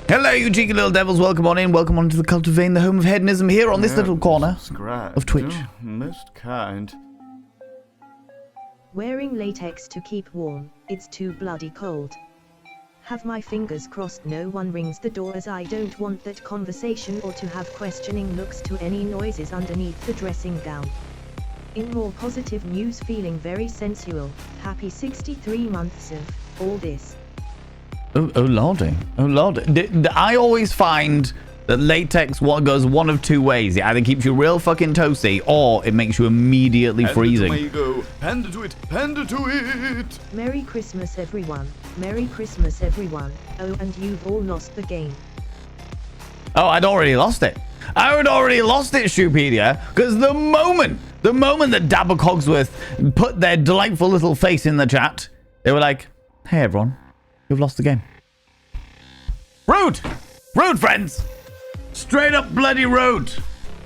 Hello, you cheeky little devils. Welcome on in. Welcome on to the Cult of Vane, the home of hedonism, here on this little corner of Twitch. Most kind. Wearing latex to keep warm, it's too bloody cold. Have my fingers crossed no one rings the door, as I don't want that conversation or to have questioning looks to any noises underneath the dressing gown. In more positive news, feeling very sensual, happy 63 months of all this. Oh lordy. Oh lordy. I always find that latex goes one of two ways. It either keeps you real fucking toasty, or it makes you immediately freezing. There you go. Panda to it. Panda to it. Merry Christmas everyone. Merry Christmas everyone. Oh, and you've all lost the game. Oh, I'd already lost it. I had already lost it, Stupedia, because the moment that Dabber Cogsworth put their delightful little face in the chat, they were like, hey everyone, you've lost the game. Rude! Rude, friends! Straight up bloody rude!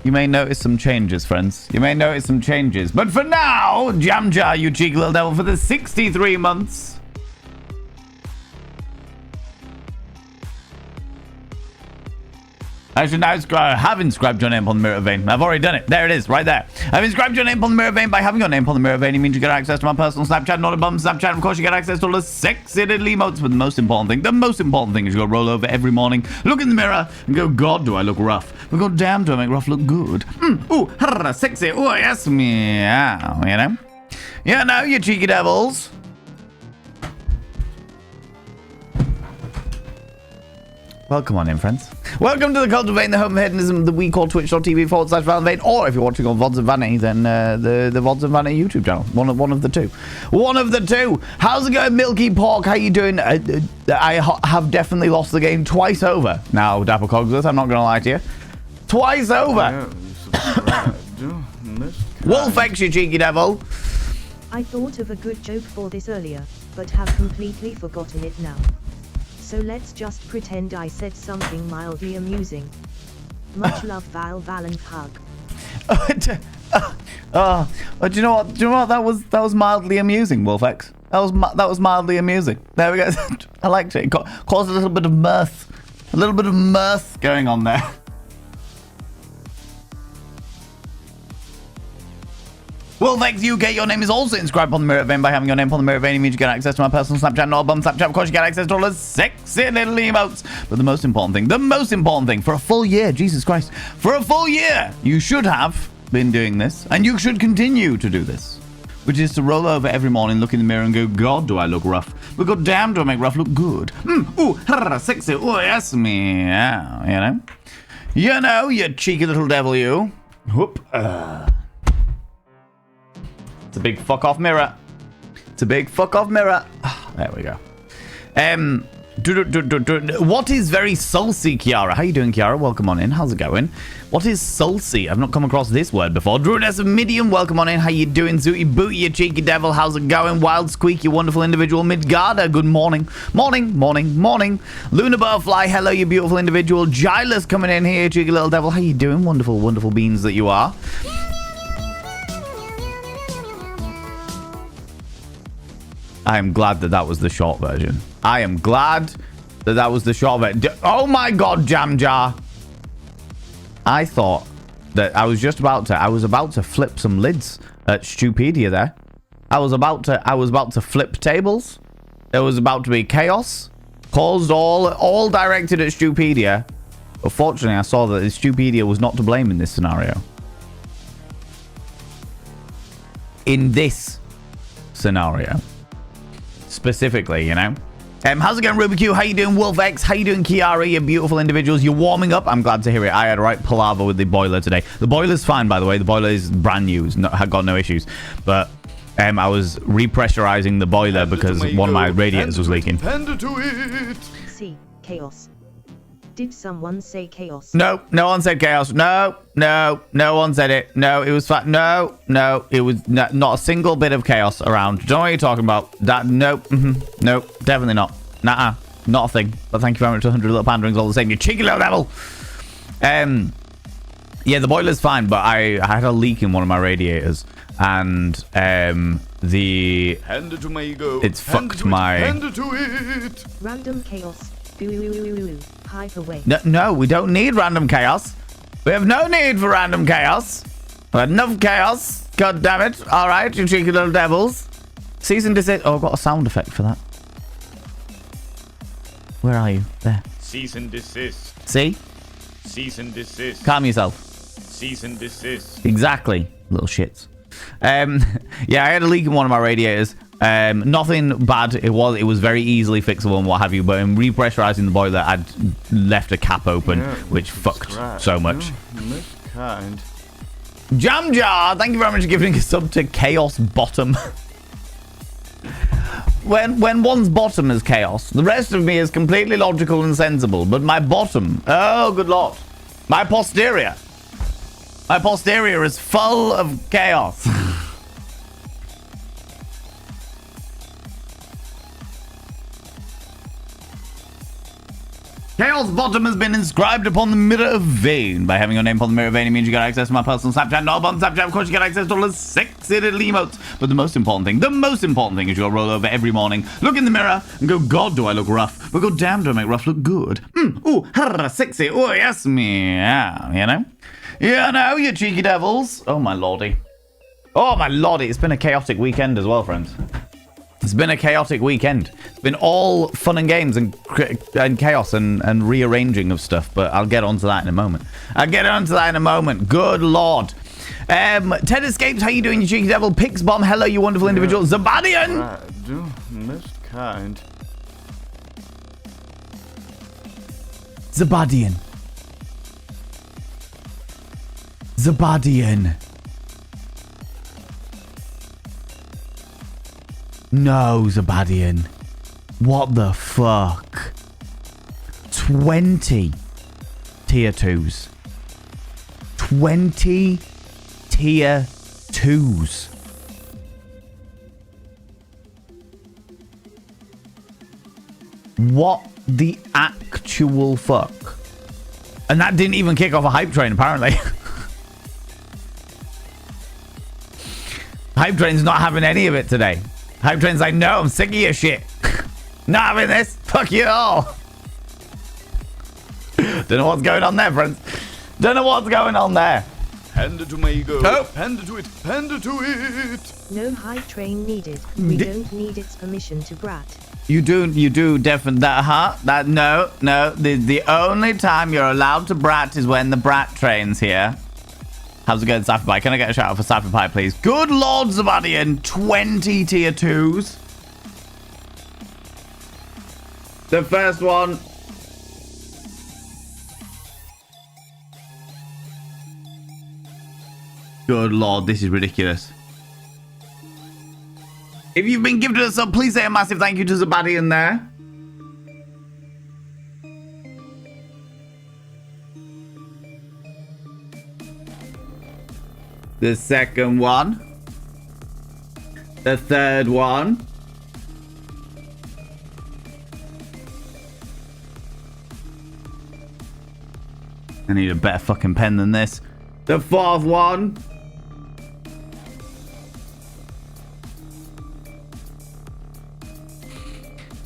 You may notice some changes, friends. You may notice some changes. But for now, Jamjar, you cheeky little devil, for the 63 months. I should now have inscribed your name upon the Mirror Vein. I've already done it. There it is, right there. I've inscribed your name upon the Mirror Vein. By having your name upon the Mirror Vein, it means you get access to my personal Snapchat, not a bum Snapchat. Of course, you get access to all the sexy little emotes. But the most important thing is you go roll over every morning, look in the mirror, and go, God, do I look rough? But God damn, do I make rough look good? Ooh, sexy. Oh, yes, meow, you know? You know, you cheeky devils. Welcome on in, friends. Welcome to the Cult of Vane, the home of hedonism that we call twitch.tv/ValenVane, or if you're watching on VODs of Vanity, then the VODs of Vanity YouTube channel. One of the two. One of the two. How's it going, Milky Pork? How you doing? I have definitely lost the game twice over. Now, Dapper Cogsworth, I'm not going to lie to you. Twice over. Wolfex, you cheeky devil. I thought of a good joke for this earlier, but have completely forgotten it now. So let's just pretend I said something mildly amusing. Much love, Valen hug. Do you know what? That was mildly amusing, Wolfex. That was mildly amusing. There we go. I liked it. It caused a little bit of mirth going on there. Wolfex UK, your name is also inscribed on the Mirror Vein. By having your name on the Mirror Vein, it means you get access to my personal Snapchat, not a bum Snapchat. Of course, you get access to all the sexy little emotes. But the most important thing, for a full year, Jesus Christ, for a full year, you should have been doing this, and you should continue to do this, which is to roll over every morning, look in the mirror, and go, God, do I look rough? But God damn, do I make rough look good? Ooh, sexy. Oh, yes, meow. You know, you cheeky little devil, you. Whoop. It's a big fuck off mirror. It's a big fuck off mirror. There we go. What is very sulcy, Kiara? How you doing, Kiara? Welcome on in. How's it going? What is sulcy? I've not come across this word before. Druidess of Midian, welcome on in. How you doing, Zooty Booty, you cheeky devil? How's it going? Wild Squeak, you wonderful individual. Midgarda, good morning. Morning. Luna Butterfly, hello, you beautiful individual. Gilus coming in here, cheeky little devil. How you doing? Wonderful beans that you are. I am glad that was the short version. I am glad that was the short version. Oh my God, Jamjar. I thought that I was about to flip some lids at Stupedia there. I was about to flip tables. There was about to be chaos. Caused all directed at Stupedia. But fortunately, I saw that Stupedia was not to blame in this scenario. In this scenario. Specifically, you know. How's it going, Ruby Q? How you doing, Wolfex? How you doing, Kiara? You beautiful individuals. You're warming up. I'm glad to hear it. I had a right palaver with the boiler today. The boiler's fine, by the way. The boiler is brand new. I've got no issues. But I was repressurizing the boiler because one of my radiators was leaking. See, chaos. Did someone say chaos? No one said chaos. No one said it. No, it was fine. No, it was not a single bit of chaos around. Don't know what you're talking about. That, nope, definitely not. Nah, not a thing. But thank you very much to 100 little panderings all the same, you cheeky little devil. Yeah, the boiler's fine, but I had a leak in one of my radiators, and it's fucked my. Random chaos. Boo. Hyperweight. No, we don't need random chaos. We have no need for random chaos. We had enough chaos. God damn it. All right, you cheeky little devils. Cease and desist. Oh, I've got a sound effect for that. Where are you? There. Cease and desist. See? Cease and desist. Calm yourself. Cease and desist. Exactly. Little shits. Yeah, I had a leak in one of my radiators. Nothing bad. It was very easily fixable and what have you. But in repressurizing the boiler, I'd left a cap open, which fucked so much. Miskind. Jam Jar, thank you very much for giving a sub to Chaos Bottom. When one's bottom is chaos, the rest of me is completely logical and sensible. But my bottom, oh good lord, my posterior is full of chaos. Chaos Bottom has been inscribed upon the Mirror of Vane. By having your name upon the Mirror of Vane, it means you get access to my personal Snapchat. Not on Snapchat, of course, you get access to all the sexy little emotes. But the most important thing is you'll roll over every morning, look in the mirror, and go, God, do I look rough? But God damn, do I make rough look good? Ooh, harra, sexy, oh, yes, meow, you know? You know, you cheeky devils. Oh, my lordy. Oh, my lordy. It's been a chaotic weekend as well, friends. It's been a chaotic weekend. It's been all fun and games and chaos and rearranging of stuff, but I'll get onto that in a moment. Good lord. Ted Escapes, how you doing, you cheeky devil? Pixbomb, hello, you wonderful individual. Zabadian! Do miskind. Zabadian. No, Zabadian. What the fuck? 20 tier 2s. 20 tier 2s. What the actual fuck? And that didn't even kick off a hype train, apparently. Hype train's not having any of it today. Hype train's like, no, I'm sick of your shit. Not having this. Fuck you all. Don't know what's going on there, friends. Don't know what's going on there. Hand it to my ego. Oh. Hand it to it. Hand it to it. No high train needed. We don't need its permission to brat. You do definitely that, no. The only time you're allowed to brat is when the brat train's here. How's it going, Cypher Pie? Can I get a shout out for Cypher Pie, please? Good lord, Zabadian. 20 tier 2s. The first one. Good lord, this is ridiculous. If you've been gifted a sub, please say a massive thank you to Zabadian there. The second one. The third one. I need a better fucking pen than this. The fourth one.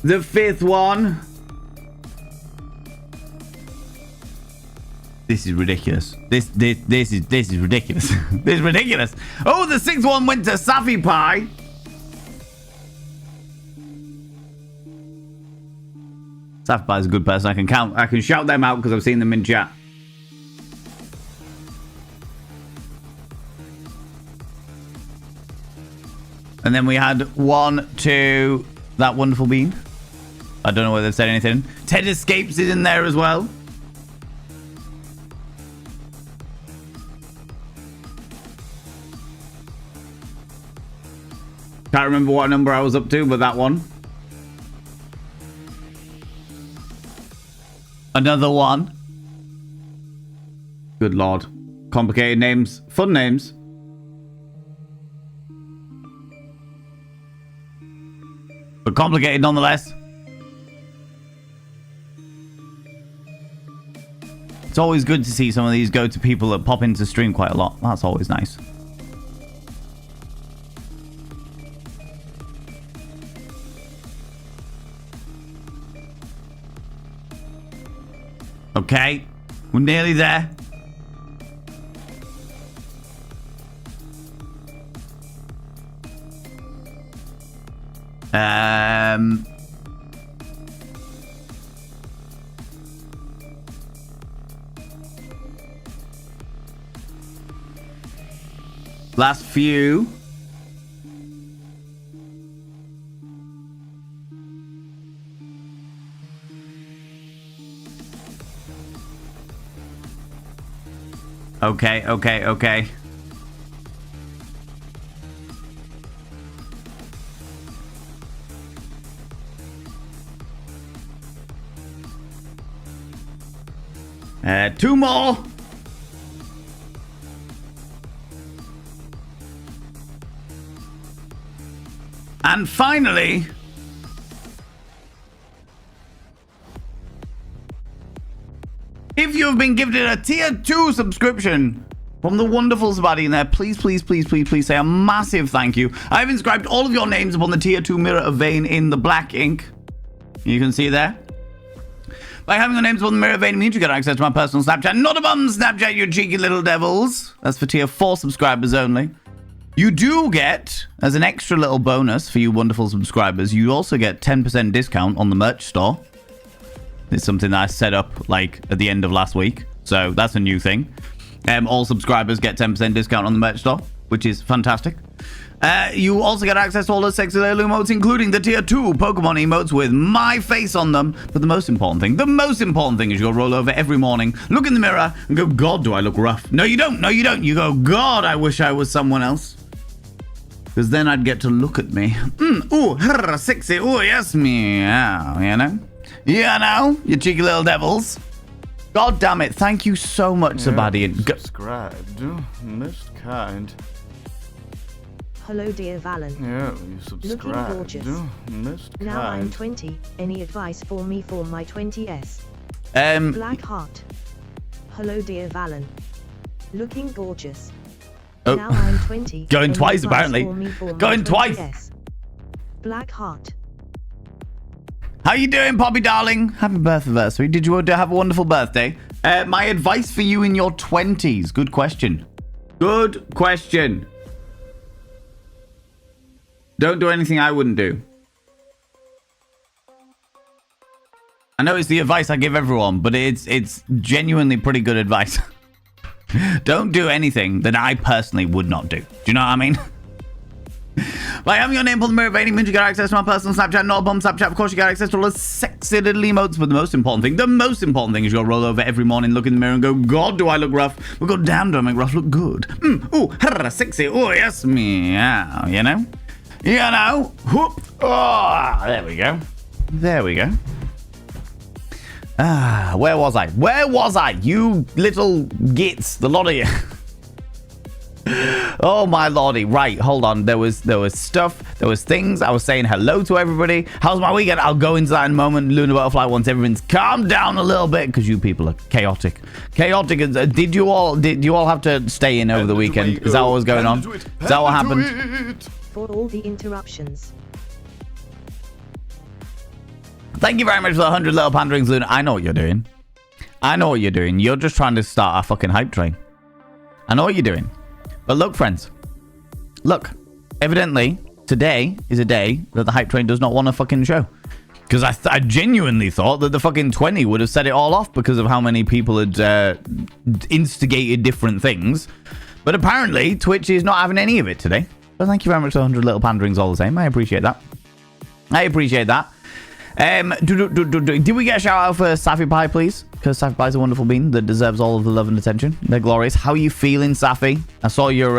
The fifth one. This is ridiculous. This is ridiculous. This is ridiculous. Oh, the sixth one went to Safi Pie. Safi Pie is a good person. I can shout them out because I've seen them in chat. And then we had 1, 2, that wonderful bean. I don't know whether they've said anything. Ted Escapes is in there as well. Can't remember what number I was up to, but that one. Another one. Good lord. Complicated names. Fun names. But complicated nonetheless. It's always good to see some of these go to people that pop into stream quite a lot. That's always nice. Okay, we're nearly there. Last few. Okay, okay, okay. Two more. And finally, if you have been gifted a tier 2 subscription from the wonderful Sabadi in there, please, please, please, please, please say a massive thank you. I've inscribed all of your names upon the tier 2 mirror of vein in the black ink. You can see there. By having your names upon the mirror of vein means you get access to my personal Snapchat. Not a bum Snapchat, you cheeky little devils. That's for tier 4 subscribers only. You do get, as an extra little bonus for you wonderful subscribers, you also get 10% discount on the merch store. It's something that I set up like at the end of last week. So that's a new thing. All subscribers get 10% discount on the merch store, which is fantastic. You also get access to all the sexy little emotes, including the tier 2 Pokemon emotes with my face on them. But the most important thing is you'll roll over every morning, look in the mirror, and go, God, do I look rough? No, you don't. No, you don't. You go, God, I wish I was someone else. Because then I'd get to look at me. Ooh, sexy. Ooh, yes, meow. You know? You know, you cheeky little devils. God damn it. Thank you so much, Sabadi. Subscribed. Most kind. Hello, dear Valen. Yeah, you subscribed. Looking gorgeous. Most Now I'm kind. 20. Any advice for me for my 20s? Black heart. Hello, dear Valen. Looking gorgeous. Oh. Now I'm 20. Going Any twice, advice apparently. for me for my Going twice. 20s? Black heart. How you doing, Poppy darling? Happy birthday. Did you have a wonderful birthday? My advice for you in your 20s. Good question. Good question. Don't do anything I wouldn't do. I know it's the advice I give everyone, but it's genuinely pretty good advice. Don't do anything that I personally would not do. Do you know what I mean? By having your name on the mirror of any means you get access to my personal Snapchat, not a bum Snapchat. Of course, you get access to all the sexy little emotes. But the most important thing is you'll roll over every morning, look in the mirror, and go, God, do I look rough? We'll go, damn, do I make rough look good? Ooh, sexy. Oh, yes, meow. You know? You know? Whoop. Oh, there we go. There we go. Where was I? You little gits, the lot of you. Oh my lordy. Right, hold on. There was stuff, there was things. I was saying hello to everybody. How's my weekend? I'll go into that in a moment. Luna Butterfly, once everyone's calmed down a little bit, because you people are chaotic. Did you all have to stay in over the weekend? Is that what was going on? Is that what happened? For all the interruptions. Thank you very much for the 100 little panderings, Luna. I know what you're doing. You're just trying to start a fucking hype train. I know what you're doing. But look, friends. Look. Evidently, today is a day that the hype train does not want to fucking show. Because I genuinely thought that the fucking 20 would have set it all off because of how many people had instigated different things. But apparently, Twitch is not having any of it today. But thank you very much for the 100 little panderings all the same. I appreciate that. Did we get a shout out for Safi Pie, please? Because Safi Pie's a wonderful bean that deserves all of the love and attention. They're glorious. How are you feeling, Safi? I saw your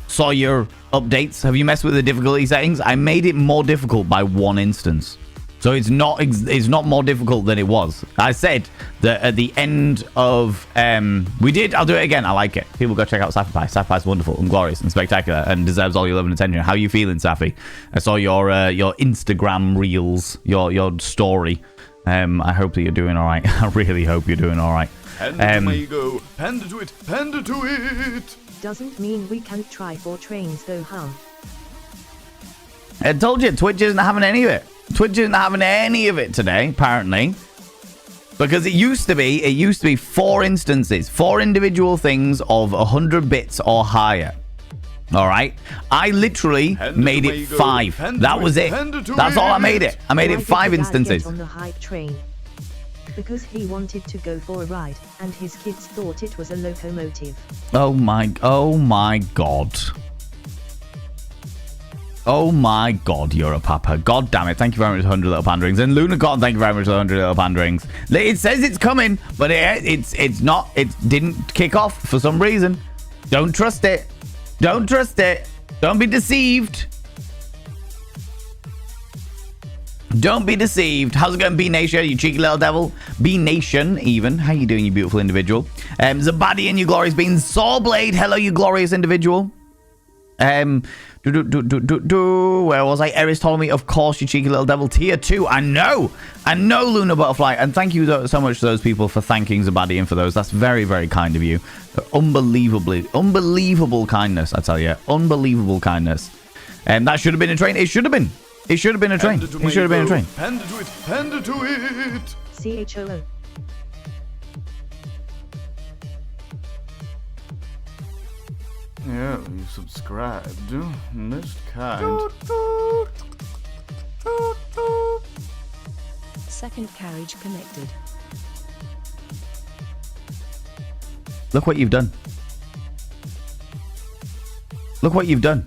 updates. Have you messed with the difficulty settings? I made it more difficult by one instance. So it's not more difficult than it was. I said that at the end of I'll do it again. I like it. People go check out Safi Pie. Safi Pie's wonderful and glorious and spectacular and deserves all your love and attention. How are you feeling, Safi? I saw your Instagram reels, your story. I hope that you're doing all right. I really hope you're doing all right. Panda to ego. Panda to it. Panda to it. Doesn't mean we can't try for trains though, huh? I told you, Twitch isn't having any of it. Twitch isn't having any of it today, apparently. Because it used to be 4 instances, 4 individual things of 100 bits or higher. All right, I literally made it 5. That was it. That's all I made it. I made it 5 instances. On the hype train? Because he wanted to go for a ride, and his kids thought it was a locomotive. Oh my god. Oh my god, you're a papa. God damn it. Thank you very much for 100 little panderings. And Lunacorn, thank you very much for 100 little panderings. It says it's coming, but it's not. It didn't kick off for some reason. Don't trust it. Don't trust it. Don't be deceived. Don't be deceived. How's it going, B-Nation, you cheeky little devil? B-Nation, even. How you doing, you beautiful individual? Zabadi and you glorious beans. Sawblade, hello, you glorious individual. Where was I? Eris told me, of course, you cheeky little devil. Tier 2. I know, Lunar Butterfly. And thank you so much to those people for thanking Zabadi and for those. That's very, very kind of you. Unbelievable kindness, I tell you. Unbelievable kindness. And that should have been a train. It should have been. It should have been a train. It should have been a train. Panda to it. Panda to it. CHOO. Yeah, you subscribed. Most kind. Second carriage connected. Look what you've done. Look what you've done.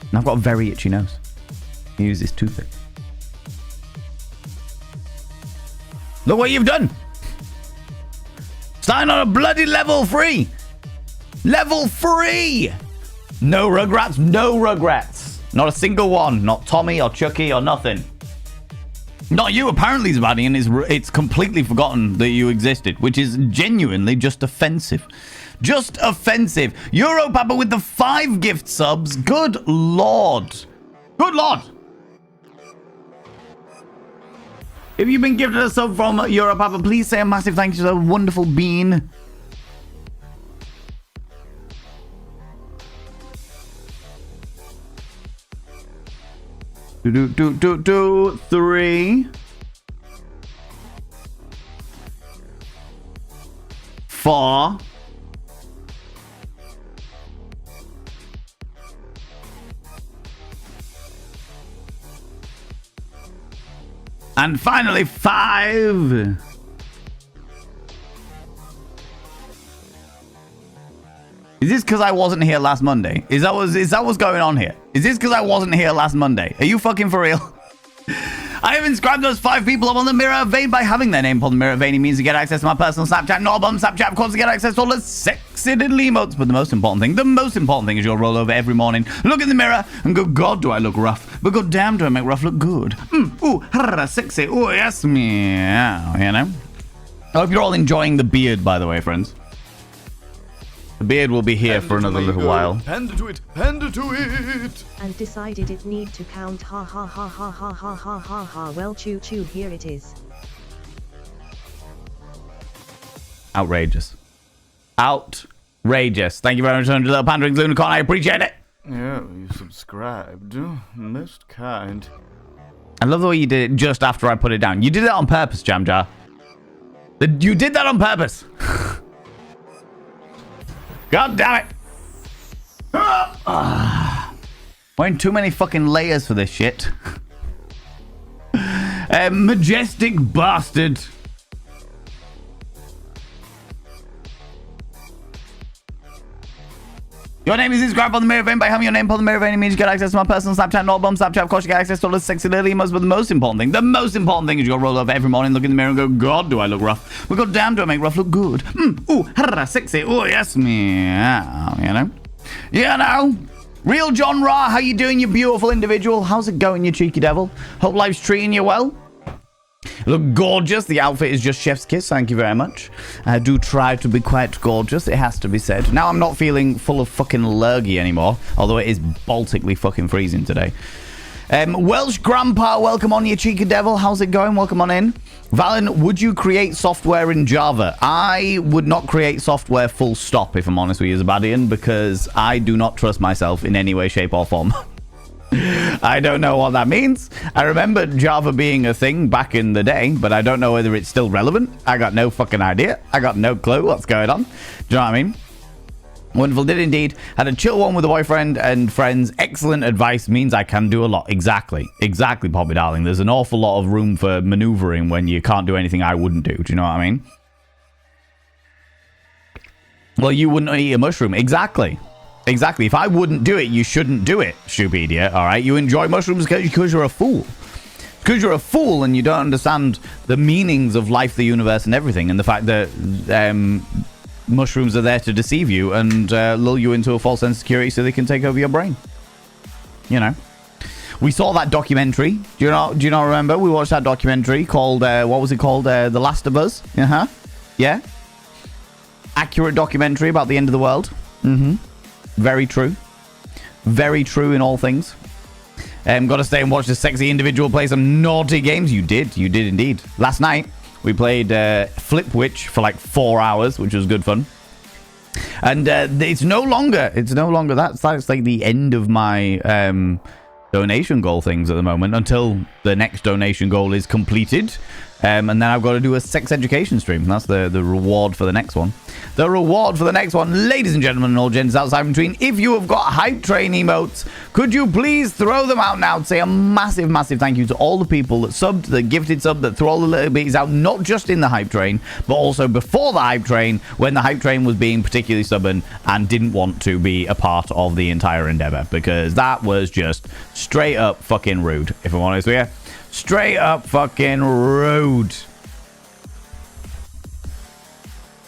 And I've got a very itchy nose. Use this toothpick. Look what you've done. Starting on a bloody level 3. Level 3. No Rugrats. No Rugrats. Not a single one. Not Tommy or Chucky or nothing. Not you, apparently, Zabadian. It's completely forgotten that you existed, which is genuinely just offensive. Just offensive. Europapa with the 5 gift subs. Good lord. Good lord. If you've been gifted a sub from Europapa, please say a massive thank you to the wonderful bean. Do 3 4 and finally 5. Is this because I wasn't here last Monday? Is that what's going on here? Is this because I wasn't here last Monday? Are you fucking for real? I have inscribed those 5 people up on the Mirror of Vein. By having their name on the Mirror of Vein, it means to get access to my personal Snapchat, not bum Snapchat, of course, to get access to all the sexy little emotes. But the most important thing is you'll roll over every morning, look in the mirror, and go, God, do I look rough? But god damn, do I make rough look good? Ooh, sexy. Ooh, yes, meow, you know? I hope you're all enjoying the beard, by the way, friends. The beard will be here for another little while. Panda to it. Panda to it. And decided it need to count. Ha ha ha ha ha ha ha ha ha. Well, choo choo, here it is. Outrageous. Outrageous. Thank you very much, 100 little panderings, Lunacorn. I appreciate it. Yeah, you subscribed. Most kind. I love the way you did it just after I put it down. You did it on purpose, Jamjar. You did that on purpose. God damn it. Wearing too many fucking layers for this shit. Majestic bastard. Your name is inscribed on the Mirror of Vein. By having your name on the Mirror of Vein, it means you get access to my personal Snapchat, not bum Snapchat. Of course, you get access to all the sexy little emos, but the most important thing is you'll roll over every morning, look in the mirror, and go, God, do I look rough? But god damn, do I make rough look good? Ooh, sexy. Ooh, yes, meow, you know? You know? Real John Ra, how you doing, you beautiful individual? How's it going, you cheeky devil? Hope life's treating you well. Look gorgeous. The outfit is just chef's kiss. Thank you very much. I do try to be quite gorgeous, it has to be said. Now I'm not feeling full of fucking lurgy anymore, although it is Baltically fucking freezing today. Welsh Grandpa, welcome on, you cheeky devil. How's it going? Welcome on in. Valen, would you create software in Java? I would not create software full stop, if I'm honest with you, Zabadian, because I do not trust myself in any way, shape, or form. I don't know what that means. I remember Java being a thing back in the day, but I don't know whether it's still relevant. I got no fucking idea. I got no clue what's going on. Do you know what I mean? Wonderful did indeed. Had a chill one with a boyfriend and friends. Excellent advice means I can do a lot. Exactly. Exactly, Poppy darling. There's an awful lot of room for maneuvering when you can't do anything I wouldn't do. Do you know what I mean? Well, you wouldn't eat a mushroom. Exactly. Exactly. If I wouldn't do it, you shouldn't do it, Stupedia. All right? You enjoy mushrooms because you're a fool. Because you're a fool and you don't understand the meanings of life, the universe, and everything. And the fact that mushrooms are there to deceive you and lull you into a false sense of security so they can take over your brain. You know. We saw that documentary. Do you not remember? We watched that documentary called, what was it called? The Last of Us. Uh-huh. Yeah. Accurate documentary about the end of the world. Mm-hmm. Very true. Very true in all things. Got to stay and watch the sexy individual play some naughty games. You did indeed. Last night, we played Flip Witch for like 4 hours, which was good fun. And it's no longer that's like the end of my donation goal things at the moment until the next donation goal is completed. And then I've got to do a sex education stream. That's the reward for the next one. The reward for the next one, ladies and gentlemen and all gents outside between, if you have got hype train emotes, could you please throw them out now and say a massive, massive thank you to all the people that subbed, that gifted sub, that threw all the little bits out, not just in the hype train, but also before the hype train, when the hype train was being particularly stubborn and didn't want to be a part of the entire endeavor, because that was just straight up fucking rude, if I'm honest with you. Straight up fucking rude.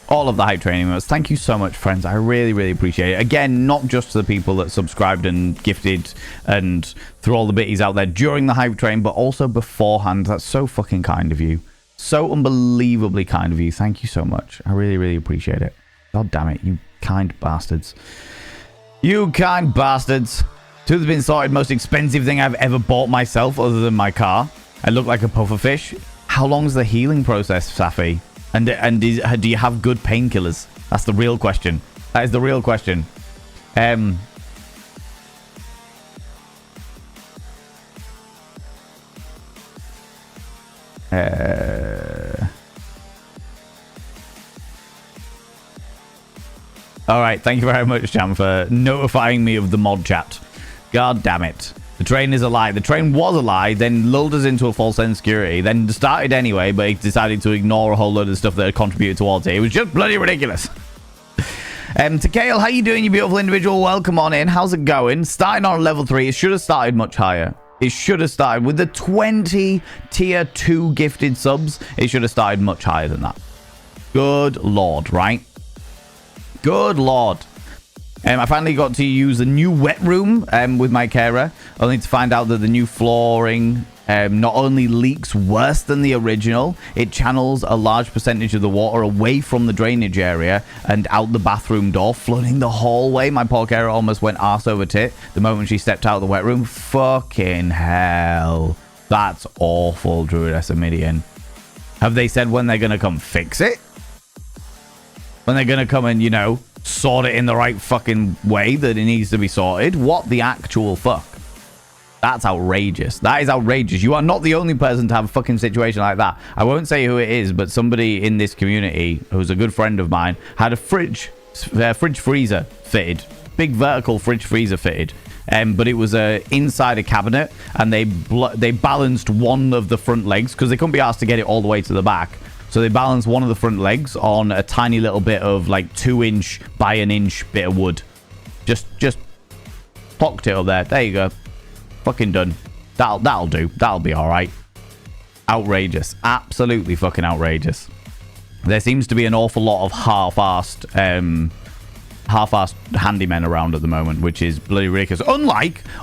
All of the hype training emotes. Thank you so much, friends. I really, really appreciate it. Again, not just to the people that subscribed and gifted and threw all the bitties out there during the hype train, but also beforehand. That's so fucking kind of you. So unbelievably kind of you. Thank you so much. I really, really appreciate it. God damn it, you kind bastards. You kind bastards. Two has been sorted. Most expensive thing I've ever bought myself other than my car. I look like a pufferfish. How long's the healing process, Safi? And do you have good painkillers? That's the real question. That is the real question. All right. Thank you very much, Jam, for notifying me of the mod chat. God damn it. The train is a lie. The train was a lie, then lulled us into a false sense of security, then started anyway, but it decided to ignore a whole load of stuff that had contributed towards it. It was just bloody ridiculous. Takale, how you doing, you beautiful individual? Welcome on in. How's it going? Starting on level 3. It should have started much higher. It should have started with the 20 tier 2 gifted subs. It should have started much higher than that. Good lord, right? Good lord. I finally got to use the new wet room with my carer, only to find out that the new flooring not only leaks worse than the original, it channels a large percentage of the water away from the drainage area and out the bathroom door, flooding the hallway. My poor carer almost went arse over tit the moment she stepped out of the wet room. Fucking hell. That's awful, Druidessa Midian. Have they said when they're going to come fix it? When they're going to come and, you know, sort it in the right fucking way that it needs to be sorted? What the actual fuck? That's outrageous. That is outrageous. You are not the only person to have a fucking situation like that. I won't say who it is, but somebody in this community who's a good friend of mine had a fridge freezer fitted. Big vertical fridge freezer fitted. But it was inside a cabinet, and they balanced one of the front legs because they couldn't be asked to get it all the way to the back. So they balanced one of the front legs on a tiny little bit of like 2-inch by 1-inch bit of wood. Just plocked it up there. There you go. Fucking done. That'll do. That'll be all right. Outrageous. Absolutely fucking outrageous. There seems to be an awful lot of half-assed handymen around at the moment, which is bloody ridiculous.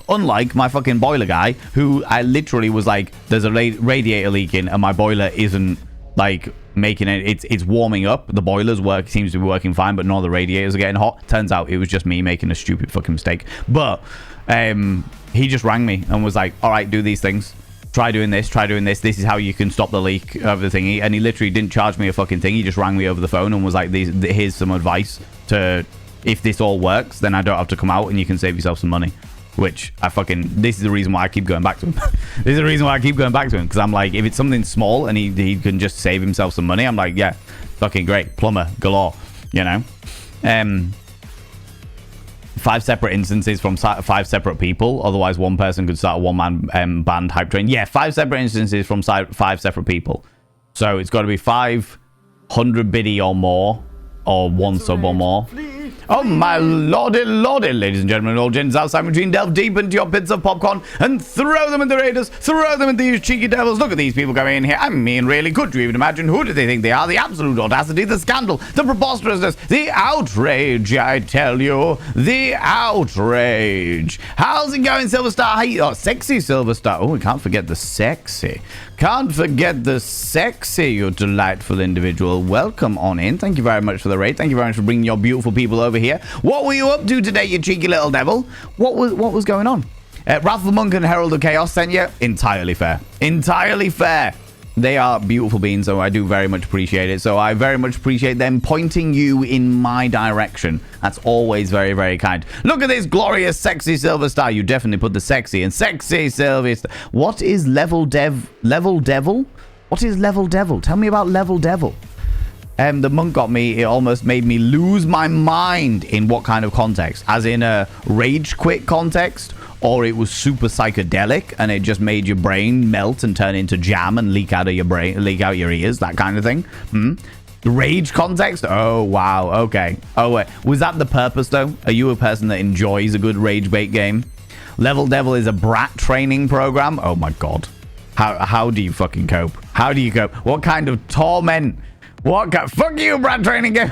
Unlike my fucking boiler guy, who I literally was like, there's a radiator leaking and my boiler isn't like making it, it's warming up. The boilers seems to be working fine, but none of the radiators are getting hot. Turns out it was just me making a stupid fucking mistake. But he just rang me and was like, all right, do these things. Try doing this. This is how you can stop the leak of the thingy. And he literally didn't charge me a fucking thing. He just rang me over the phone and was like, here's some advice to, if this all works, then I don't have to come out and you can save yourself some money. which this is the reason why I keep going back to him. This is the reason why I keep going back to him, because I'm like, if it's something small and he can just save himself some money, I'm like, yeah, fucking great, plumber galore, you know. 5 separate instances from 5 separate people, otherwise one person could start a one-man band hype train. Yeah, 5 separate instances from 5 separate people, so it's got to be 500 biddy or more, or 1 sub or more. Oh my lordy, ladies and gentlemen, all gents outside between, delve deep into your bits of popcorn and throw them at the raiders, throw them at these cheeky devils. Look at these people coming in here. I mean, really, could you even imagine? Who do they think they are? The absolute audacity, the scandal, the preposterousness, the outrage, I tell you. The outrage. How's it going, Silver Star? Hey, oh, sexy Silver Star. Oh, we can't forget the sexy. Can't forget the sexy, you delightful individual. Welcome on in. Thank you very much for the raid. Thank you very much for bringing your beautiful people over here. What were you up to today, you cheeky little devil? What was going on? Wrathful Monk and Herald of Chaos sent you. Entirely fair. Entirely fair. They are beautiful beings, so I do very much appreciate it. So I very much appreciate them pointing you in my direction. That's always very, very kind. Look at this glorious, sexy Silver Star. You definitely put the sexy in. Sexy Silver Star. What is Level Devil? What is Level Devil? Tell me about Level Devil. The monk got me. It almost made me lose my mind in what kind of context. As in a rage quit context, or it was super psychedelic and it just made your brain melt and turn into jam and leak out of your brain, leak out your ears, that kind of thing. The rage context? Oh, wow. Okay. Oh, wait. Was that the purpose, though? Are you a person that enjoys a good rage bait game? Level Devil is a brat training program? Oh, my God. How do you fucking cope? How do you cope? What kind of torment? Fuck you, brat training game.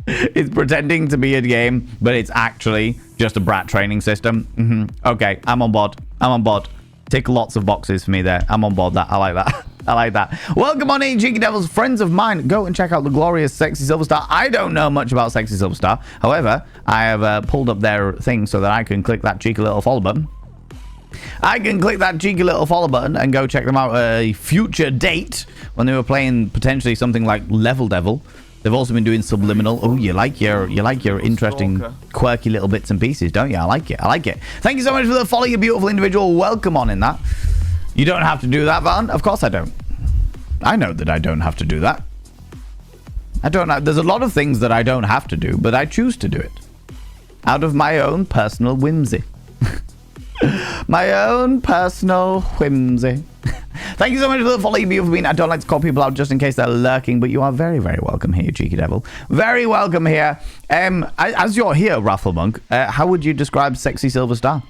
It's pretending to be a game, but it's actually just a brat training system. Okay, I'm on board. Tick lots of boxes for me there. I'm on board that. I like that. I like that. Welcome on in, cheeky devils, friends of mine. Go and check out the glorious Sexy Silver Star. I don't know much about Sexy Silver Star. However, I have pulled up their thing so that I can click that cheeky little follow button. I can click that cheeky little follow button and go check them out at a future date when they were playing potentially something like Level Devil. They've also been doing Subliminal. Oh, you like your interesting, quirky little bits and pieces, don't you? I like it. Thank you so much for the follow, you beautiful individual. Welcome on in that. You don't have to do that, Van. Of course I don't. I know that I don't have to do that. There's a lot of things that I don't have to do, but I choose to do it. Out of my own personal whimsy. My own personal whimsy. Thank you so much for the follow, you beautiful being. I don't like to call people out just in case they're lurking, but you are very, very welcome here, you cheeky devil. Very welcome here. As you're here, Wrathful Monk, how would you describe Sexy Silver Star?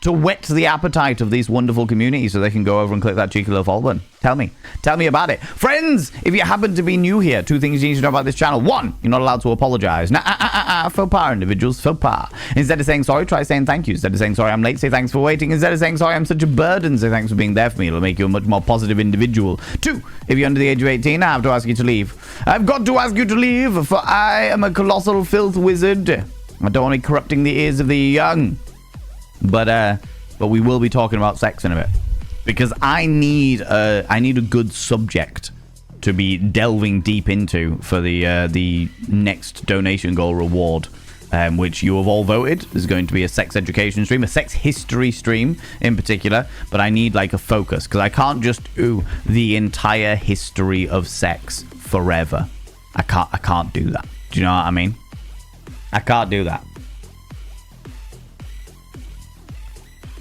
To whet the appetite of these wonderful communities so they can go over and click that cheeky little follow button. Tell me about it. Friends, if you happen to be new here, 2 things you need to know about this channel. 1, you're not allowed to apologize. Faux pas, individuals, faux pas. Instead of saying sorry, try saying thank you. Instead of saying sorry, I'm late, say thanks for waiting. Instead of saying sorry, I'm such a burden, say thanks for being there for me. It'll make you a much more positive individual. 2, if you're under the age of 18, I have to ask you to leave. I've got to ask you to leave, for I am a colossal filth wizard. I don't want to be corrupting the ears of the young. But we will be talking about sex in a bit, because I need a good subject to be delving deep into for the next donation goal reward, which you have all voted is going to be a sex education stream, a sex history stream in particular. But I need like a focus, because I can't just do the entire history of sex forever. I can't do that. Do you know what I mean? I can't do that.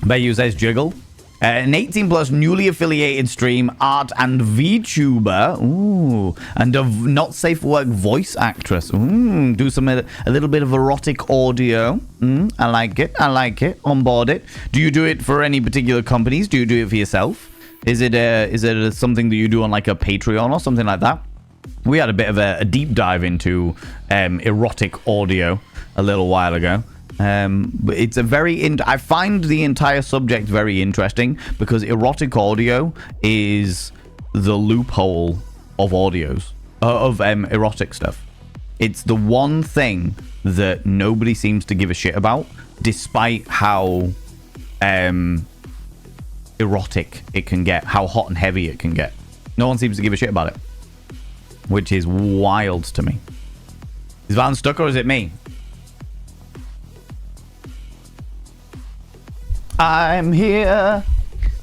Bayou says Jiggle. An 18 plus newly affiliated stream, art and VTuber. Ooh. And a not safe for work voice actress. Ooh. Do a little bit of erotic audio. I like it. On board it. Do you do it for any particular companies? Do you do it for yourself? Is it something that you do on like a Patreon or something like that? We had a bit of a deep dive into erotic audio a little while ago. But it's a I find the entire subject very interesting, because erotic audio is the loophole of audios, of erotic stuff. It's the one thing that nobody seems to give a shit about, despite how erotic it can get, how hot and heavy it can get. No one seems to give a shit about it, which is wild to me. Is Van stuck or is it me? I'm here,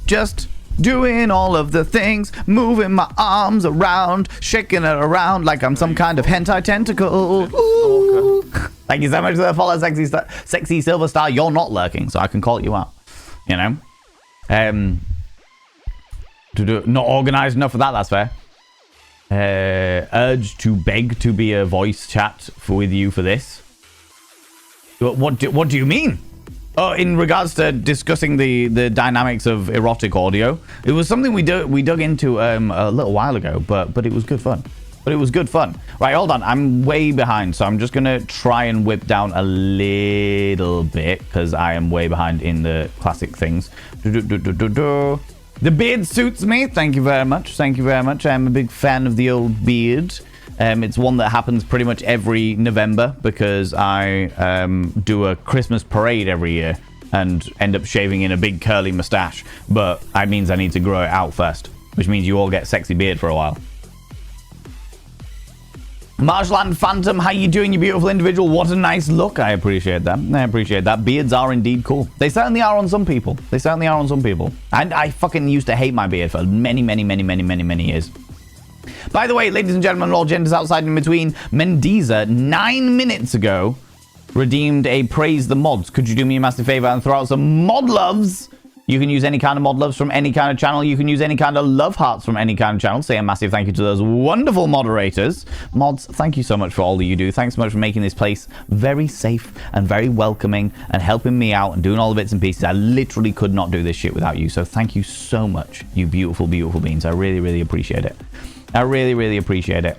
just doing all of the things, moving my arms around, shaking it around like I'm some kind of hentai tentacle. Ooh. Thank you so much for the follow, sexy silver star. You're not lurking, so I can call you out. You know, not organized enough for that. That's fair. Urge to beg to be a voice chat with you for this. What do you mean? Oh, in regards to discussing the dynamics of erotic audio, it was something we dug into a little while ago, but it was good fun. Right, hold on, I'm way behind, so I'm just gonna try and whip down a little bit because I am way behind in the classic things. The beard suits me. Thank you very much. I'm a big fan of the old beard. It's one that happens pretty much every November because I do a Christmas parade every year and end up shaving in a big curly mustache. But that means I need to grow it out first, which means you all get sexy beard for a while. Marshland Phantom, how you doing, you beautiful individual? What a nice look. I appreciate that. Beards are indeed cool. They certainly are on some people. And I fucking used to hate my beard for many years. By the way, ladies and gentlemen, all genders outside and in between, Mendiza, 9 minutes ago, redeemed a Praise the Mods. Could you do me a massive favor and throw out some mod loves? You can use any kind of mod loves from any kind of channel. You can use any kind of love hearts from any kind of channel. Say a massive thank you to those wonderful moderators. Mods, thank you so much for all that you do. Thanks so much for making this place very safe and very welcoming and helping me out and doing all the bits and pieces. I literally could not do this shit without you. So thank you so much, you beautiful, beautiful beings. I really appreciate it. I really appreciate it.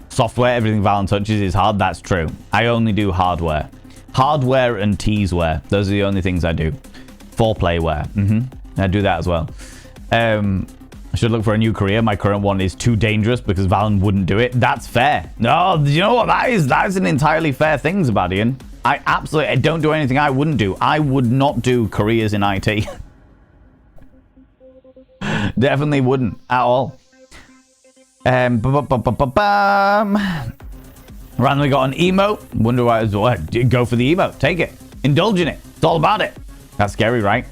Software, everything Valen touches is hard. That's true. I only do hardware. Hardware and teaseware. Those are the only things I do. Foreplayware. I do that as well. I should look for a new career. My current one is too dangerous because Valen wouldn't do it. That's fair. No, you know what? That is an entirely fair thing, Zabadian. I don't do anything I wouldn't do. I would not do careers in IT. Definitely wouldn't at all. Randomly got an emote. Wonder why it was, go for the emote. Take it. Indulge in it. It's all about it. That's scary, right?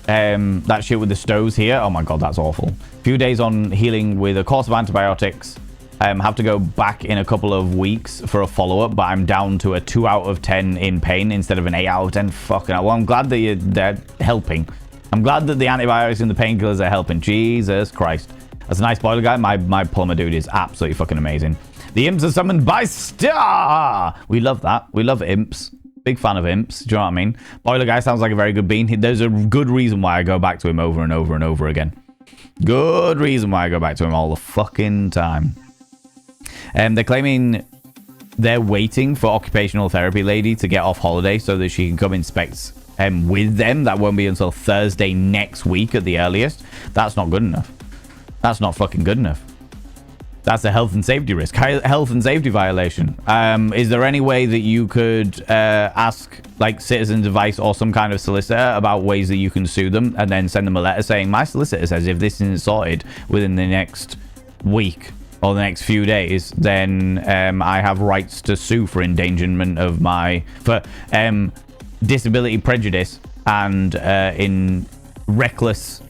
That shit with the stoves here. Oh my god, that's awful. Few days on healing with a course of antibiotics. Have to go back in a couple of weeks for a follow-up, but I'm down to a 2 out of 10 in pain instead of an 8 out of 10. Fucking hell. Well, I'm glad that they're helping. I'm glad that the antibiotics and the painkillers are helping. Jesus Christ. That's a nice boiler guy. My plumber dude is absolutely fucking amazing. The imps are summoned by Star. We love that. We love imps. Big fan of imps. Do you know what I mean? Boiler guy sounds like a very good bean. There's a good reason why I go back to him over and over and over again. Good reason why I go back to him all the fucking time. They're claiming they're waiting for occupational therapy lady to get off holiday so that she can come inspect with them. That won't be until Thursday next week at the earliest. That's not good enough. That's not fucking good enough. That's a health and safety risk. Health and safety violation. Is there any way that you could ask like Citizens Advice or some kind of solicitor about ways that you can sue them and then send them a letter saying, my solicitor says if this isn't sorted within the next week or the next few days, then I have rights to sue for endangerment of for disability prejudice and in reckless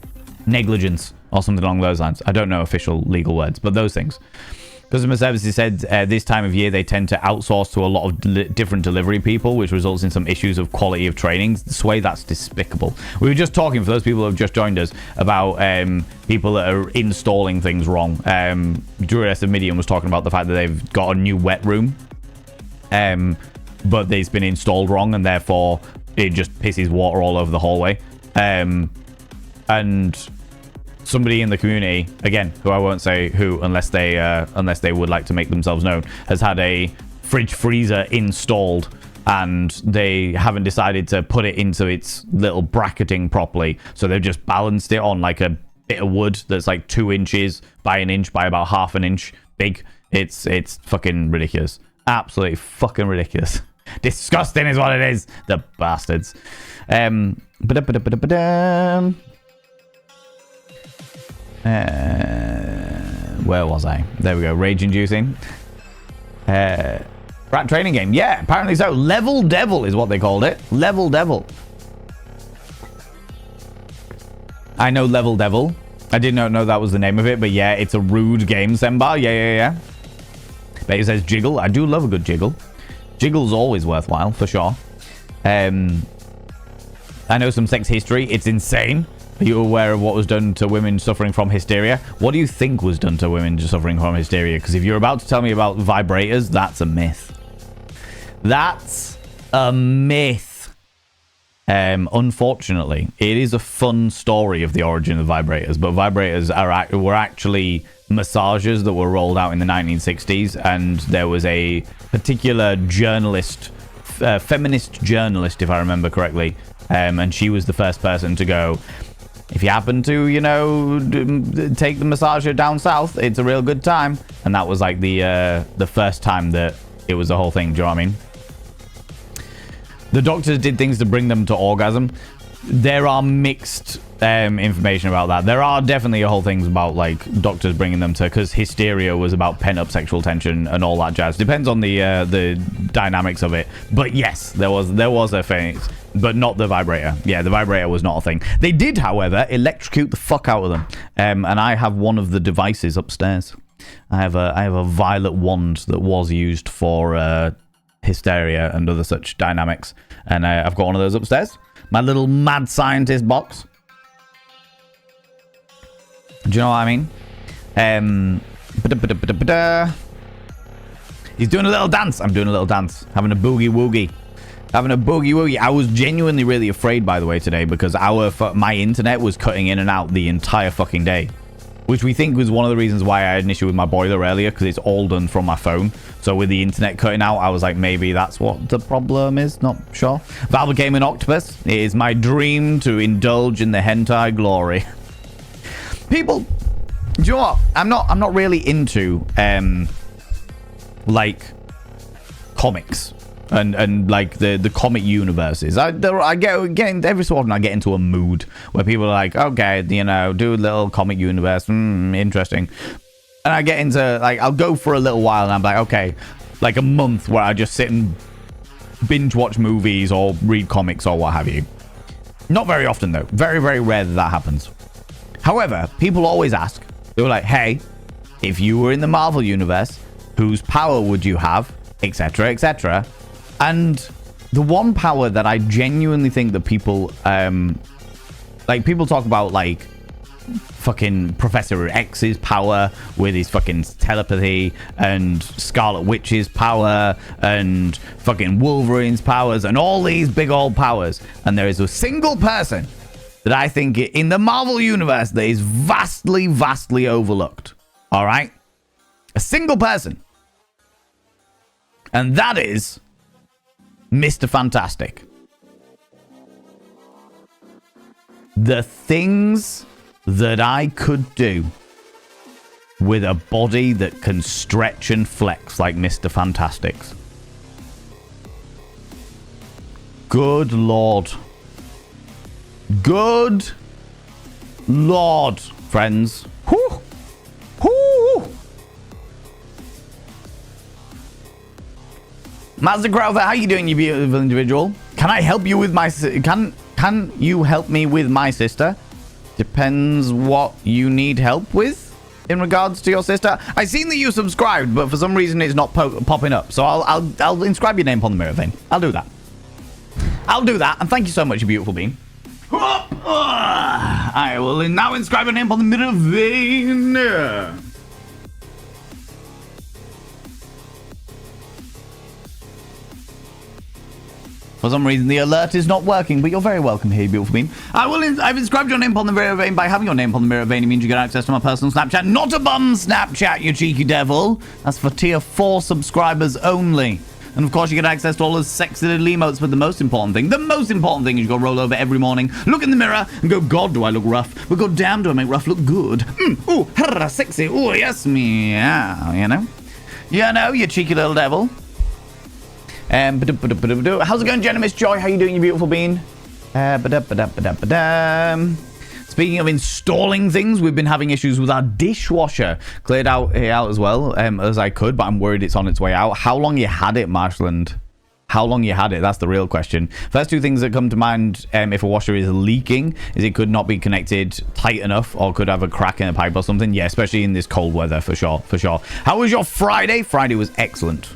negligence or something along those lines. I don't know official legal words, but those things. Customer services said this time of year they tend to outsource to a lot of different delivery people, which results in some issues of quality of training. Sway, that's despicable. We were just talking, for those people who have just joined us, about people that are installing things wrong. Druidess of Midian was talking about the fact that they've got a new wet room, but it's been installed wrong, and therefore it just pisses water all over the hallway. And somebody in the community, again, who I won't say who unless they would like to make themselves known, has had a fridge freezer installed and they haven't decided to put it into its little bracketing properly, so they've just balanced it on like a bit of wood that's like 2 inches by an inch by about half an inch big. It's fucking ridiculous. Absolutely fucking ridiculous. Disgusting is what it is. The bastards. Where was I? There we go. Rage inducing. Rat training game. Yeah, apparently so. Level Devil is what they called it. Level Devil. I know Level Devil. I did not know that was the name of it, but yeah, it's a rude game, Sembar. Yeah. But it says jiggle. I do love a good jiggle. Jiggle's always worthwhile, for sure. I know some sex history. It's insane. Are you aware of what was done to women suffering from hysteria? What do you think was done to women suffering from hysteria? Because if you're about to tell me about vibrators, that's a myth. That's a myth. Unfortunately, it is a fun story of the origin of vibrators, but vibrators were actually massagers that were rolled out in the 1960s, and there was a particular journalist, feminist journalist, if I remember correctly, and she was the first person to go, if you happen to, you know, take the massager down south, it's a real good time. And that was like the first time that it was a whole thing. Do you know what I mean? The doctors did things to bring them to orgasm. There are mixed information about that. There are definitely a whole things about like doctors bringing them to, because hysteria was about pent-up sexual tension and all that jazz. Depends on the dynamics of it. But yes, there was a thing, but not the vibrator. Yeah, the vibrator was not a thing. They did, however, electrocute the fuck out of them. And I have one of the devices upstairs. I have a violet wand that was used for hysteria and other such dynamics, and I've got one of those upstairs. My little mad scientist box. Do you know what I mean? He's doing a little dance. I'm doing a little dance. Having a boogie woogie. I was genuinely really afraid, by the way, today, because my internet was cutting in and out the entire fucking day, which we think was one of the reasons why I had an issue with my boiler earlier, because it's all done from my phone. So with the internet cutting out, I was like, maybe that's what the problem is. Not sure. Valve became an octopus. It is my dream to indulge in the hentai glory. People, do you know what? I'm not really into like comics and like the comic universes. I get every so often I get into a mood where people are like, okay, you know, do a little comic universe, interesting. And I get into, like, I'll go for a little while and I'm like, okay, like a month where I just sit and binge watch movies or read comics or what have you. Not very often though. Very, very rare that happens. However, people always ask, they were like, hey, if you were in the Marvel universe, whose power would you have, etc., etc. And the one power that I genuinely think that people like, people talk about like fucking Professor X's power with his fucking telepathy, and Scarlet Witch's power, and fucking Wolverine's powers, and all these big old powers. And there is a single person that I think in the Marvel universe that is vastly, vastly overlooked. All right? A single person. And that is Mr. Fantastic. The things that I could do with a body that can stretch and flex like Mr. Fantastic's. Good Lord. Good Lord, friends. Whew. Whew. Mazda Crowther, how you doing, you beautiful individual? Can I help you with my... Can you help me with my sister? Depends what you need help with in regards to your sister. I seen that you subscribed, but for some reason it's not popping up. So I'll inscribe your name upon the mirror vein. I'll do that. And thank you so much, you beautiful being. I will now inscribe your name upon the mirror vein. For some reason, the alert is not working, but you're very welcome here, beautiful being. I've inscribed your name upon the mirror vein. By having your name upon the mirror vein, it means you get access to my personal Snapchat. Not a bum Snapchat, you cheeky devil. That's for tier 4 subscribers only. And of course, you get access to all those sexy little emotes, but the most important thing is you go roll over every morning, look in the mirror, and go, God, do I look rough? But God damn, do I make rough look good? Ooh, sexy. Ooh, yes, meow, you know? You know, you cheeky little devil. How's it going, Jenna Miss Joy? How you doing, you beautiful bean? Speaking of installing things, we've been having issues with our dishwasher. Cleared out as well as I could, but I'm worried it's on its way out. How long you had it, Marshland? How long you had it? That's the real question. First two things that come to mind if a washer is leaking is it could not be connected tight enough or could have a crack in a pipe or something. Yeah, especially in this cold weather, for sure, for sure. How was your Friday? Friday was excellent.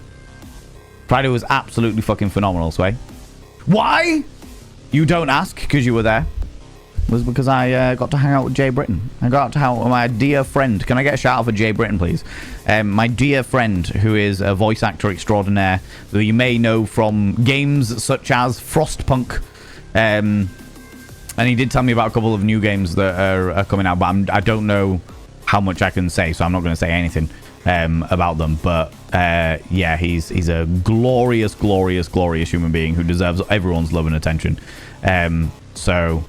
Friday was absolutely fucking phenomenal, Sway. Why? You don't ask, because you were there. It was because I got to hang out with Jay Britton. I got to hang out with my dear friend. Can I get a shout out for Jay Britton, please? My dear friend, who is a voice actor extraordinaire, who you may know from games such as Frostpunk. And he did tell me about a couple of new games that are coming out, but I don't know how much I can say, so I'm not going to say anything about them. But yeah, he's a glorious, glorious, glorious human being who deserves everyone's love and attention. So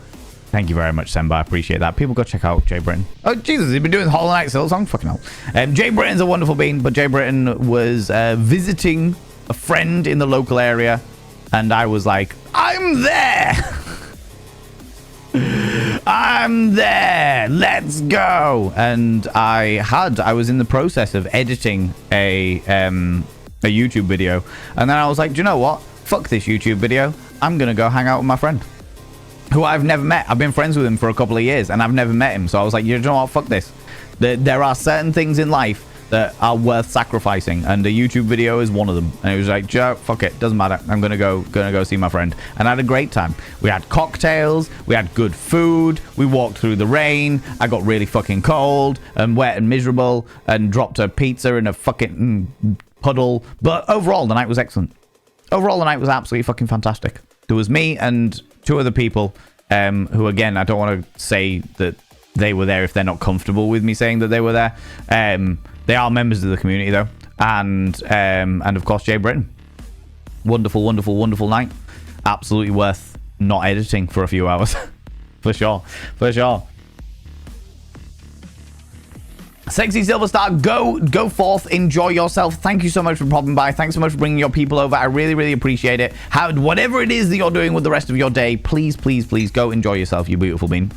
thank you very much, Semba. I appreciate that. People go check out Jay Britton. Oh, Jesus, he's been doing the Hollow Knight Silksong? Fucking hell. Jay Britton's a wonderful being, but Jay Britton was visiting a friend in the local area, and I was like, I'm there! I'm there! Let's go! And I was in the process of editing a YouTube video, and then I was like, do you know what? Fuck this YouTube video. I'm gonna go hang out with my friend, who I've never met. I've been friends with him for a couple of years, and I've never met him. So I was like, you know what? Fuck this. There are certain things in life that are worth sacrificing, and a YouTube video is one of them. And it was like, Joe, fuck it, doesn't matter. I'm gonna go see my friend, and I had a great time. We had cocktails, we had good food, we walked through the rain. I got really fucking cold and wet and miserable, and dropped a pizza in a fucking puddle. But overall, the night was excellent. Overall, the night was absolutely fucking fantastic. There was me and two other people who, again, I don't want to say that they were there if they're not comfortable with me saying that they were there. They are members of the community, though. And of course, Jay Britton. Wonderful, wonderful, wonderful night. Absolutely worth not editing for a few hours. For sure. For sure. Sexy Silver Star, go forth, enjoy yourself. Thank you so much for popping by. Thanks so much for bringing your people over. I really, really appreciate it. Whatever it is that you're doing with the rest of your day, please, please, please go enjoy yourself, you beautiful bean.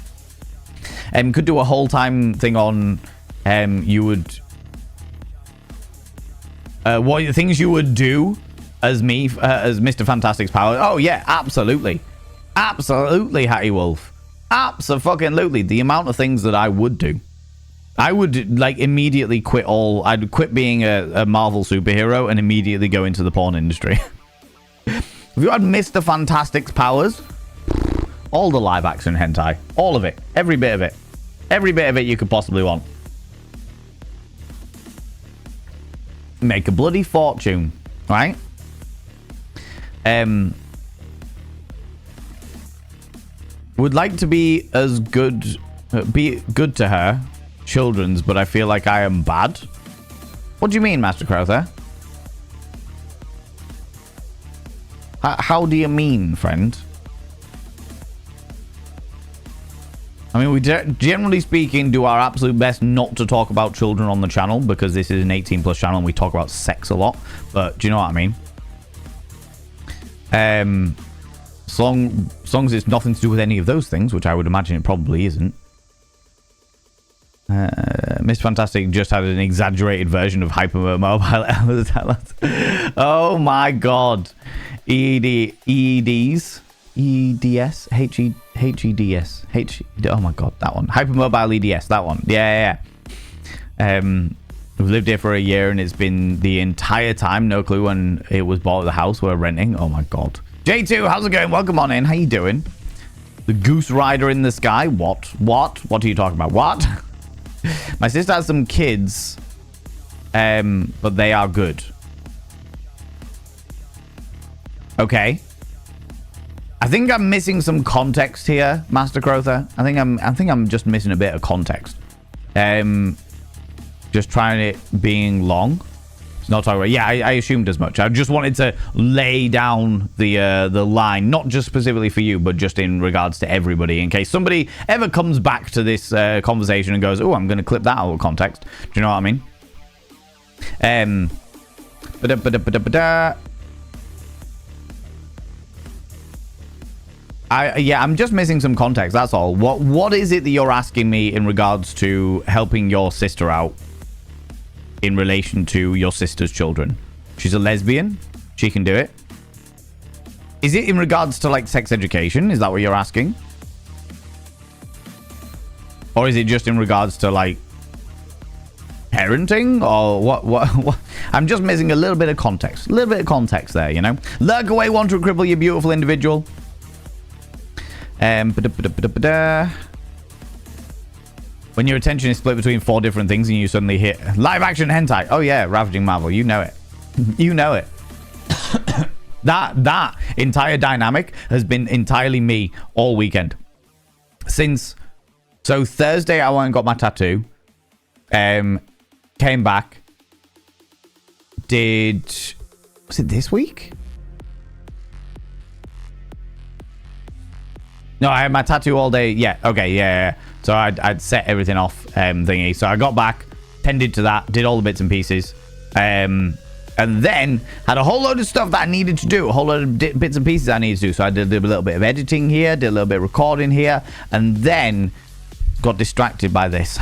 Could do a whole time thing on you would what things you would do as me as Mr. Fantastic's power. Oh yeah, absolutely, absolutely, Hattie Wolf, absolutely. The amount of things that I would do. I would like immediately quit all. I'd quit being a Marvel superhero and immediately go into the porn industry. If you had Mr. Fantastic's powers, all the live action hentai, all of it, every bit of it, every bit of it you could possibly want. Make a bloody fortune, right? Would like to be as good, be good to her. Children's, but I feel like I am bad. What do you mean, Master Crowther? How do you mean, friend? I mean, we generally speaking do our absolute best not to talk about children on the channel, because this is an 18+ channel and we talk about sex a lot. But do you know what I mean? As long as it's nothing to do with any of those things, which I would imagine it probably isn't. Mr. Fantastic just had an exaggerated version of hypermobile. Oh my god. EDS. Oh my god, that one. Hypermobile EDS, that one. Yeah. We've lived here for a year and it's been the entire time. No clue when it was bought at the house we're renting. Oh my god. J2, how's it going? Welcome on in. How you doing? The Goose Rider in the sky? What are you talking about? What? My sister has some kids, but they are good. Okay. I think I'm missing some context here, Master Crowther. I think I'm just missing a bit of context. Just trying it being long. It's not talking about. Yeah, I assumed as much. I just wanted to lay down the line, not just specifically for you, but just in regards to everybody, in case somebody ever comes back to this conversation and goes, "Oh, I'm going to clip that out of context." Do you know what I mean? I'm just missing some context. That's all. What is it that you're asking me in regards to helping your sister out in relation to your sister's children? She's a lesbian. She can do it. Is it in regards to like sex education? Is that what you're asking? Or is it just in regards to like parenting or what? I'm just missing a little bit of context. A little bit of context there, you know? Lurk away, want to cripple, you beautiful individual. When your attention is split between 4 different things and you suddenly hit live action hentai. Oh yeah, Ravaging Marvel. You know it. You know it. That entire dynamic has been entirely me all weekend. So Thursday I went and got my tattoo. Came back. Was it this week? No, I had my tattoo all day. Yeah, okay, yeah. So I'd set everything off thingy. So I got back, tended to that, did all the bits and pieces. And then had a whole load of stuff that I needed to do. A whole load of bits and pieces I needed to do. So I did a little bit of editing here, did a little bit of recording here, and then got distracted by this.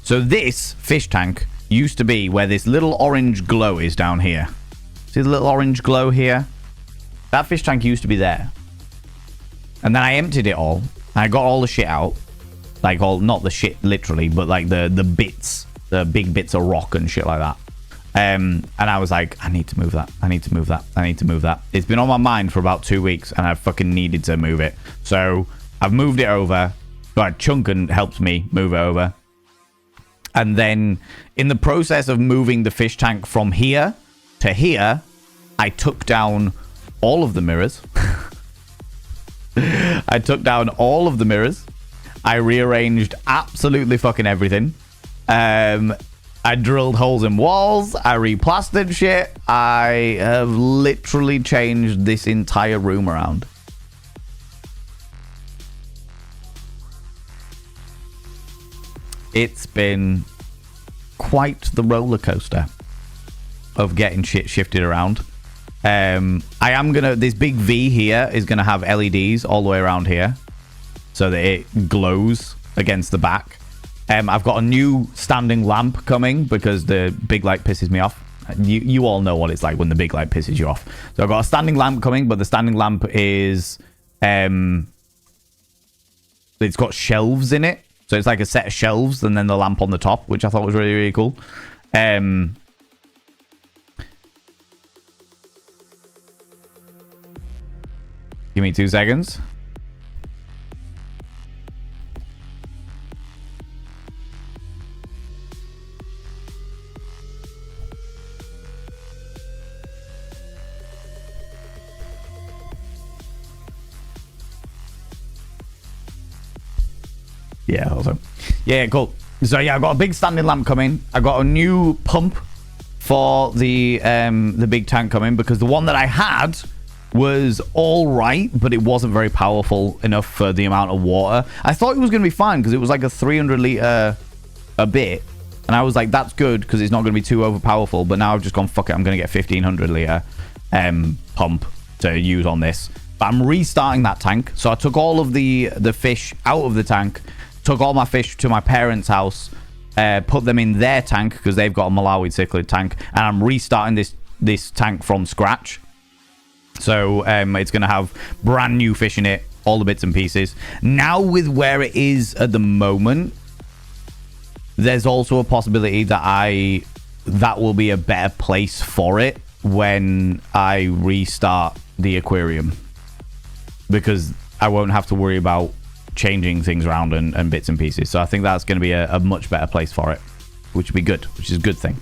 So this fish tank used to be where this little orange glow is down here. See the little orange glow here? That fish tank used to be there. And then I emptied it all. I got all the shit out. Like all, not the shit literally, but like the bits. The big bits of rock and shit like that. And I was like, I need to move that. I need to move that. I need to move that. It's been on my mind for about 2 weeks and I fucking needed to move it. So I've moved it over. But Chunkin helped me move it over. And then in the process of moving the fish tank from here to here, I took down all of the mirrors. I took down all of the mirrors. I rearranged absolutely fucking everything. I drilled holes in walls. I replastered shit. I have literally changed this entire room around. It's been quite the roller coaster of getting shit shifted around. I am gonna, this big V here is gonna have LEDs all the way around here so that it glows against the back. I've got a new standing lamp coming because the big light pisses me off. You all know what it's like when the big light pisses you off. So I've got a standing lamp coming, but the standing lamp is it's got shelves in it. So it's like a set of shelves and then the lamp on the top, which I thought was really, really cool. Give me 2 seconds. Yeah, also. Yeah, cool. So yeah, I've got a big standing lamp coming. I got a new pump for the big tank coming because the one that I had was all right, but it wasn't very powerful enough for the amount of water. I thought it was going to be fine because it was like a 300 liter a bit. And I was like, that's good because it's not going to be too overpowerful. But now I've just gone, fuck it, I'm going to get 1500 liter pump to use on this. But I'm restarting that tank. So I took all of the fish out of the tank, took all my fish to my parents' house, put them in their tank because they've got a Malawi cichlid tank, and I'm restarting this tank from scratch. So it's going to have brand new fish in it, all the bits and pieces. Now with where it is at the moment, there's also a possibility that that will be a better place for it when I restart the aquarium, because I won't have to worry about changing things around and bits and pieces. So I think that's going to be a much better place for it, which would be good, which is a good thing.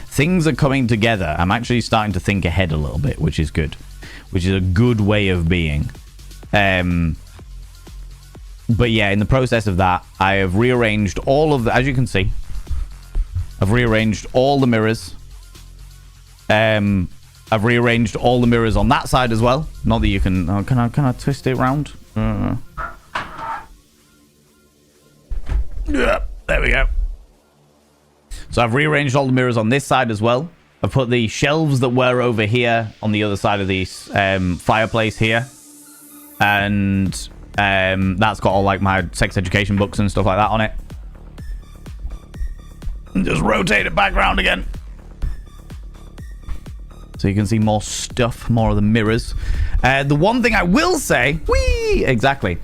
Things are coming together. I'm actually starting to think ahead a little bit, which is good, which is a good way of being. But yeah, in the process of that, I have rearranged all of the, as you can see, I've rearranged all the mirrors. I've rearranged all the mirrors on that side as well. Not that you can, can I twist it around? Yeah, there we go. So I've rearranged all the mirrors on this side as well. I've put the shelves that were over here on the other side of the fireplace here. And that's got all like my sex education books and stuff like that on it. And just rotate it back around again. So you can see more stuff, more of the mirrors. The one thing I will say, exactly.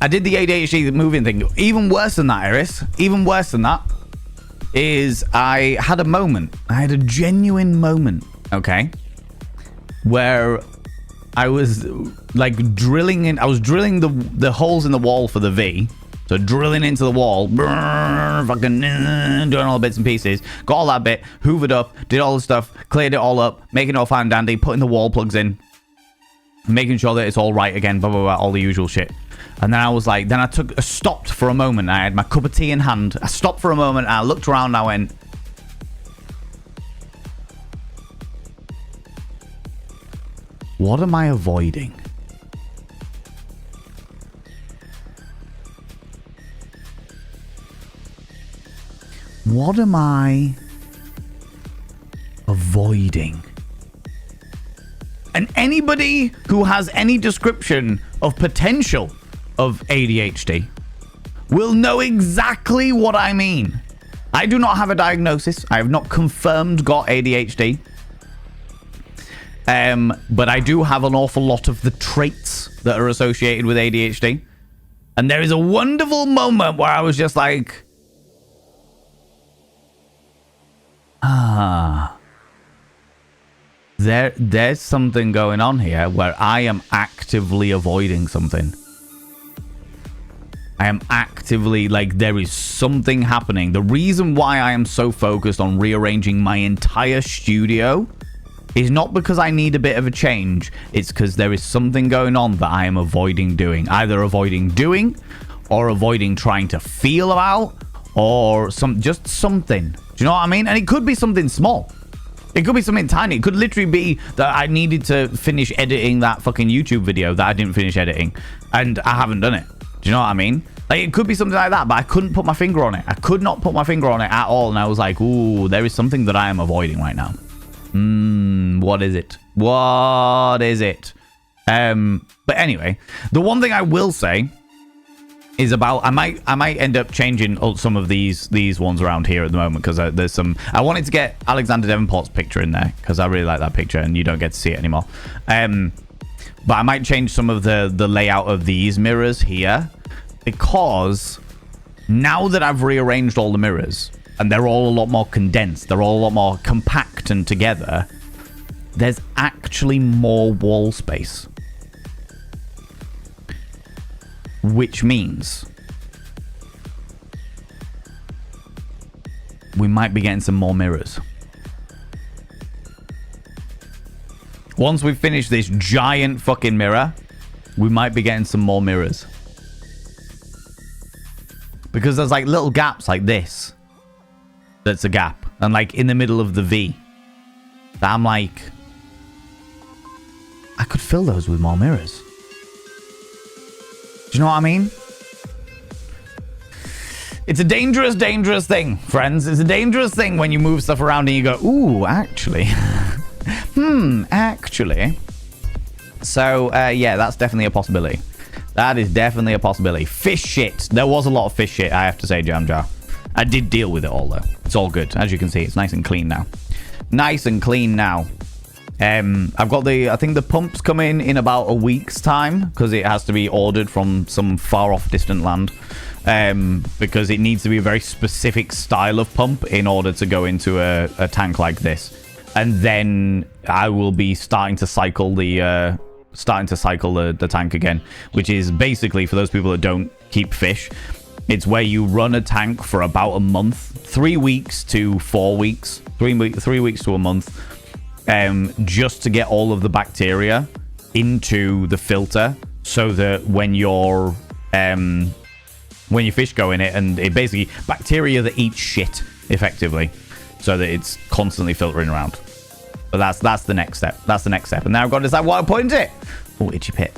I did the ADHD moving thing. Even worse than that, Iris, even worse than that, is I had a moment. I had a genuine moment, okay, where I was like drilling in. I was drilling the holes in the wall for the V. So drilling into the wall, fucking doing all the bits and pieces. Got all that bit, hoovered up, did all the stuff, cleared it all up, making it all fine and dandy, putting the wall plugs in, making sure that it's all right again, blah, blah, blah, all the usual shit. And then I was like, then I stopped for a moment. I had my cup of tea in hand. I stopped for a moment and I looked around and I went, what am I avoiding? What am I avoiding? And anybody who has any description of potential of ADHD will know exactly what I mean. I do not have a diagnosis. I have not confirmed got ADHD. But I do have an awful lot of the traits that are associated with ADHD. And there is a wonderful moment where I was just like, there's something going on here where I am actively avoiding something. I am actively, like, there is something happening. The reason why I am so focused on rearranging my entire studio is not because I need a bit of a change. It's because there is something going on that I am avoiding doing. Either avoiding doing or avoiding trying to feel about or just something. Do you know what I mean? And it could be something small. It could be something tiny. It could literally be that I needed to finish editing that fucking YouTube video that I didn't finish editing. And I haven't done it. Do you know what I mean? Like, it could be something like that, but I couldn't put my finger on it. I could not put my finger on it at all. And I was like, ooh, there is something that I am avoiding right now. What is it? What is it? But anyway, the one thing I will say is about I might end up changing some of these ones around here at the moment because there's some. I wanted to get Alexander Davenport's picture in there because I really like that picture and you don't get to see it anymore. But I might change some of the layout of these mirrors here because now that I've rearranged all the mirrors and they're all a lot more condensed, they're all a lot more compact and together, there's actually more wall space. Which means we might be getting some more mirrors. Once we've finished this giant fucking mirror, we might be getting some more mirrors. Because there's like little gaps like this. That's a gap. And like in the middle of the V. That I'm like, I could fill those with more mirrors. Do you know what I mean? It's a dangerous, dangerous thing, friends. It's a dangerous thing when you move stuff around and you go, ooh, actually. Actually. So, yeah, that's definitely a possibility. That is definitely a possibility. Fish shit. There was a lot of fish shit, I have to say, Jam Jar. I did deal with it all, though. It's all good. As you can see, it's nice and clean now. Nice and clean now. I've got I think the pumps come in about a week's time because it has to be ordered from some far off distant land. Because it needs to be a very specific style of pump in order to go into a tank like this. And then I will be starting to cycle the tank again, which is basically, for those people that don't keep fish, it's where you run a tank for about a month, 3 weeks to 4 weeks, 3 weeks to a month, just to get all of the bacteria into the filter, so that when your fish go in it, and it basically bacteria that eat shit effectively, so that it's constantly filtering around. But that's the next step. That's the next step. And now I've got to decide what I put into it. Oh, itchy pit.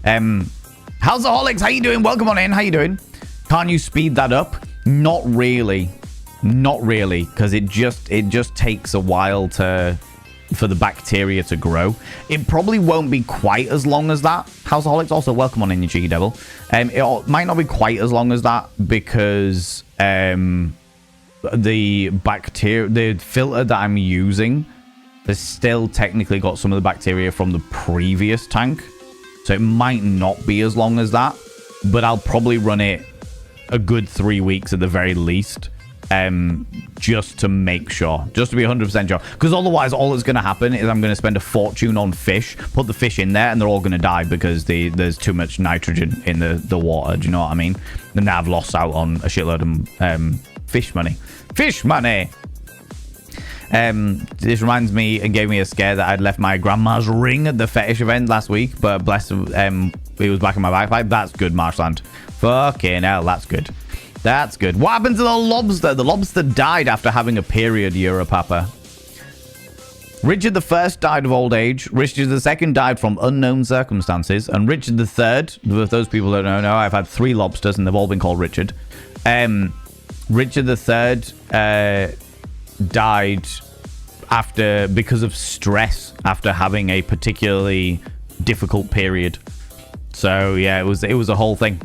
How's the Holics? How you doing? Welcome on in. How you doing? Can't you speed that up? Not really. Not really, because it just takes a while for the bacteria to grow. It probably won't be quite as long as that. Houseaholics, also welcome on in, you cheeky devil. It might not be quite as long as that because the filter that I'm using has still technically got some of the bacteria from the previous tank, so it might not be as long as that, but I'll probably run it a good 3 weeks at the very least, just to make sure, just to be 100% sure, because otherwise all that's going to happen is I'm going to spend a fortune on fish, put the fish in there, and they're all going to die because there's too much nitrogen in the water. Do you know what I mean? And now I've lost out on a shitload of fish money. This reminds me and gave me a scare that I'd left my grandma's ring at the fetish event last week, but bless it was back in my backpack. That's good, Marshland. Fucking hell, that's good. That's good. What happened to the lobster? The lobster died after having a period, Europapa. Richard I died of old age. Richard II died from unknown circumstances. And Richard III, for those people who don't know, I've had 3 lobsters and they've all been called Richard. Richard III died because of stress after having a particularly difficult period. So yeah, it was a whole thing.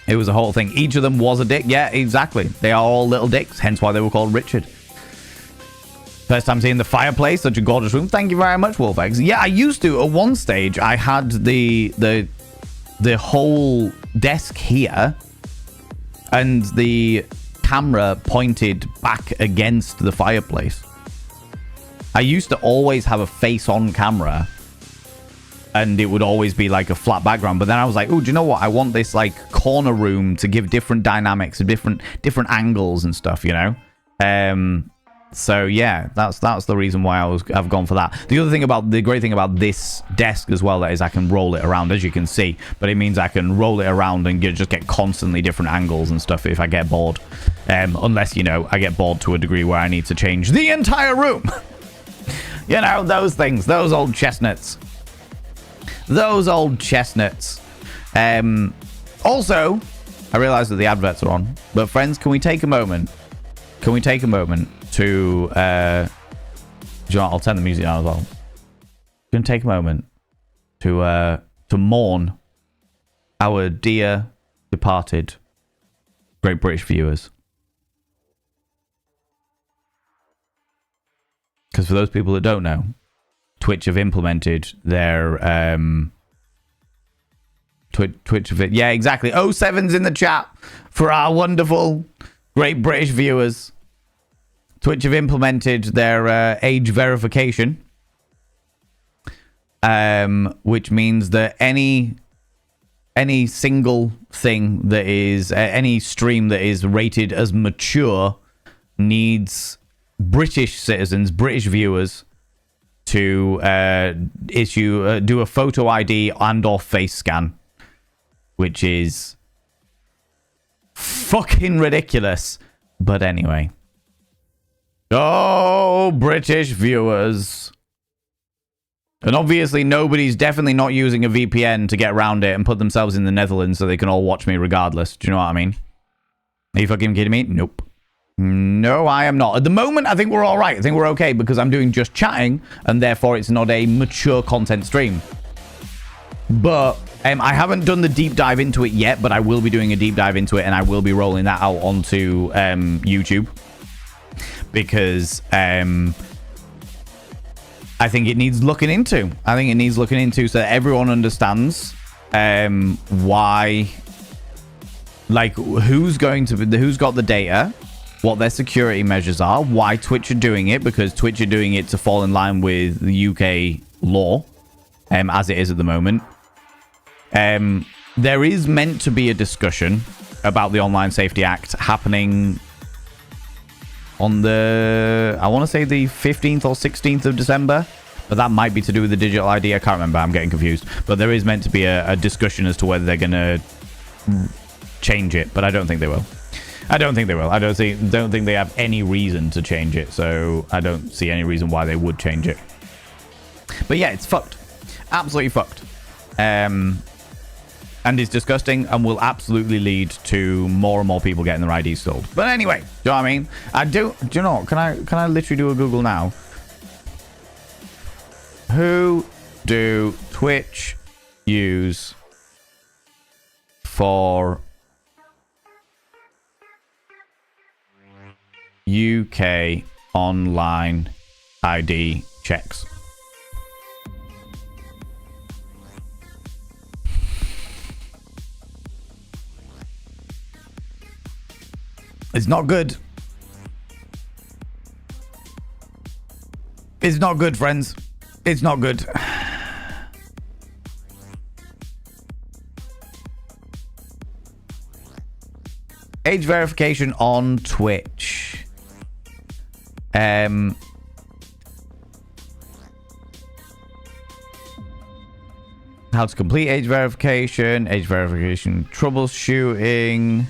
It was a whole thing. Each of them was a dick. Yeah, exactly. They are all little dicks, hence why they were called Richard. First time seeing the fireplace, such a gorgeous room. Thank you very much, Wolfex. Yeah, I used to. At one stage, I had the whole desk here, and the camera pointed back against the fireplace. I used to always have a face-on camera, and it would always be like a flat background. But then I was like, oh, do you know what? I want this like corner room to give different dynamics, different angles and stuff, you know? So yeah, that's the reason why I've gone for that. The great thing about this desk as well is I can roll it around, as you can see, but it means I can roll it around and just get constantly different angles and stuff if I get bored. Unless, you know, I get bored to a degree where I need to change the entire room. You know, those things, those old chestnuts. Those old chestnuts. Also, I realize that the adverts are on, but friends, can we take a moment? Can we take a moment to, John, I'll turn the music down as well. Can we take a moment to mourn our dear departed Great British viewers? Because for those people that don't know, Twitch have implemented their Twitch of it. Yeah, exactly. 07's in the chat for our wonderful Great British viewers. Twitch have implemented their age verification, which means that any single thing that is any stream that is rated as mature needs British citizens, British viewers, to do a photo ID and or face scan, which is fucking ridiculous. But anyway. Oh, British viewers. And obviously nobody's definitely not using a VPN to get around it and put themselves in the Netherlands so they can all watch me regardless. Do you know what I mean? Are you fucking kidding me? Nope. No, I am not. At the moment, I think we're all right. I think we're okay because I'm doing just chatting, and therefore it's not a mature content stream. But I haven't done the deep dive into it yet, but I will be doing a deep dive into it, and I will be rolling that out onto YouTube because I think it needs looking into. I think it needs looking into so that everyone understands why, like, who's got the data, what their security measures are, why Twitch are doing it, because Twitch are doing it to fall in line with the UK law, as it is at the moment. There is meant to be a discussion about the Online Safety Act happening on the, I want to say the 15th or 16th of December, but that might be to do with the digital ID. I can't remember. I'm getting confused. But there is meant to be a discussion as to whether they're going to change it, but I don't think they will. I don't think they will. I don't think they have any reason to change it, so I don't see any reason why they would change it. But yeah, it's fucked. Absolutely fucked. and is disgusting and will absolutely lead to more and more people getting their IDs stolen. But anyway, do you know what I mean? Do you know what? Can I literally do a Google now? Who do Twitch use for UK online ID checks? It's not good. It's not good, friends. It's not good. Age verification on Twitch. How to complete age verification troubleshooting.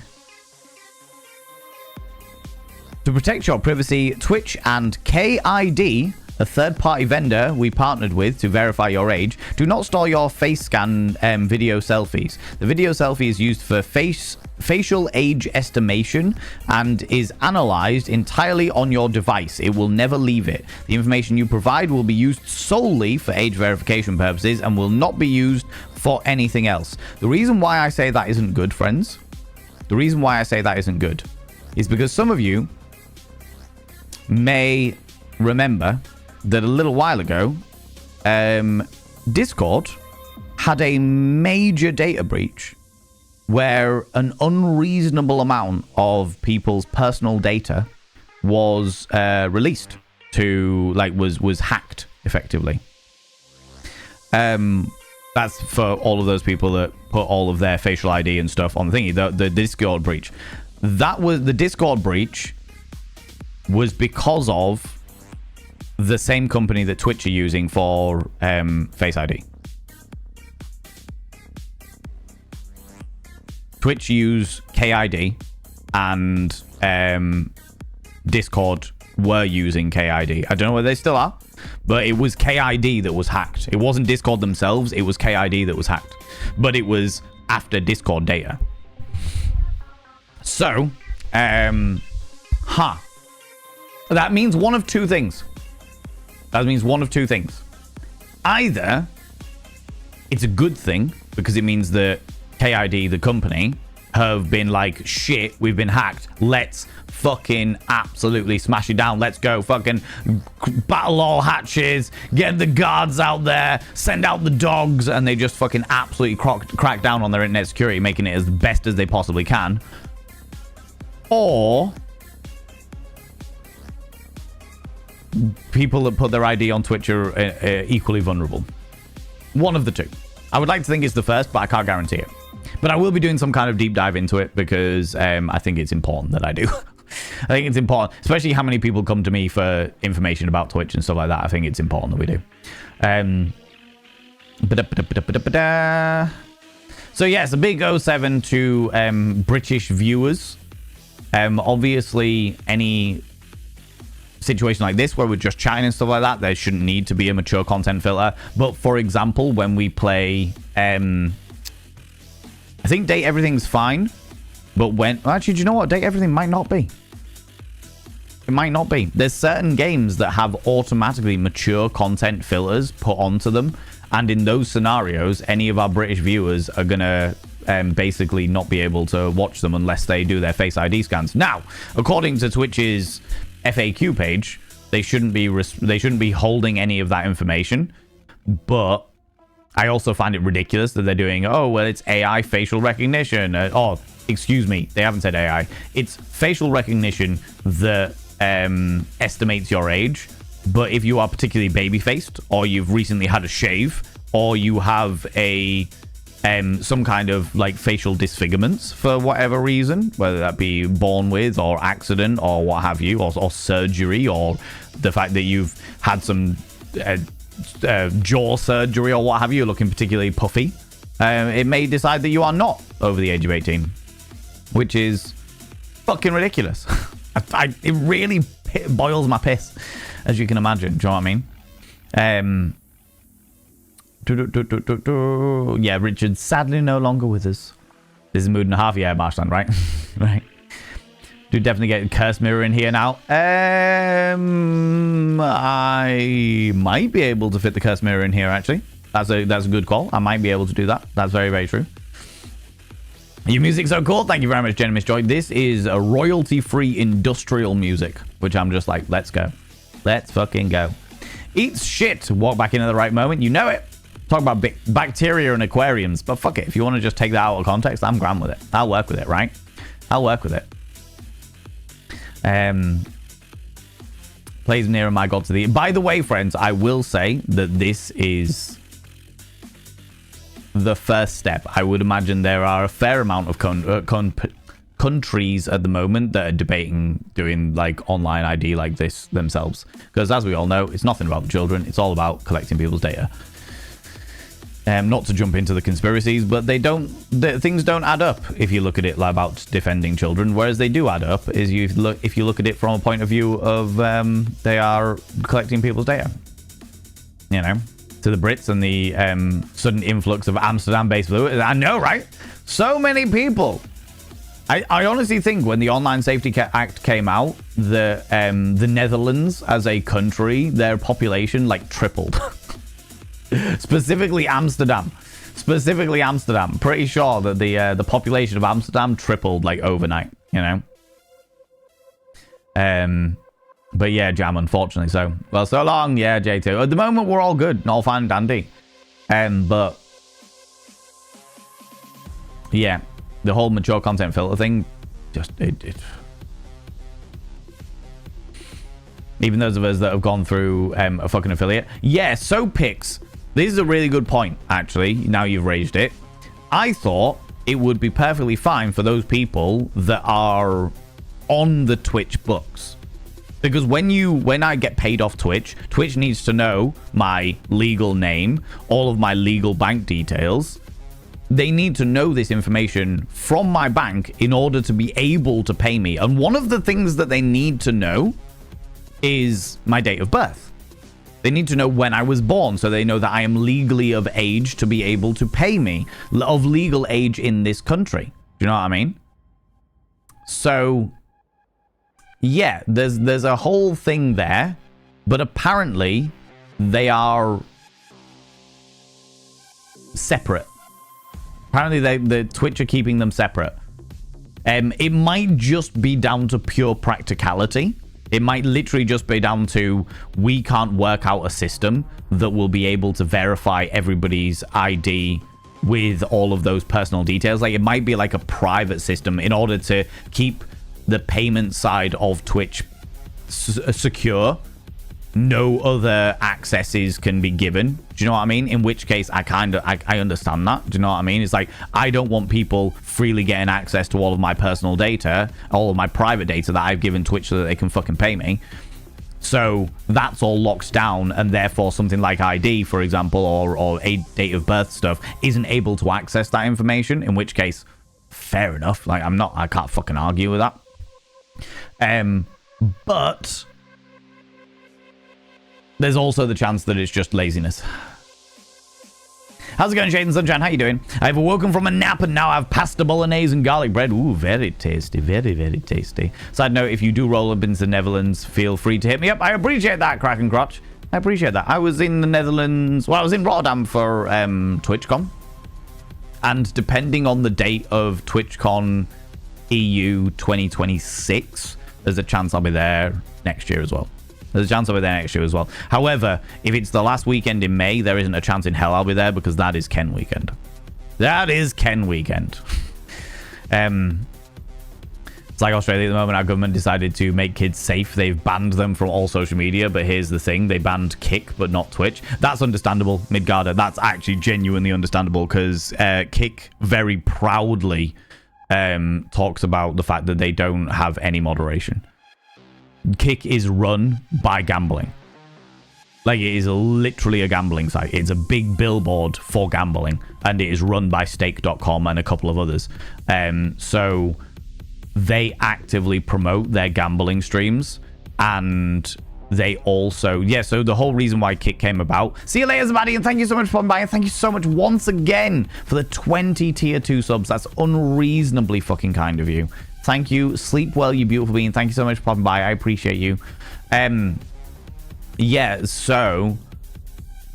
To protect your privacy, Twitch and KID, a third-party vendor we partnered with to verify your age, do not store your face scan video selfies. The video selfie is used for facial age estimation and is analyzed entirely on your device. It will never leave it. The information you provide will be used solely for age verification purposes and will not be used for anything else. The reason why I say that isn't good, friends, is because some of you may remember that a little while ago, Discord had a major data breach where an unreasonable amount of people's personal data was released to, like, was hacked effectively. That's for all of those people that put all of their facial ID and stuff on the thingy. The Discord breach. That was the Discord breach. Was because of the same company that Twitch are using for Face ID. Twitch use KID and Discord were using KID. I don't know whether they still are, but it was KID that was hacked. It wasn't Discord themselves, it was KID that was hacked. But it was after Discord data. So, that means one of two things. Either it's a good thing because it means that KID, the company, have been like, shit, we've been hacked. Let's fucking absolutely smash it down. Let's go fucking battle all hatches, get the guards out there, send out the dogs, and they just fucking absolutely crack down on their internet security, making it as best as they possibly can. Or people that put their ID on Twitch are equally vulnerable. One of the two. I would like to think it's the first, but I can't guarantee it. But I will be doing some kind of deep dive into it because I think it's important that I do. I think it's important, especially how many people come to me for information about Twitch and stuff like that. I think it's important that we do. So yes, a big 07 to British viewers. Obviously, any situation like this where we're just chatting and stuff like that, there shouldn't need to be a mature content filter. But for example, when we play, I think Date Everything's fine. But when, actually, do you know what? Date Everything might not be. It might not be. There's certain games that have automatically mature content filters put onto them. And in those scenarios, any of our British viewers are going to basically not be able to watch them unless they do their Face ID scans. Now, according to Twitch's FAQ page, they shouldn't be holding any of that information. But I also find it ridiculous that they're doing, oh, well, it's AI facial recognition. Excuse me, they haven't said AI. It's facial recognition that estimates your age. But if you are particularly baby-faced, or you've recently had a shave, or you have a some kind of like facial disfigurements for whatever reason, whether that be born with or accident or what have you, or surgery, or the fact that you've had some jaw surgery or what have you, looking particularly puffy, it may decide that you are not over the age of 18, which is fucking ridiculous. It really boils my piss, as you can imagine. Do you know what I mean? Yeah, Richard, sadly no longer with us. This is Mood and a Half. Yeah, Marshland, right? Right. Do definitely get Curse Mirror in here now. I might be able to fit the Curse Mirror in here, actually. That's a good call. I might be able to do that. That's very, very true. Your music's so cool. Thank you very much, Genimus Joy. This is a royalty-free industrial music, which I'm just like, let's go. Let's fucking go. Eats shit. Walk back into the right moment. You know it. Talk about bacteria and aquariums. But fuck it. If you want to just take that out of context, I'm grand with it. I'll work with it, right? I'll work with it. Plays nearer my god to the... By the way, friends, I will say that this is the first step. I would imagine there are a fair amount of countries at the moment that are debating doing like online ID like this themselves. Because as we all know, it's nothing about the children. It's all about collecting people's data. Not to jump into the conspiracies, but things don't add up if you look at it about defending children. Whereas they do add up is if you look at it from a point of view of they are collecting people's data. You know, to the Brits and the sudden influx of Amsterdam-based fluid. I know, right? So many people. I honestly think when the Online Safety Act came out, the Netherlands as a country, their population like tripled. Specifically Amsterdam. Pretty sure that the population of Amsterdam tripled like overnight, you know. But yeah, Jam, unfortunately so. Well, so long, yeah, J2. At the moment we're all good and all fine and dandy. But yeah, the whole mature content filter thing, just it even those of us that have gone through a fucking affiliate. Yeah, so Pix. This is a really good point, actually, now you've raised it. I thought it would be perfectly fine for those people that are on the Twitch books. Because when I get paid off Twitch, Twitch needs to know my legal name, all of my legal bank details. They need to know this information from my bank in order to be able to pay me. And one of the things that they need to know is my date of birth. They need to know when I was born, so they know that I am legally of age to be able to pay me, of legal age in this country. Do you know what I mean? So, yeah, there's a whole thing there, but apparently they are separate. Apparently the Twitch are keeping them separate. It might just be down to pure practicality. It might literally just be down to we can't work out a system that will be able to verify everybody's ID with all of those personal details. Like, it might be like a private system in order to keep the payment side of Twitch secure. No other accesses can be given. Do you know what I mean? In which case, I understand that. Do you know what I mean? It's like, I don't want people freely getting access to all of my personal data, all of my private data that I've given Twitch so that they can fucking pay me. So that's all locked down, and therefore something like ID, for example, or a date of birth stuff isn't able to access that information. In which case, fair enough. Like, I can't fucking argue with that. But there's also the chance that it's just laziness. How's it going, Shade and Sunshine? How you doing? I've awoken from a nap and now have pasta bolognese and garlic bread. Ooh, very tasty. Very, very tasty. Side note, if you do roll up into the Netherlands, feel free to hit me up. I appreciate that, Kraken Crotch. I appreciate that. I was in the Netherlands. Well, I was in Rotterdam for TwitchCon. And depending on the date of TwitchCon EU 2026, there's a chance I'll be there next year as well. There's a chance I'll be there next year as well. However, if it's the last weekend in May, there isn't a chance in hell I'll be there because that is Ken weekend. That is Ken weekend. It's like Australia at the moment. Our government decided to make kids safe. They've banned them from all social media. But here's the thing. They banned Kick, but not Twitch. That's understandable, Midgarder. That's actually genuinely understandable because Kick very proudly talks about the fact that they don't have any moderation. Kick is run by gambling. Like, it is literally a gambling site. It's a big billboard for gambling, and it is run by stake.com and a couple of others. So they actively promote their gambling streams, and they also, yeah, so the whole reason why Kick came about. See you later, Zabadi, and thank you so much for popping by, and thank you so much once again for the 20 tier 2 subs. That's unreasonably fucking kind of you. Thank you. Sleep well, you beautiful being. Thank you so much for popping by. I appreciate you. Yeah, so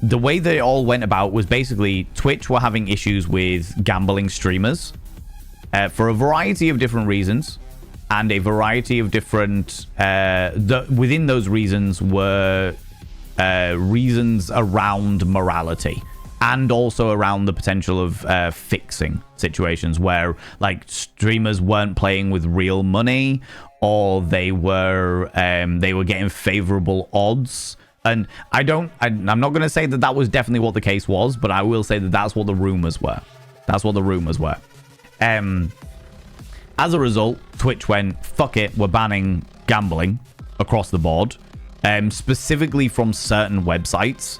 the way that it all went about was basically Twitch were having issues with gambling streamers for a variety of different reasons. And a variety of different, within those reasons were reasons around morality and also around the potential of fixing situations where like streamers weren't playing with real money, or they were getting favorable odds. And I'm not going to say that that was definitely what the case was, but I will say that that's what the rumors were. That's what the rumors were. As a result, Twitch went, fuck it, we're banning gambling across the board, specifically from certain websites.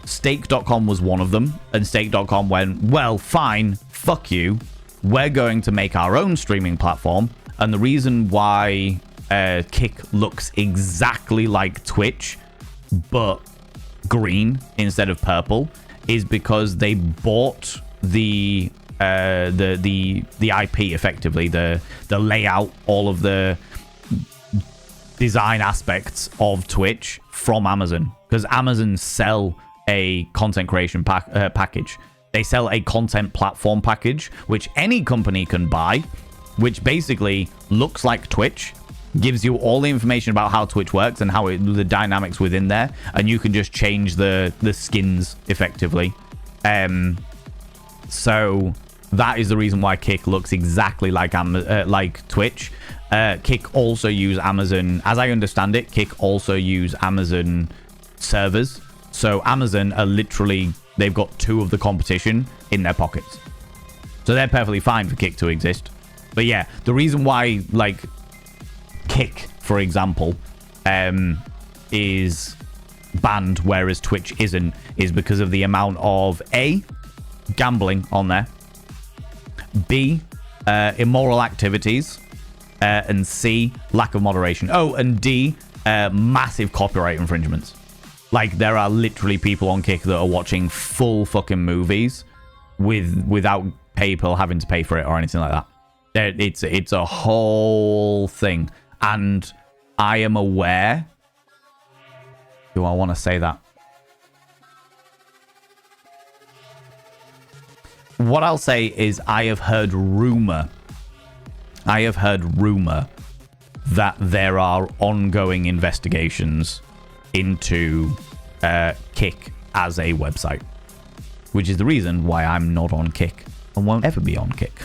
Stake.com was one of them, and Stake.com went, well, fine, fuck you, we're going to make our own streaming platform. And the reason why Kick looks exactly like Twitch, but green instead of purple, is because they bought the IP, effectively the layout, all of the design aspects of Twitch from Amazon, because Amazon sell a content creation package. They sell a content platform package, which any company can buy, which basically looks like Twitch, gives you all the information about how Twitch works and how the dynamics within there, and you can just change the skins effectively. So that is the reason why Kick looks exactly like Twitch. Kick also use Amazon, as I understand it, Kick also use Amazon servers. So Amazon are literally, they've got 2 of the competition in their pockets. So they're perfectly fine for Kick to exist. But yeah, the reason why, like, Kick, for example, is banned, whereas Twitch isn't, is because of the amount of A, gambling on there, B, immoral activities, and C, lack of moderation. Oh, and D, massive copyright infringements. Like, there are literally people on Kick that are watching full fucking movies without people having to pay for it or anything like that. It's a whole thing. And I am aware... Do I want to say that? What I'll say is I have heard rumor that there are ongoing investigations into Kick as a website, which is the reason why I'm not on Kick and won't ever be on Kick.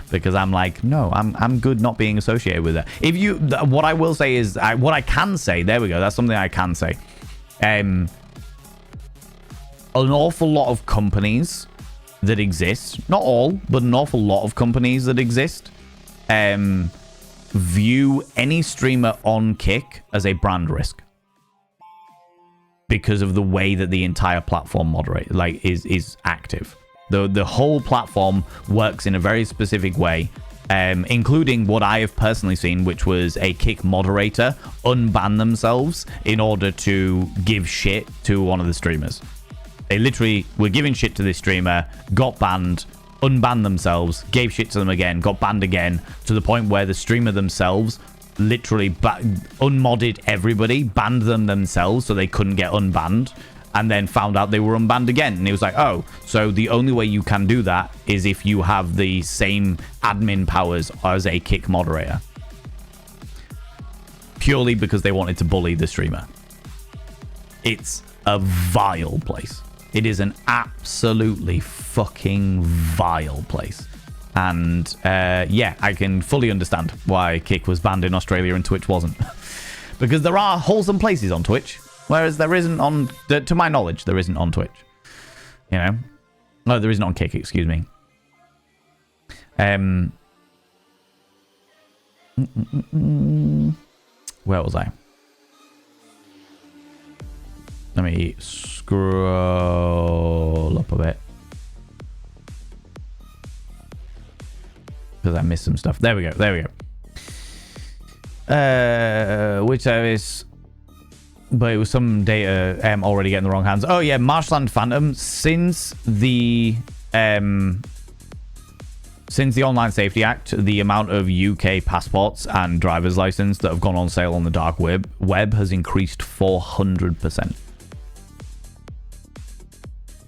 Because I'm like, no, I'm good not being associated with it. If you, what I will say is, what I can say, there we go, that's something I can say. An awful lot of companies that exist, not all, but an awful lot of companies that exist, view any streamer on Kick as a brand risk because of the way that the entire platform is active. The whole platform works in a very specific way, including what I have personally seen, which was a Kick moderator unban themselves in order to give shit to one of the streamers. They literally were giving shit to this streamer, got banned, unbanned themselves, gave shit to them again, got banned again, to the point where the streamer themselves literally unmodded everybody, banned them themselves so they couldn't get unbanned, and then found out they were unbanned again. And he was like, oh, so the only way you can do that is if you have the same admin powers as a Kick moderator. Purely because they wanted to bully the streamer. It's a vile place. It is an absolutely fucking vile place. And yeah, I can fully understand why Kick was banned in Australia and Twitch wasn't. Because there are wholesome places on Twitch, whereas there isn't on, to my knowledge, there isn't on Twitch. You know? No, there isn't on Kick, excuse me. Where was I? Let me scroll up a bit. Because I missed some stuff. There we go. There we go. Which service? But it was some data already getting the wrong hands. Oh yeah, Marshland Phantom. Since the Online Safety Act, the amount of UK passports and driver's license that have gone on sale on the dark web has increased 400%.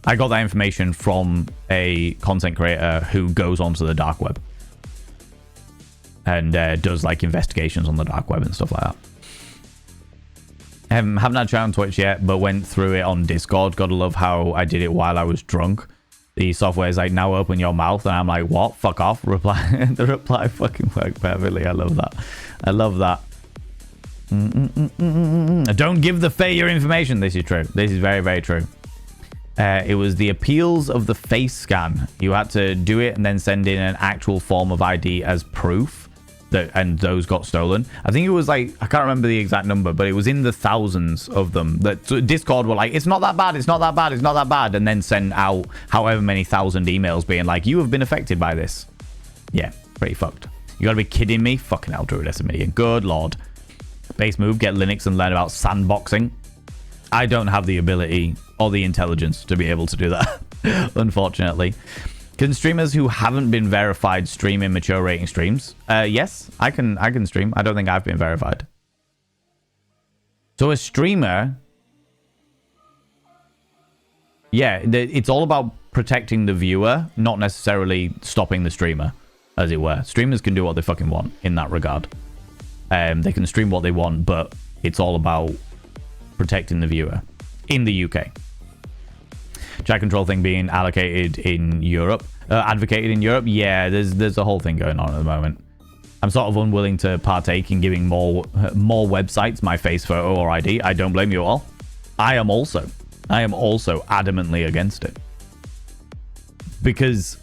I got that information from a content creator who goes onto the dark web and does like investigations on the dark web and stuff like that. Haven't had a chat on Twitch yet, but went through it on Discord. Gotta love how I did it while I was drunk. The software is like, now open your mouth, and I'm like, what? Fuck off. Reply. The reply fucking worked perfectly. I love that. I love that. Don't give the Fae your information. This is true. This is very, very true. It was the appeals of the face scan. You had to do it and then send in an actual form of ID as proof. And those got stolen. I think it was like, I can't remember the exact number, but it was in the thousands of them. That Discord were like, it's not that bad, it's not that bad, it's not that bad, and then sent out however many thousand emails being like, you have been affected by this. Yeah, pretty fucked. You gotta be kidding me. Fucking hell, Druid Esimidian. Good lord. Base move, get Linux and learn about sandboxing. I don't have the ability or the intelligence to be able to do that, unfortunately. Can streamers who haven't been verified stream in mature rating streams? Yes, I can stream. I don't think I've been verified. So a streamer, yeah, it's all about protecting the viewer, not necessarily stopping the streamer, as it were. Streamers can do what they fucking want in that regard. They can stream what they want, but it's all about protecting the viewer in the UK. Chat control thing being allocated in Europe, advocated in Europe. Yeah, there's a whole thing going on at the moment. I'm sort of unwilling to partake in giving more websites my face photo or ID. I don't blame you all. I am also adamantly against it, because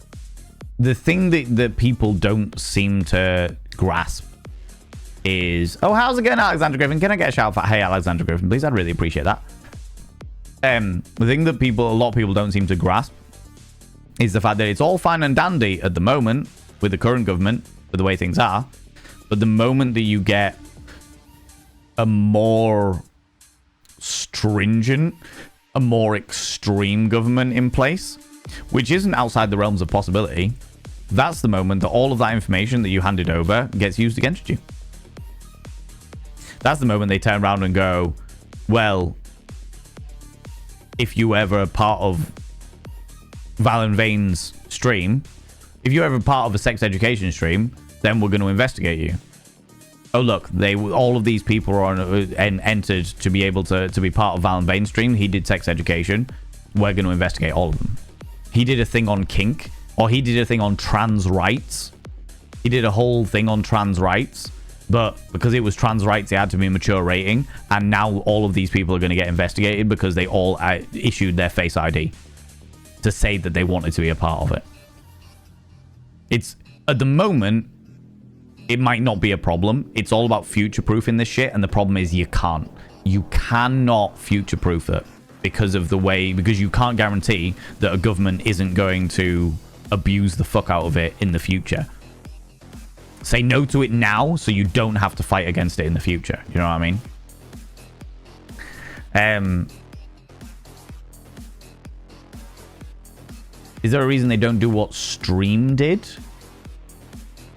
the thing that people don't seem to grasp is, oh, how's it going, Alexander Griffin? Can I get a shout out? Hey, Alexander Griffin, please. I'd really appreciate that. The thing that a lot of people don't seem to grasp is the fact that it's all fine and dandy at the moment with the current government, with the way things are, but the moment that you get a more stringent, a more extreme government in place, which isn't outside the realms of possibility, that's the moment that all of that information that you handed over gets used against you. That's the moment they turn around and go, well, if you were ever a part of Valen Vane's stream, if you're ever part of a sex education stream, then we're going to investigate you. Oh, look, all of these people are entered to be able to be part of Valen Vane's stream. He did sex education. We're going to investigate all of them. He did a thing on kink, or he did a thing on trans rights. He did a whole thing on trans rights. But because it was trans rights, it had to be a mature rating. And now all of these people are going to get investigated because they all issued their face ID to say that they wanted to be a part of it. It's, at the moment, it might not be a problem. It's all about future-proofing this shit. And the problem is you can't. You cannot future-proof it because you can't guarantee that a government isn't going to abuse the fuck out of it in the future. Say no to it now so you don't have to fight against it in the future. You know what I mean? Is there a reason they don't do what Steam did?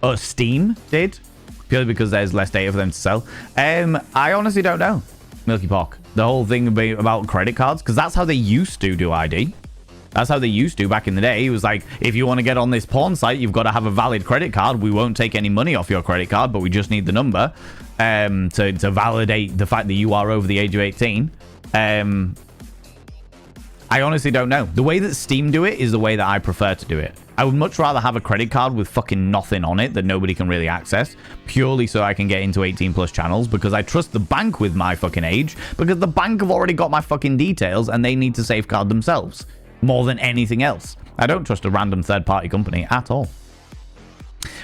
Or Steam did? Purely because there's less data for them to sell? I honestly don't know. Milky Pock. The whole thing about credit cards, because that's how they used to do ID. That's how they used to back in the day. It was like, if you want to get on this porn site, you've got to have a valid credit card. We won't take any money off your credit card, but we just need the number to validate the fact that you are over the age of 18. I honestly don't know. The way that Steam do it is the way that I prefer to do it. I would much rather have a credit card with fucking nothing on it that nobody can really access, purely so I can get into 18 plus channels, because I trust the bank with my fucking age, because the bank have already got my fucking details and they need to safeguard themselves more than anything else. I don't trust a random third-party company at all.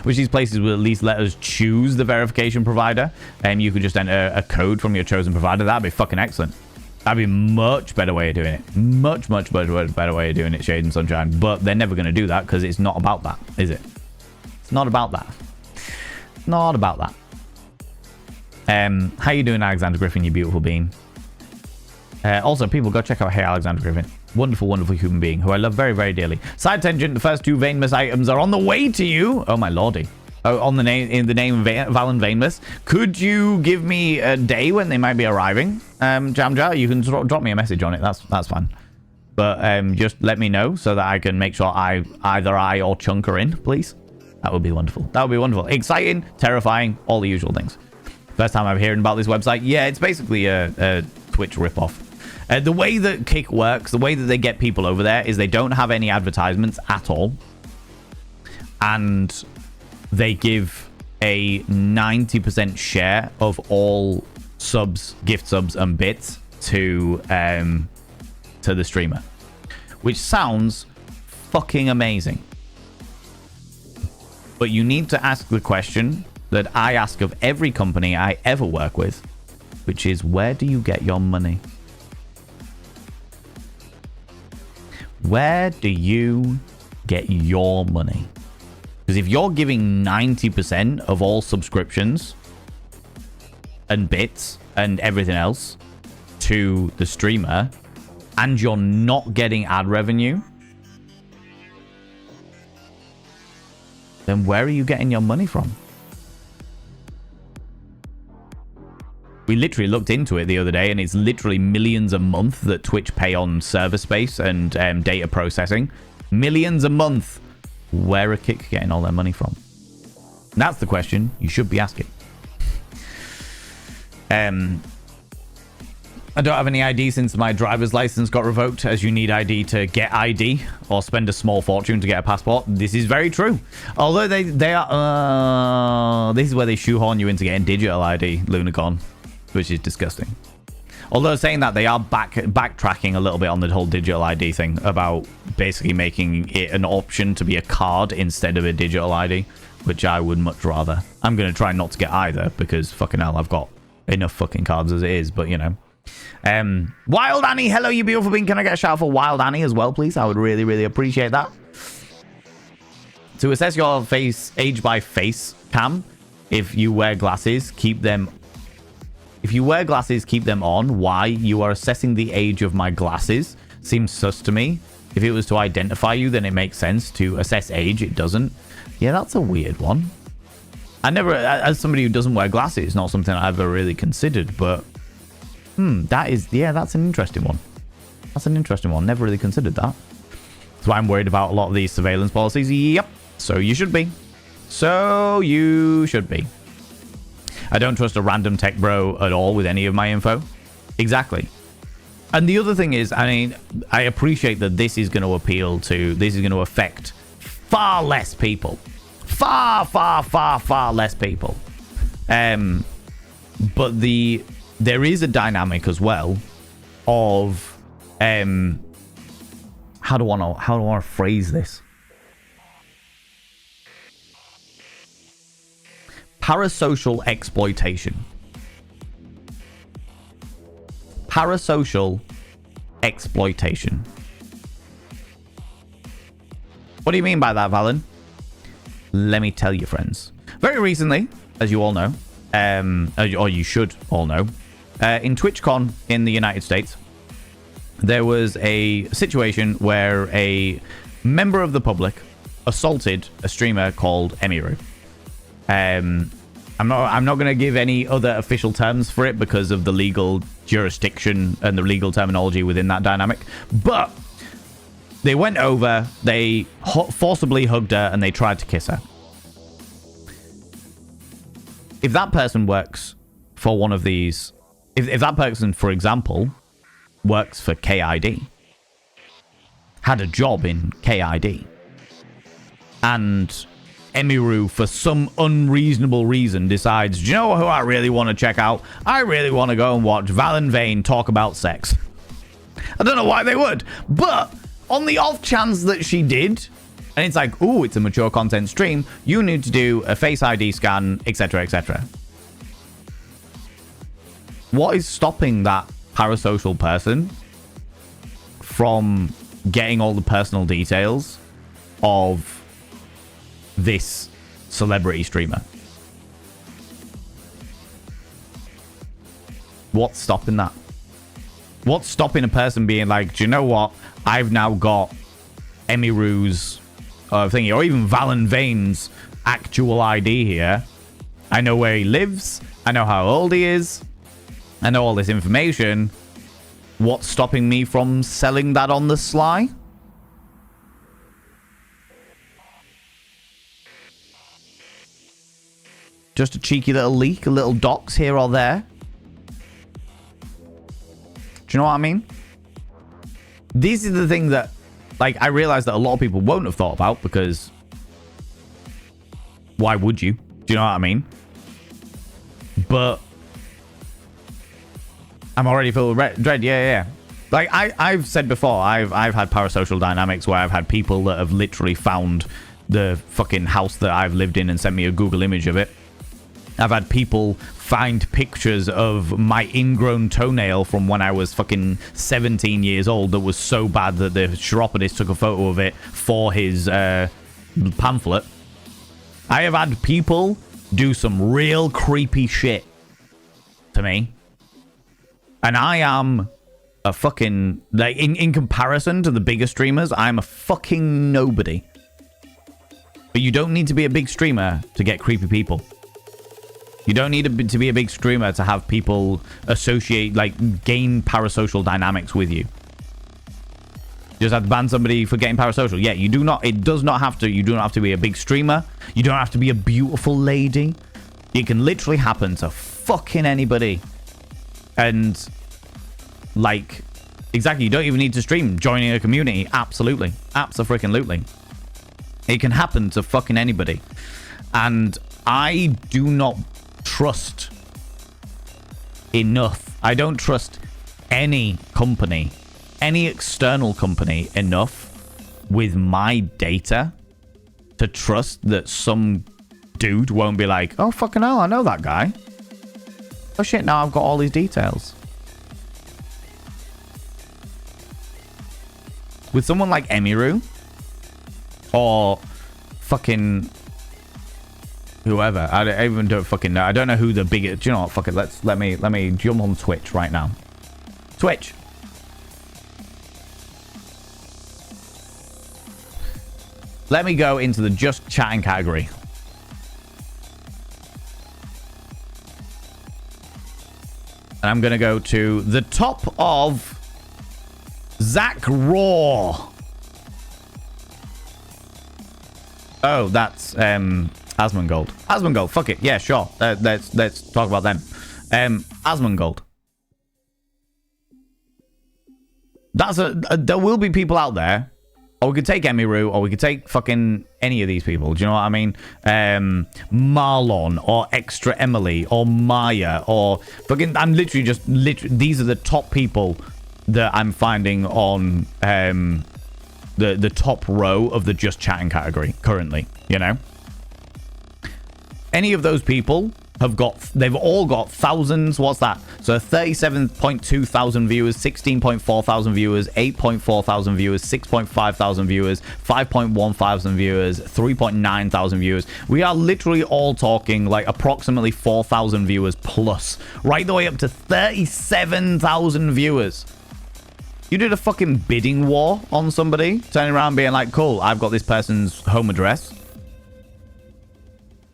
Which these places will at least let us choose the verification provider, and you could just enter a code from your chosen provider. That'd be fucking excellent. That'd be a much better way of doing it. Much better way of doing it, Shade and Sunshine. But they're never going to do that because it's not about that, is it? It's not about that. Not about that. How you doing, Alexander Griffin, you beautiful being? Also, people, go check out Hey Alexander Griffin. Wonderful, wonderful human being who I love very, very dearly. Side tangent, the first 2 Vainmas items are on the way to you. Oh, my lordy. Oh, on the name, in the name of Valen Vainmas. Could you give me a day when they might be arriving? Jamjar, you can drop me a message on it. That's fine. But just let me know so that I can make sure either I or Chunk are in, please. That would be wonderful. That would be wonderful. Exciting, terrifying, all the usual things. First time I'm hearing about this website. Yeah, it's basically a Twitch ripoff. The way that Kick works, the way that they get people over there is they don't have any advertisements at all. And they give a 90% share of all subs, gift subs, and bits to the streamer. Which sounds fucking amazing. But you need to ask the question that I ask of every company I ever work with, which is, where do you get your money? Where do you get your money? Because if you're giving 90% of all subscriptions and bits and everything else to the streamer, and you're not getting ad revenue, then where are you getting your money from? We literally looked into it the other day, and it's literally millions a month that Twitch pay on server space and data processing. Millions a month. Where are Kick getting all their money from? That's the question you should be asking. I don't have any ID since my driver's license got revoked, as you need ID to get ID or spend a small fortune to get a passport. This is very true. Although they are... this is where they shoehorn you into getting digital ID, Lunacorn, which is disgusting. Although saying that, they are backtracking a little bit on the whole digital ID thing about basically making it an option to be a card instead of a digital ID, which I would much rather. I'm going to try not to get either because fucking hell, I've got enough fucking cards as it is, but you know. Wild Annie, hello you beautiful being. Can I get a shout out for Wild Annie as well, please? I would really, really appreciate that. To assess your face age by face cam, if you wear glasses, keep them... If you wear glasses, keep them on. Why? You are assessing the age of my glasses. Seems sus to me. If it was to identify you, then it makes sense. To assess age, it doesn't. Yeah, that's a weird one. I never, as somebody who doesn't wear glasses, not something I've ever really considered, but... that is... Yeah, that's an interesting one. That's an interesting one. Never really considered that. That's why I'm worried about a lot of these surveillance policies. Yep. So you should be. So you should be. I don't trust a random tech bro at all with any of my info. Exactly. And the other thing is, I mean, I appreciate that this is going to appeal to... This is going to affect far less people. Far, far, far, far less people. But there is a dynamic as well of... How do I want to phrase this? Parasocial exploitation. Parasocial exploitation. What do you mean by that, Valen? Let me tell you, friends. Very recently, as you all know, or you should all know, in TwitchCon in the United States, there was a situation where a member of the public assaulted a streamer called Emiru. I'm not going to give any other official terms for it because of the legal jurisdiction and the legal terminology within that dynamic. But they went over, they forcibly hugged her, and they tried to kiss her. If that person works for one of these... If that person, for example, works for KID, had a job in KID, and Emiru, for some unreasonable reason, decides, do you know who I really want to check out? I really want to go and watch Valen Vane talk about sex. I don't know why they would, but on the off chance that she did, and it's like, ooh, it's a mature content stream, you need to do a Face ID scan, etc., etc. What is stopping that parasocial person from getting all the personal details of this celebrity streamer? What's stopping that? What's stopping a person being like, do you know what? I've now got Emiru's thingy, or even Valen Vane's actual ID here. I know where he lives. I know how old he is. I know all this information. What's stopping me from selling that on the sly? Just a cheeky little leak, a little dox here or there. Do you know what I mean? This is the thing that, like, I realize that a lot of people won't have thought about, because why would you? Do you know what I mean? But I'm already filled with dread. Yeah. Like I've said before, I've had parasocial dynamics where I've had people that have literally found the fucking house that I've lived in and sent me a Google image of it. I've had people find pictures of my ingrown toenail from when I was fucking 17 years old that was so bad that the chiropodist took a photo of it for his pamphlet. I have had people do some real creepy shit to me. And I am a fucking... like, in comparison to the bigger streamers, I'm a fucking nobody. But you don't need to be a big streamer to get creepy people. You don't need to be a big streamer to have people associate, like, gain parasocial dynamics with you. You just have to ban somebody for getting parasocial. Yeah, you do not... it does not have to... you do not have to be a big streamer. You don't have to be a beautiful lady. It can literally happen to fucking anybody. And, like, exactly, you don't even need to stream. Joining a community, absolutely. Abso-freaking-lutely. It can happen to fucking anybody. And I do not trust enough. I don't trust any company, any external company enough with my data to trust that some dude won't be like, oh, fucking hell, I know that guy. Oh, shit, now I've got all these details. With someone like Emiru, or fucking whoever, I even don't fucking know. I don't know who the biggest... do you know what? Fuck it. Let me jump on Twitch right now. Twitch. Let me go into the just chatting category. And I'm going to go to the top of Zach Raw. Oh, that's Asmongold. Asmongold, fuck it. Yeah, sure. Let's talk about them. Asmongold. That's there will be people out there. Or we could take Emiru, or we could take fucking any of these people. Do you know what I mean? Marlon, or Extra Emily, or Maya, or fucking... I'm literally just... these are the top people that I'm finding on the top row of the just chatting category currently, you know? Any of those people have got... they've all got thousands. What's that? So 37.2 thousand viewers, 16.4 thousand viewers, 8.4 thousand viewers, 6.5 thousand viewers, 5.1 thousand viewers, 3.9 thousand viewers. We are literally all talking like approximately 4,000 viewers plus, right the way up to 37,000 viewers. You did a fucking bidding war on somebody, turning around being like, cool, I've got this person's home address.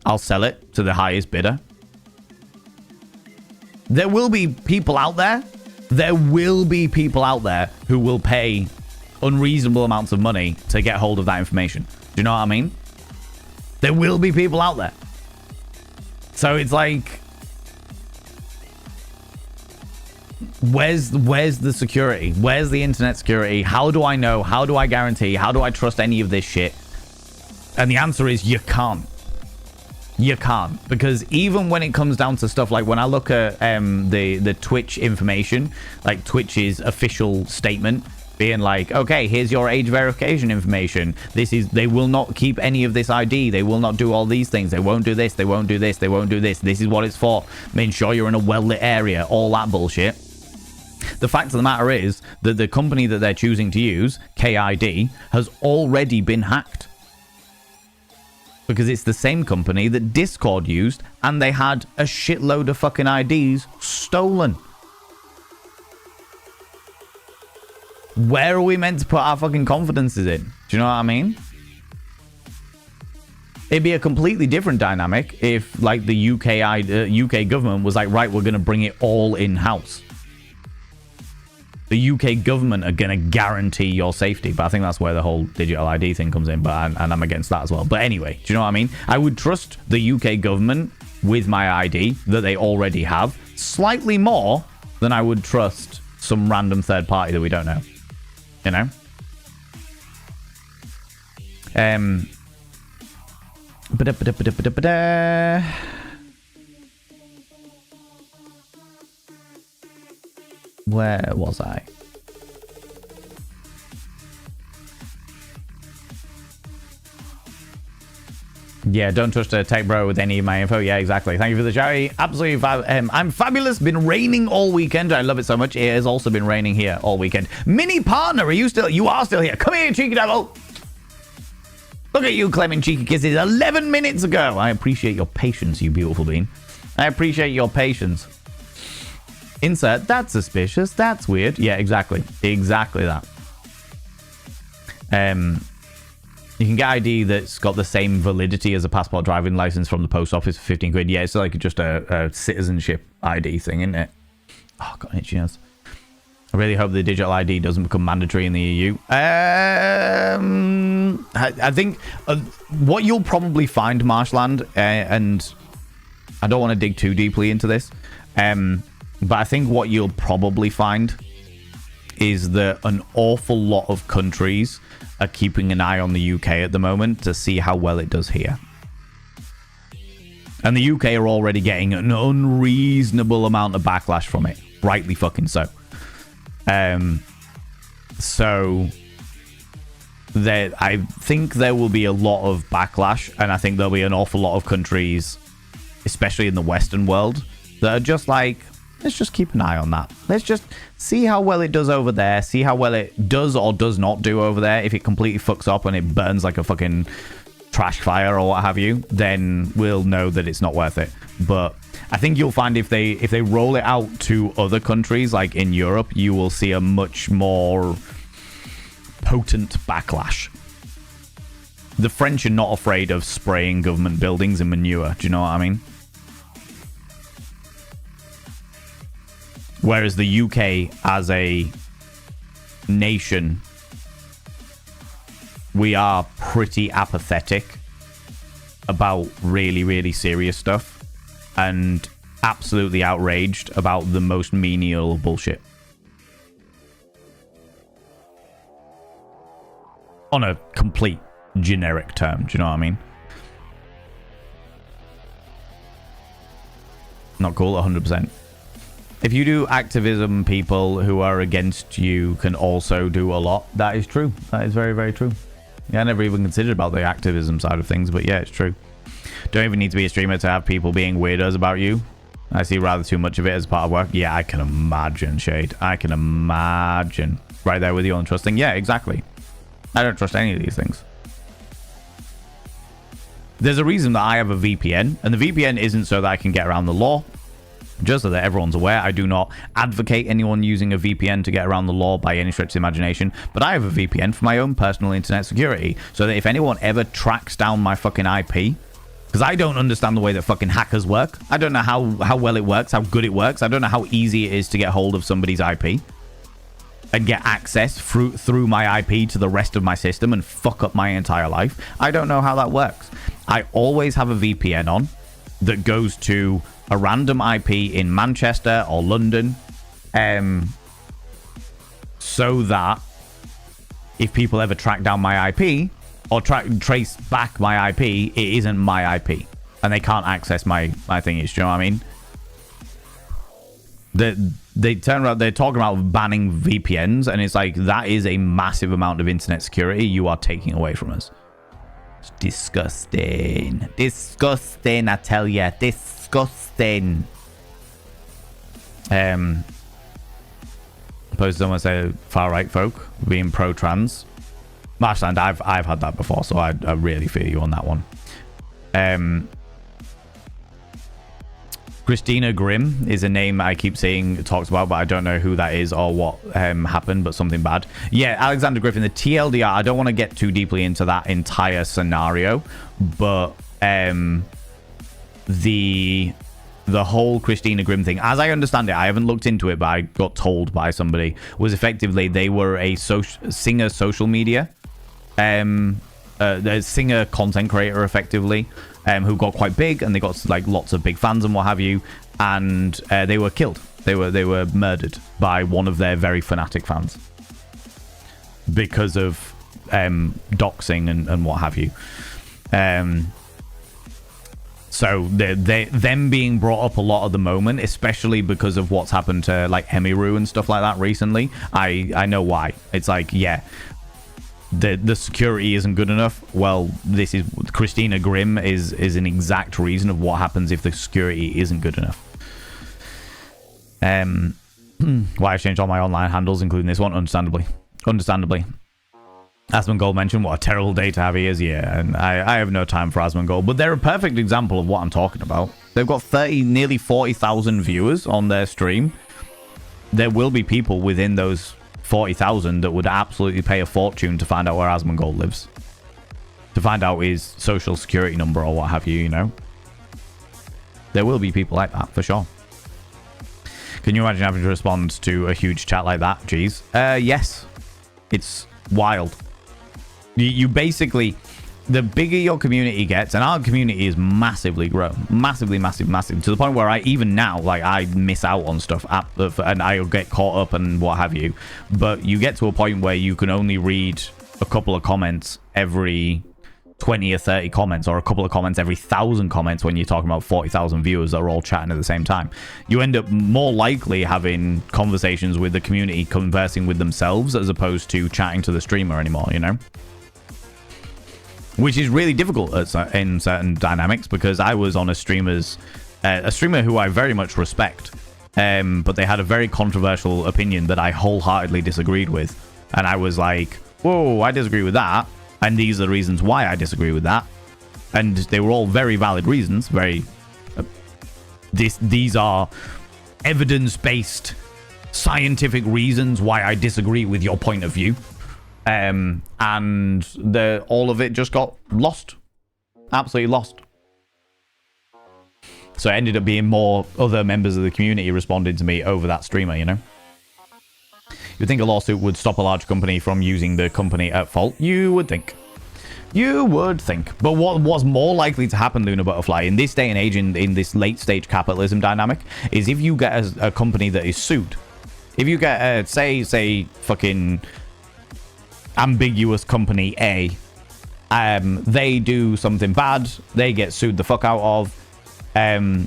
I'll sell it to the highest bidder. There will be people out there. There will be people out there who will pay unreasonable amounts of money to get hold of that information. Do you know what I mean? There will be people out there. So it's like, where's the security? Where's the internet security? How do I know? How do I guarantee? How do I trust any of this shit? And the answer is you can't. You can't, because even when it comes down to stuff like when I look at the Twitch information, like Twitch's official statement being like, okay, here's your age verification information. They will not keep any of this ID. They will not do all these things. They won't do this. They won't do this. They won't do this. This is what it's for. Make sure you're in a well-lit area. All that bullshit. The fact of the matter is that the company that they're choosing to use, KID, has already been hacked. Because it's the same company that Discord used, and they had a shitload of fucking IDs stolen. Where are we meant to put our fucking confidences in? Do you know what I mean? It'd be a completely different dynamic if, like, the UK government was like, right, we're going to bring it all in-house. The UK government are going to guarantee your safety. But I think that's where the whole digital ID thing comes in. But and I'm against that as well. But anyway, do you know what I mean? I would trust the UK government with my ID that they already have slightly more than I would trust some random third party that we don't know. You know? Where was I? Yeah, don't trust a tech bro with any of my info. Yeah, exactly. Thank you for the charity. Absolutely. I'm fabulous. Been raining all weekend. I love it so much. It has also been raining here all weekend. Mini partner, are you still? You are still here. Come here, cheeky devil. Look at you claiming cheeky kisses 11 minutes ago. I appreciate your patience, you beautiful bean. I appreciate your patience. Insert, that's suspicious. That's weird. Yeah, exactly. Exactly that. You can get ID that's got the same validity as a passport driving license from the post office for 15 quid. Yeah, it's like just a citizenship ID thing, isn't it? Oh, got an itchy nose. I really hope the digital ID doesn't become mandatory in the EU. I think what you'll probably find, Marshland, and I don't want to dig too deeply into this, but I think what you'll probably find is that an awful lot of countries are keeping an eye on the UK at the moment to see how well it does here. And the UK are already getting an unreasonable amount of backlash from it. Rightly fucking so. So I think there will be a lot of backlash, and I think there'll be an awful lot of countries, especially in the Western world, that are just like, let's just keep an eye on that. Let's just see how well it does over there, see how well it does or does not do over there. If it completely fucks up and it burns like a fucking trash fire or what have you, then we'll know that it's not worth it. But I think you'll find if they roll it out to other countries, like in Europe, you will see a much more potent backlash. The French are not afraid of spraying government buildings in manure. Do you know what I mean? Whereas the UK, as a nation, we are pretty apathetic about really, really serious stuff and absolutely outraged about the most menial bullshit. On a complete generic term, do you know what I mean? Not cool, 100%. If you do activism, people who are against you can also do a lot. That is true. That is very, very true. Yeah, I never even considered about the activism side of things, but yeah, it's true. Don't even need to be a streamer to have people being weirdos about you. I see rather too much of it as part of work. Yeah, I can imagine, Shade. I can imagine. Right there with you on trusting. Yeah, exactly. I don't trust any of these things. There's a reason that I have a VPN, and the VPN isn't so that I can get around the law. Just so that everyone's aware, I do not advocate anyone using a VPN to get around the law by any stretch of the imagination, but I have a VPN for my own personal internet security, so that if anyone ever tracks down my fucking IP, because I don't understand the way that fucking hackers work. I don't know how well it works, how good it works. I don't know how easy it is to get hold of somebody's IP and get access through my IP to the rest of my system and fuck up my entire life. I don't know how that works. I always have a VPN on that goes to a random IP in Manchester or London, so that if people ever track down my IP or trace back my IP, it isn't my IP and they can't access my thingies. Do you know what I mean? They turn around, they're talking about banning VPNs, and it's like, that is a massive amount of internet security you are taking away from us. It's disgusting. Disgusting, I tell ya. Disgusting. Suppose someone say far right folk being pro trans. Marshland, I've had that before, so I really feel you on that one. Christina Grimm is a name I keep seeing talked about, but I don't know who that is or what happened, but something bad. Yeah, Alexander Griffin, the TLDR, I don't want to get too deeply into that entire scenario, but the whole Christina Grimm thing, as I understand it, I haven't looked into it, but I got told by somebody, was effectively they were a singer social media, the singer content creator effectively, who got quite big, and they got like lots of big fans and what have you, and they were killed. They were murdered by one of their very fanatic fans because of doxing and what have you. So them being brought up a lot at the moment, especially because of what's happened to like Emiru and stuff like that recently. I know why. It's like, yeah, the security isn't good enough. Well, this is Christina Grimm is an exact reason of what happens if the security isn't good enough. Why I changed all my online handles, including this one, understandably. Asmongold mentioned what a terrible day to have he is. Yeah, and I have no time for Asmongold, but they're a perfect example of what I'm talking about. They've got nearly 40,000 viewers on their stream. There will be people within those 40,000 that would absolutely pay a fortune to find out where Asmongold lives, to find out his social security number or what have you, you know. There will be people like that, for sure. Can you imagine having to respond to a huge chat like that? Jeez. Yes. It's wild. You basically, the bigger your community gets, and our community is massively grown, massive, to the point where I even now, like, I miss out on stuff and I'll get caught up and what have you. But you get to a point where you can only read a couple of comments every 20 or 30 comments, or a couple of comments every 1,000 comments when you're talking about 40,000 viewers that are all chatting at the same time. You end up more likely having conversations with the community conversing with themselves as opposed to chatting to the streamer anymore, you know? Which is really difficult in certain dynamics, because I was on a streamer who I very much respect, but they had a very controversial opinion that I wholeheartedly disagreed with, and I was like, whoa, I disagree with that, and these are the reasons why I disagree with that, and they were all very valid reasons. These are evidence-based scientific reasons why I disagree with your point of view. And all of it just got lost, absolutely lost. So it ended up being more other members of the community responding to me over that streamer, you know. You'd think a lawsuit would stop a large company from using the company at fault. You would think. But what was more likely to happen, Luna Butterfly, in this day and age, in this late stage capitalism dynamic, is if you get a company that is sued. If you get say fucking ambiguous company A, they do something bad, they get sued the fuck out of,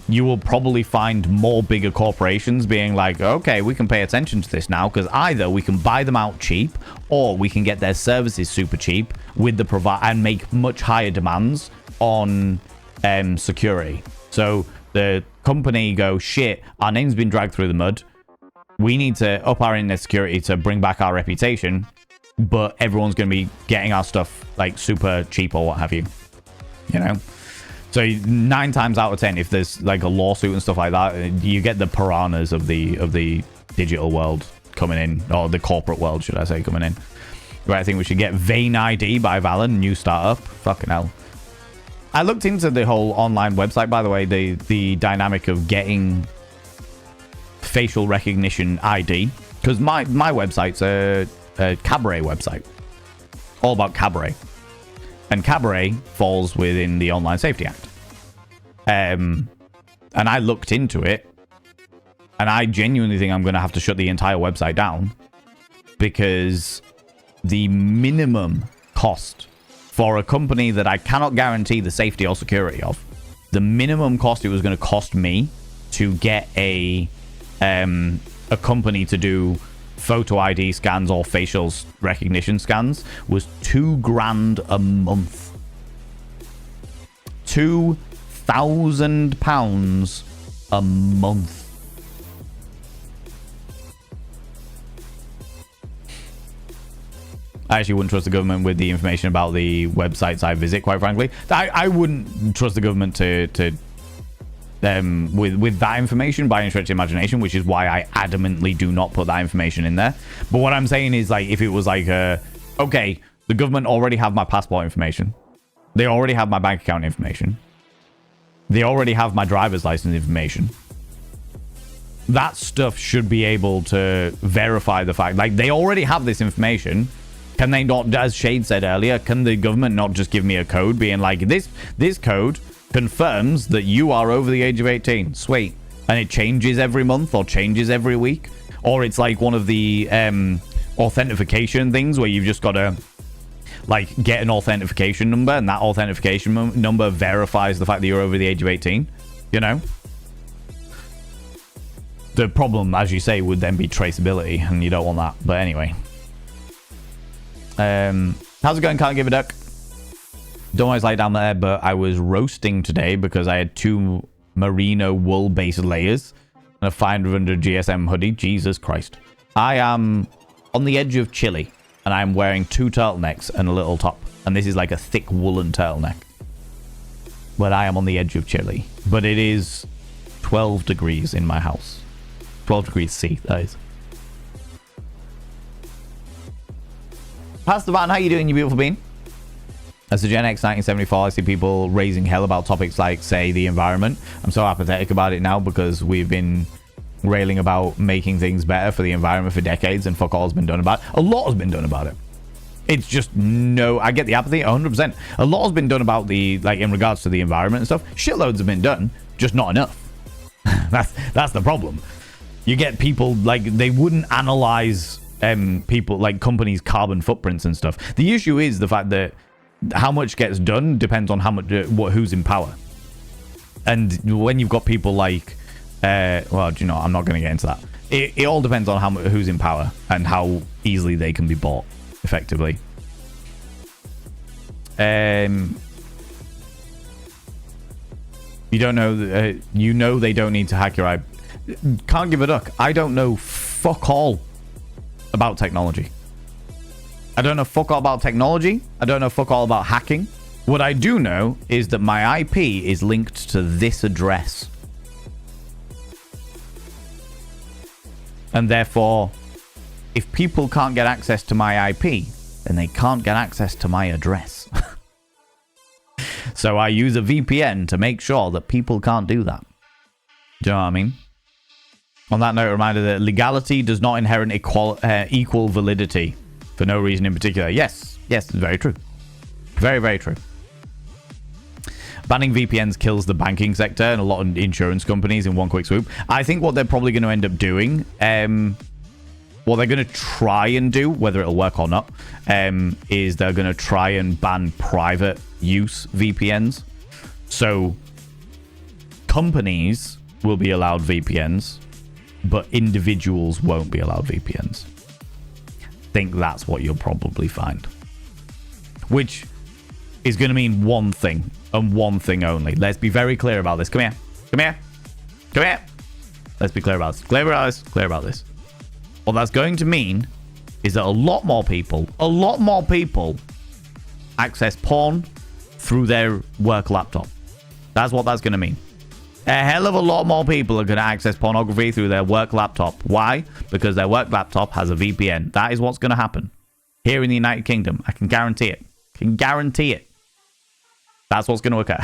you will probably find more bigger corporations being like, okay, we can pay attention to this now, because either we can buy them out cheap, or we can get their services super cheap with the and make much higher demands on security. So the company go, shit, our name's been dragged through the mud, we need to up our internet security to bring back our reputation, but everyone's going to be getting our stuff like super cheap or what have you, you know. So 9 times out of 10, if there's like a lawsuit and stuff like that, you get the piranhas of the digital world coming in, or the corporate world, should I say, coming in. Right, I think we should get Vane ID by Valen, new startup. Fucking hell. I looked into the whole online website, by the way, the dynamic of getting facial recognition ID, because my website's a Cabaret website, all about Cabaret, and Cabaret falls within the Online Safety Act. And I looked into it, and I genuinely think I'm going to have to shut the entire website down, because the minimum cost for a company that I cannot guarantee the safety or security of, the minimum cost it was going to cost me to get a company to do photo ID scans or facial recognition scans was $2,000 a month. £2,000 a month. I actually wouldn't trust the government with the information about the websites I visit, quite frankly. I wouldn't trust the government to with that information by any stretch of imagination, which is why I adamantly do not put that information in there. But what I'm saying is, like, if it was like, okay, the government already have my passport information. They already have my bank account information. They already have my driver's license information. That stuff should be able to verify the fact. Like, they already have this information. Can they not, as Shade said earlier, can the government not just give me a code being like, this code confirms that you are over the age of 18. Sweet. And it changes every month or changes every week. Or it's like one of the authentication things where you've just got to, like, get an authentication number, and that authentication number verifies the fact that you're over the age of 18. You know? The problem, as you say, would then be traceability, and you don't want that. But anyway. How's it going? Can't give a duck. Don't always lie down there, but I was roasting today because I had 2 merino wool-based layers and a 500 GSM hoodie. Jesus Christ. I am on the edge of chilly, and I'm wearing 2 turtlenecks and a little top. And this is like a thick woolen turtleneck. But I am on the edge of chilly. But it is 12 degrees in my house. 12 degrees C, that is. Pastor Van, how you doing, you beautiful bean? As a Gen X 1974, I see people raising hell about topics like, say, the environment. I'm so apathetic about it now because we've been railing about making things better for the environment for decades, and fuck all has been done about it. A lot has been done about it. It's just no... I get the apathy, 100%. A lot has been done about the... like, in regards to the environment and stuff. Shitloads have been done, just not enough. That's the problem. You get people, like, they wouldn't analyze people, like, companies' carbon footprints and stuff. The issue is the fact that how much gets done depends on how much, who's in power. And when you've got people like, well, do you know, I'm not going to get into that. It all depends on who's in power and how easily they can be bought, effectively. You don't know, you know they don't need to hack your IP. Can't give a duck. I don't know fuck all about technology. I don't know fuck all about technology. I don't know fuck all about hacking. What I do know is that my IP is linked to this address. And therefore, if people can't get access to my IP, then they can't get access to my address. So I use a VPN to make sure that people can't do that. Do you know what I mean? On that note, a reminder that legality does not inherit equal validity for no reason in particular. Yes, it's very true. Very, very true. Banning VPNs kills the banking sector and a lot of insurance companies in one quick swoop. I think what they're probably going to end up doing, what they're going to try and do, whether it'll work or not, is they're going to try and ban private use VPNs. So companies will be allowed VPNs, but individuals won't be allowed VPNs. I think that's what you'll probably find. Which is going to mean one thing, and one thing only. Let's be very clear about this. Come here. Come here. Come here. Let's be clear about this. Clear about this. Clear about this. What that's going to mean is that a lot more people access porn through their work laptop. That's what that's going to mean. A hell of a lot more people are going to access pornography through their work laptop. Why? Because their work laptop has a VPN. That is what's going to happen. Here in the United Kingdom. I can guarantee it. Can guarantee it. That's what's going to occur.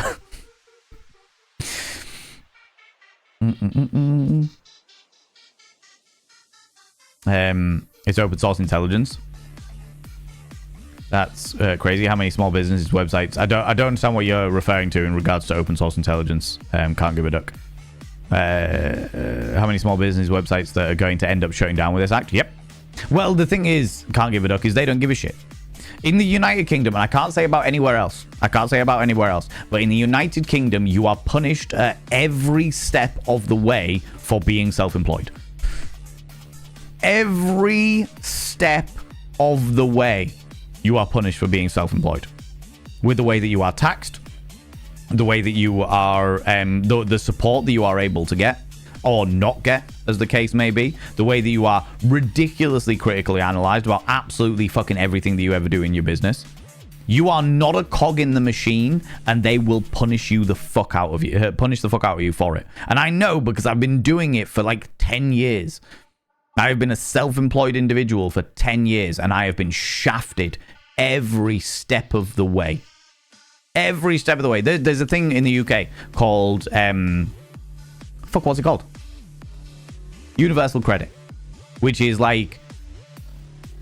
It's open source intelligence. That's crazy. How many small businesses, websites? I don't understand what you're referring to in regards to open source intelligence. Can't give a duck. How many small business websites that are going to end up shutting down with this act? Yep. Well, the thing is, can't give a duck, is they don't give a shit. In the United Kingdom, and I can't say about anywhere else. But in the United Kingdom, you are punished at every step of the way for being self-employed. Every step of the way, you are punished for being self-employed. With the way that you are taxed, the way that you are, the support that you are able to get, or not get, as the case may be, the way that you are ridiculously critically analyzed about absolutely fucking everything that you ever do in your business. You are not a cog in the machine, and they will punish the fuck out of you for it. And I know, because I've been doing it for like 10 years. I've been a self-employed individual for 10 years, and I have been shafted every step of the way. Every step of the way. There's a thing in the UK called what's it called? Universal credit, which is like,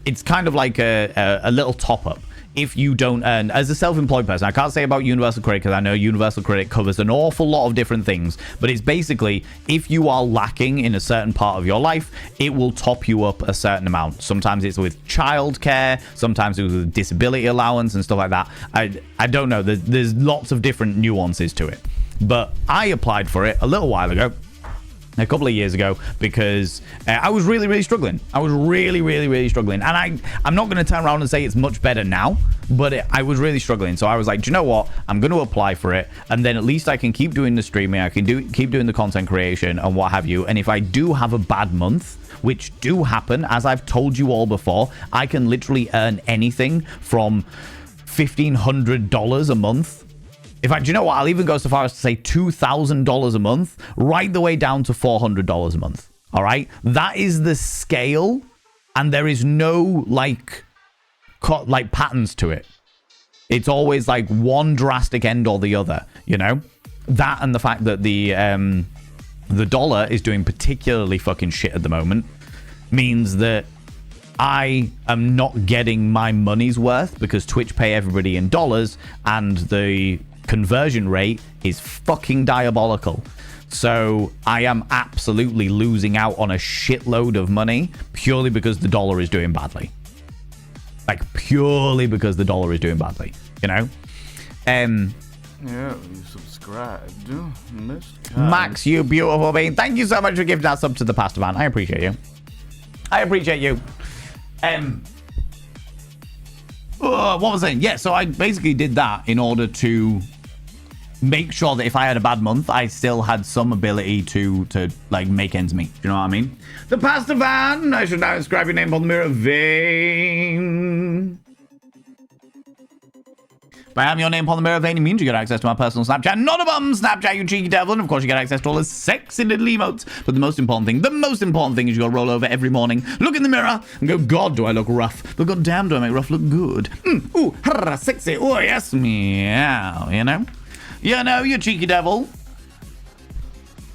it's kind of like a little top up if you don't earn. As a self-employed person, I can't say about universal credit because I know universal credit covers an awful lot of different things, but it's basically, if you are lacking in a certain part of your life, it will top you up a certain amount. Sometimes it's with childcare, sometimes it's with disability allowance and stuff like that. I don't know. There's lots of different nuances to it, but I applied for it a little while ago, a couple of years ago, because I was really struggling. I was really struggling, and I'm not going to turn around and say it's much better now, but I was really struggling. So I was like, do you know what, I'm going to apply for it, and then at least I can keep doing the streaming, I can keep doing the content creation and what have you. And if I do have a bad month, which do happen, as I've told you all before, I can literally earn anything from $1,500 a month. In fact, you know what? I'll even go so far as to say $2,000 a month, right the way down to $400 a month. All right? That is the scale, and there is no, like patterns to it. It's always like one drastic end or the other, you know? That, and the fact that the dollar is doing particularly fucking shit at the moment, means that I am not getting my money's worth, because Twitch pay everybody in dollars, and the conversion rate is fucking diabolical. So I am absolutely losing out on a shitload of money purely because the dollar is doing badly. Like, purely because the dollar is doing badly, you know? Yeah, you subscribed, Mr. Max, you beautiful being. Thank you so much for giving that sub to the Pastor Man. I appreciate you. I appreciate you. What was I saying? Yeah, so I basically did that in order to make sure that if I had a bad month, I still had some ability to like make ends meet. You know what I mean? The Pastor Van. I should now inscribe your name on the mirror vein. By having your name upon the mirror vein, it means you get access to my personal Snapchat. Not a bum Snapchat, you cheeky devil. And of course, you get access to all the sexy little emotes. But the most important thing is you gotta roll over every morning, look in the mirror, and go, God, do I look rough? But goddamn, do I make rough look good? Ooh, harra, sexy. Oh, yes, meow. You know? You know, you cheeky devil.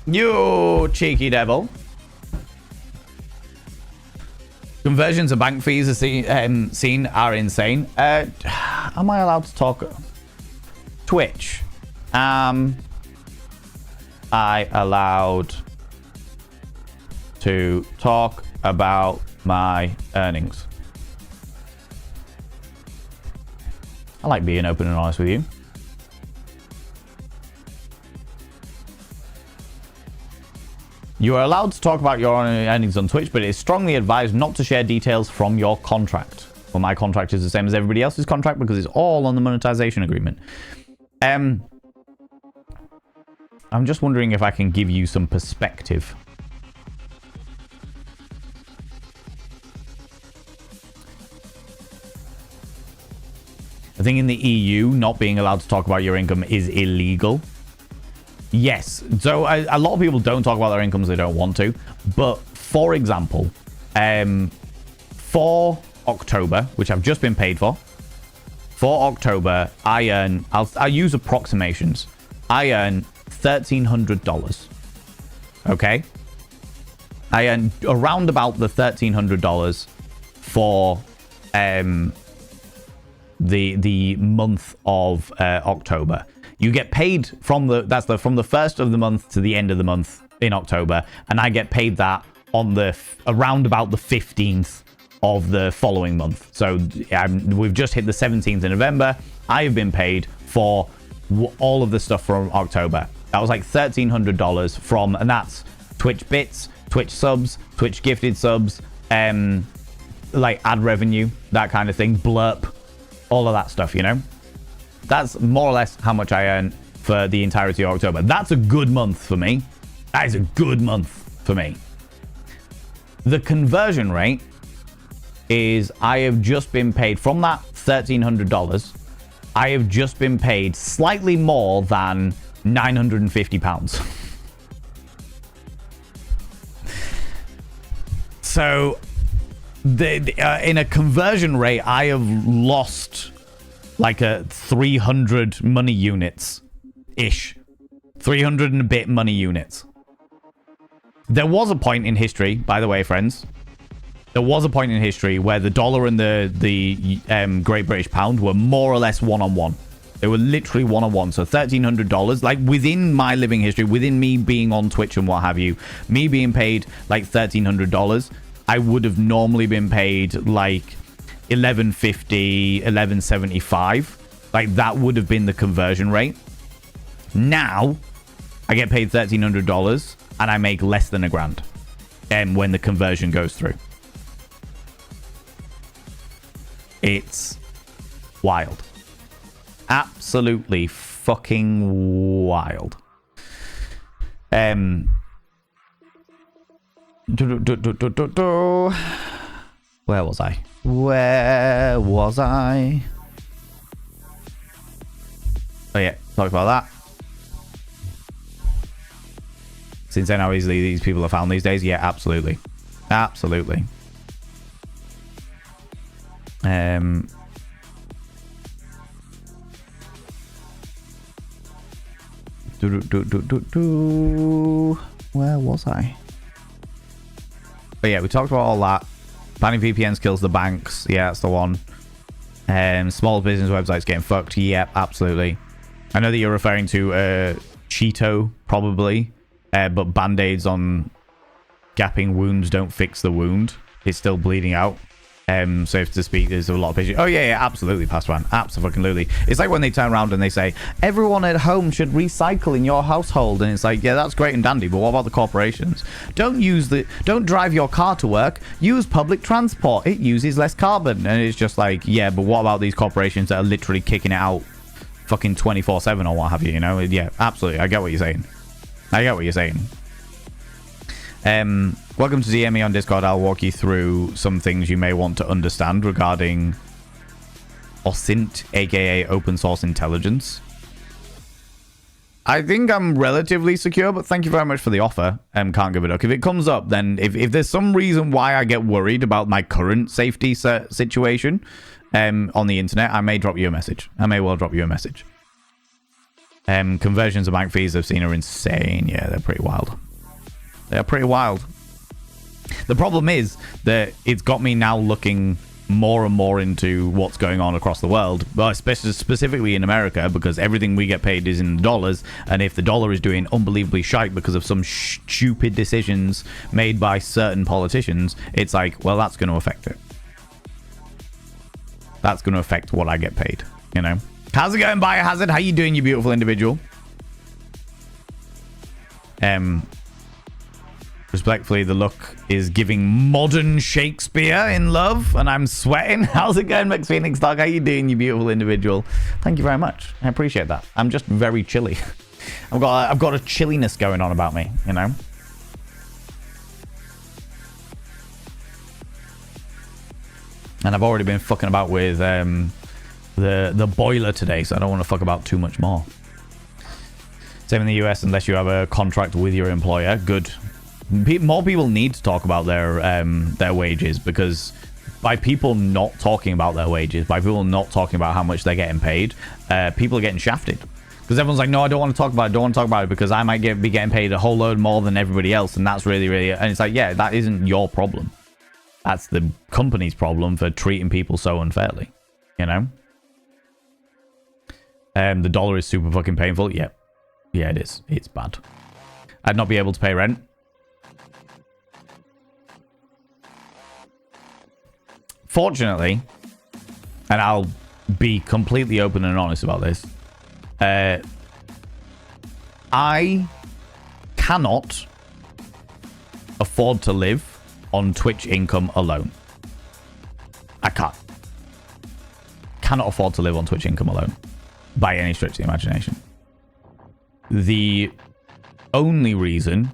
You cheeky devil. Conversions and bank fees are seen are insane. Am I allowed to talk? Twitch. Am I allowed to talk about my earnings? I like being open and honest with you. You are allowed to talk about your earnings on Twitch, but it is strongly advised not to share details from your contract. Well, my contract is the same as everybody else's contract because it's all on the monetization agreement. I'm just wondering if I can give you some perspective. I think in the EU, not being allowed to talk about your income is illegal. Yes, so a lot of people don't talk about their incomes, they don't want to. But for example, for October, which I've just been paid for October, I earn, I'll use approximations. I earn $1,300. Okay? I earn around about the $1,300 for the month of October. You get paid from from the first of the month to the end of the month in October, and I get paid that on around about the 15th of the following month. So we've just hit the 17th of November. I have been paid for all of the stuff from October. That was like $1,300 from, and that's Twitch bits, Twitch subs, Twitch gifted subs, like ad revenue, that kind of thing, blurp, all of that stuff, you know? That's more or less how much I earn for the entirety of October. That's a good month for me. That is a good month for me. The conversion rate is I have just been paid from that $1,300. I have just been paid slightly more than £950. So, in a conversion rate, I have lost like a 300 money units-ish. 300 and a bit money units. There was a point in history, by the way, friends. There was a point in history where the dollar and the Great British Pound were more or less one-on-one. They were literally one-on-one. So $1,300, like within my living history, within me being on Twitch and what have you, me being paid like $1,300, I would have normally been paid like $1,150, $1,175. Like that would have been the conversion rate. Now, I get paid $1,300 and I make less than $1,000 when the conversion goes through. It's wild. Absolutely fucking wild. Where was I? Where was I? Oh yeah, talk about that. Since then how easily these people are found these days. Yeah, absolutely. Absolutely. Where was I? But yeah, we talked about all that. Banning VPNs kills the banks. Yeah, that's the one. Small business websites getting fucked. Yep, absolutely. I know that you're referring to Cheeto, probably. But band-aids on gapping wounds don't fix the wound. It's still bleeding out. So if to speak, there's a lot of patients. Oh yeah, absolutely, Pastor Man. Absolutely. It's like when they turn around and they say, everyone at home should recycle in your household. And it's like, yeah, that's great and dandy, but what about the corporations? Don't drive your car to work. Use public transport. It uses less carbon. And it's just like, yeah, but what about these corporations that are literally kicking it out fucking 24/7 or what have you, you know? Yeah, absolutely. I get what you're saying. Welcome to DM me on Discord. I'll walk you through some things you may want to understand regarding OSINT, aka Open Source Intelligence. I think I'm relatively secure, but thank you very much for the offer. Can't give it up. If it comes up, then if there's some reason why I get worried about my current safety situation on the internet, I may drop you a message. I may well drop you a message. Conversions of bank fees I've seen are insane. Yeah, they're pretty wild. They're pretty wild. The problem is that it's got me now looking more and more into what's going on across the world, but especially specifically in America, because everything we get paid is in dollars, and if the dollar is doing unbelievably shite because of some stupid decisions made by certain politicians, it's like, well, that's going to affect it. That's going to affect what I get paid, you know? How's it going, Biohazard? How you doing, you beautiful individual? Respectfully, the look is giving modern Shakespeare in love, and I'm sweating. How's it going, Max Phoenix Dog? How you doing, you beautiful individual? Thank you very much. I appreciate that. I'm just very chilly. I've got a chilliness going on about me, you know? And I've already been fucking about with the boiler today, so I don't want to fuck about too much more. Same in the US, unless you have a contract with your employer. Good. More people need to talk about their wages, because by people not talking about their wages, by people not talking about how much they're getting paid, people are getting shafted. Because everyone's like, no, I don't want to talk about it, because I might be getting paid a whole load more than everybody else, and that's really... And it's like, yeah, that isn't your problem. That's the company's problem for treating people so unfairly, you know? The dollar is super fucking painful. Yeah, it is. It's bad. I'd not be able to pay rent. Fortunately, and I'll be completely open and honest about this, I cannot afford to live on Twitch income alone. I can't. Cannot afford to live on Twitch income alone, by any stretch of the imagination. The only reason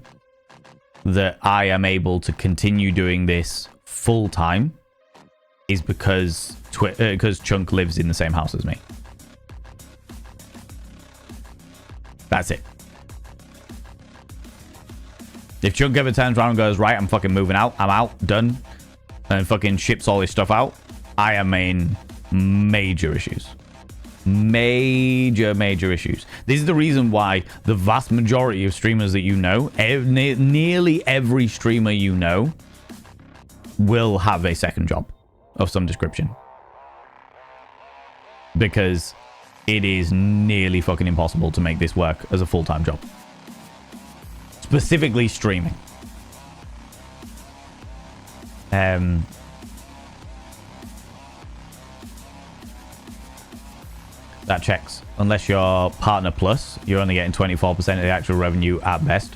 that I am able to continue doing this full time is because Chunk lives in the same house as me. That's it. If Chunk ever turns around and goes, right, I'm fucking moving out, I'm out, done, and fucking ships all his stuff out, I am in major issues. Major issues. This is the reason why the vast majority of streamers that you know, nearly every streamer you know, will have a second job of some description. Because it is nearly fucking impossible to make this work as a full-time job. Specifically streaming. That checks. Unless you're Partner Plus, you're only getting 24% of the actual revenue at best.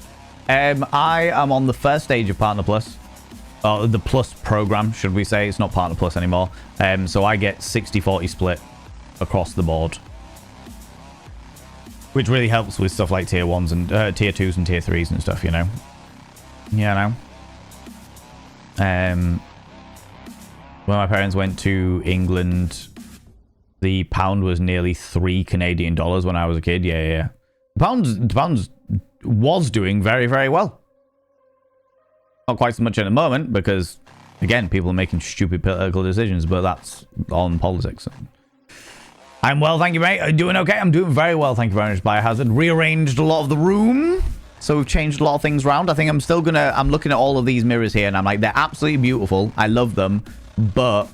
I am on the first stage of Partner Plus. The Plus program, should we say. It's not Partner Plus anymore. So I get 60-40 split across the board. Which really helps with stuff like tier 1s and tier 2s and tier 3s and stuff, you know. Yeah, When my parents went to England, the pound was nearly $3 Canadian when I was a kid. Yeah. The pound was doing very, very well. Not quite so much at the moment because, again, people are making stupid political decisions, but that's on politics. I'm well, thank you, mate. Are you doing okay? I'm doing very well, thank you very much, Biohazard. Rearranged a lot of the room. So we've changed a lot of things around. I think I'm still gonna... I'm looking at all of these mirrors here, and I'm like, they're absolutely beautiful. I love them. But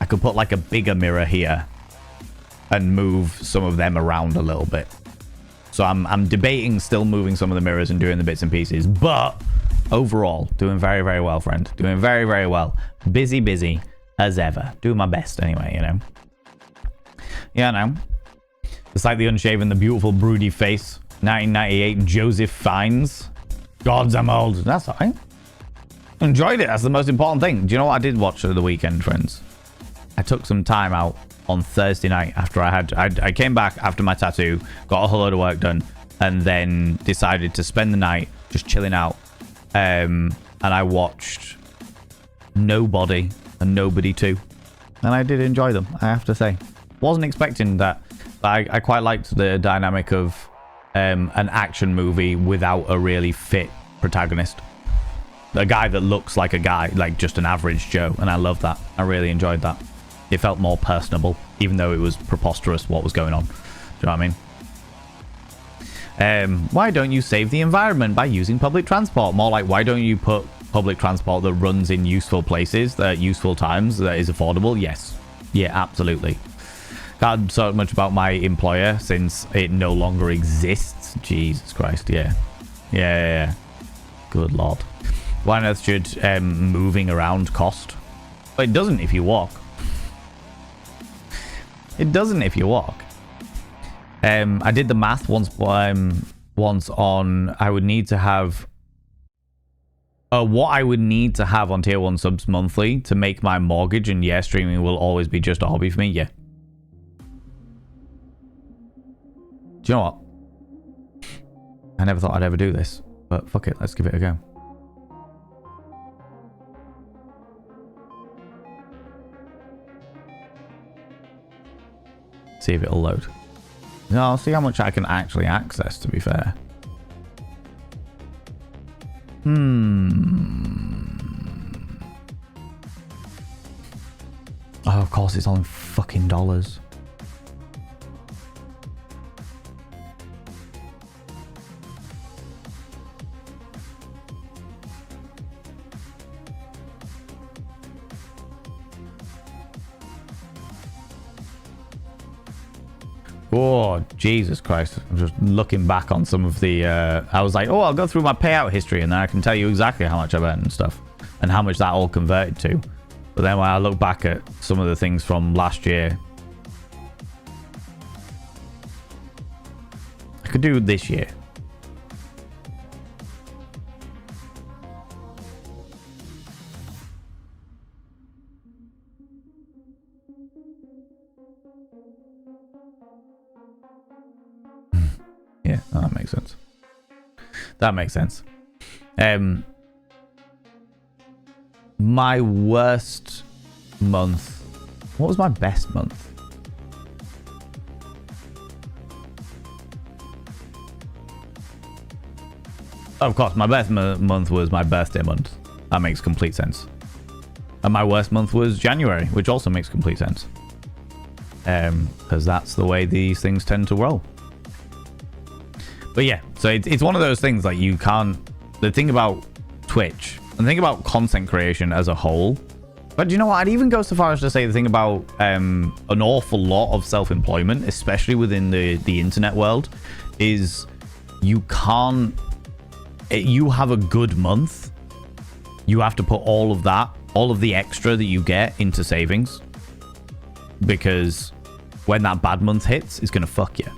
I could put, like, a bigger mirror here and move some of them around a little bit. So I'm debating still moving some of the mirrors and doing the bits and pieces. But overall, doing very, very well, friend. Doing very, very well. Busy as ever. Doing my best anyway, you know. Yeah, I know. It's like the unshaven, the beautiful broody face. 1998 Joseph Fiennes. Gods, I'm old. That's all right. Enjoyed it. That's the most important thing. Do you know what I did watch over the weekend, friends? I took some time out on Thursday night after I came back after my tattoo, got a whole load of work done, and then decided to spend the night just chilling out. And I watched Nobody and Nobody 2. And I did enjoy them, I have to say. Wasn't expecting that. But I quite liked the dynamic of an action movie without a really fit protagonist. A guy that looks like a guy, like just an average Joe. And I love that. I really enjoyed that. It felt more personable, even though it was preposterous what was going on. Do you know what I mean? Why don't you save the environment by using public transport? More like, why don't you put public transport that runs in useful places, at useful times, that is affordable? Yes. Yeah, absolutely. Can't talk much about my employer since it no longer exists. Jesus Christ, yeah. Yeah. Good lord. Why on earth should moving around cost? Well, it doesn't if you walk. It doesn't if you walk. I did the math once on I would need to have what I would need to have on tier 1 subs monthly to make my mortgage, and yeah, streaming will always be just a hobby for me. Yeah. Do you know what? I never thought I'd ever do this, but fuck it, let's give it a go. See if it'll load. No, I'll see how much I can actually access, to be fair. Oh, of course, it's all in fucking dollars. Oh, Jesus Christ. I'm just looking back on some of the... I was like, oh, I'll go through my payout history and then I can tell you exactly how much I've earned and stuff. And how much that all converted to. But then when I look back at some of the things from last year... I could do this year. Yeah, oh, that makes sense. That makes sense. My worst month. What was my best month? Of course, my best month was my birthday month. That makes complete sense. And my worst month was January, which also makes complete sense. Because that's the way these things tend to roll. But yeah, so it's one of those things like you can't... The thing about Twitch, and the thing about content creation as a whole... But you know what? I'd even go so far as to say the thing about an awful lot of self-employment, especially within the internet world, is you can't... You have a good month. You have to put all of that, all of the extra that you get into savings. Because when that bad month hits, it's going to fuck you.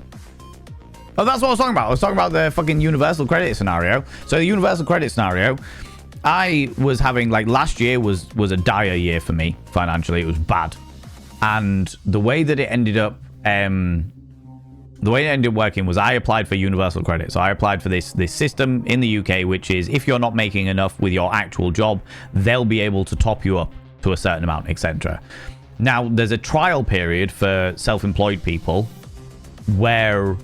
Oh, that's what I was talking about. I was talking about the fucking universal credit scenario. So the universal credit scenario... I was having, like, last year was a dire year for me financially. It was bad. And the way that it ended up, working was I applied for universal credit. So I applied for this system in the UK, which is if you're not making enough with your actual job, they'll be able to top you up to a certain amount, etc. Now, there's a trial period for self-employed people where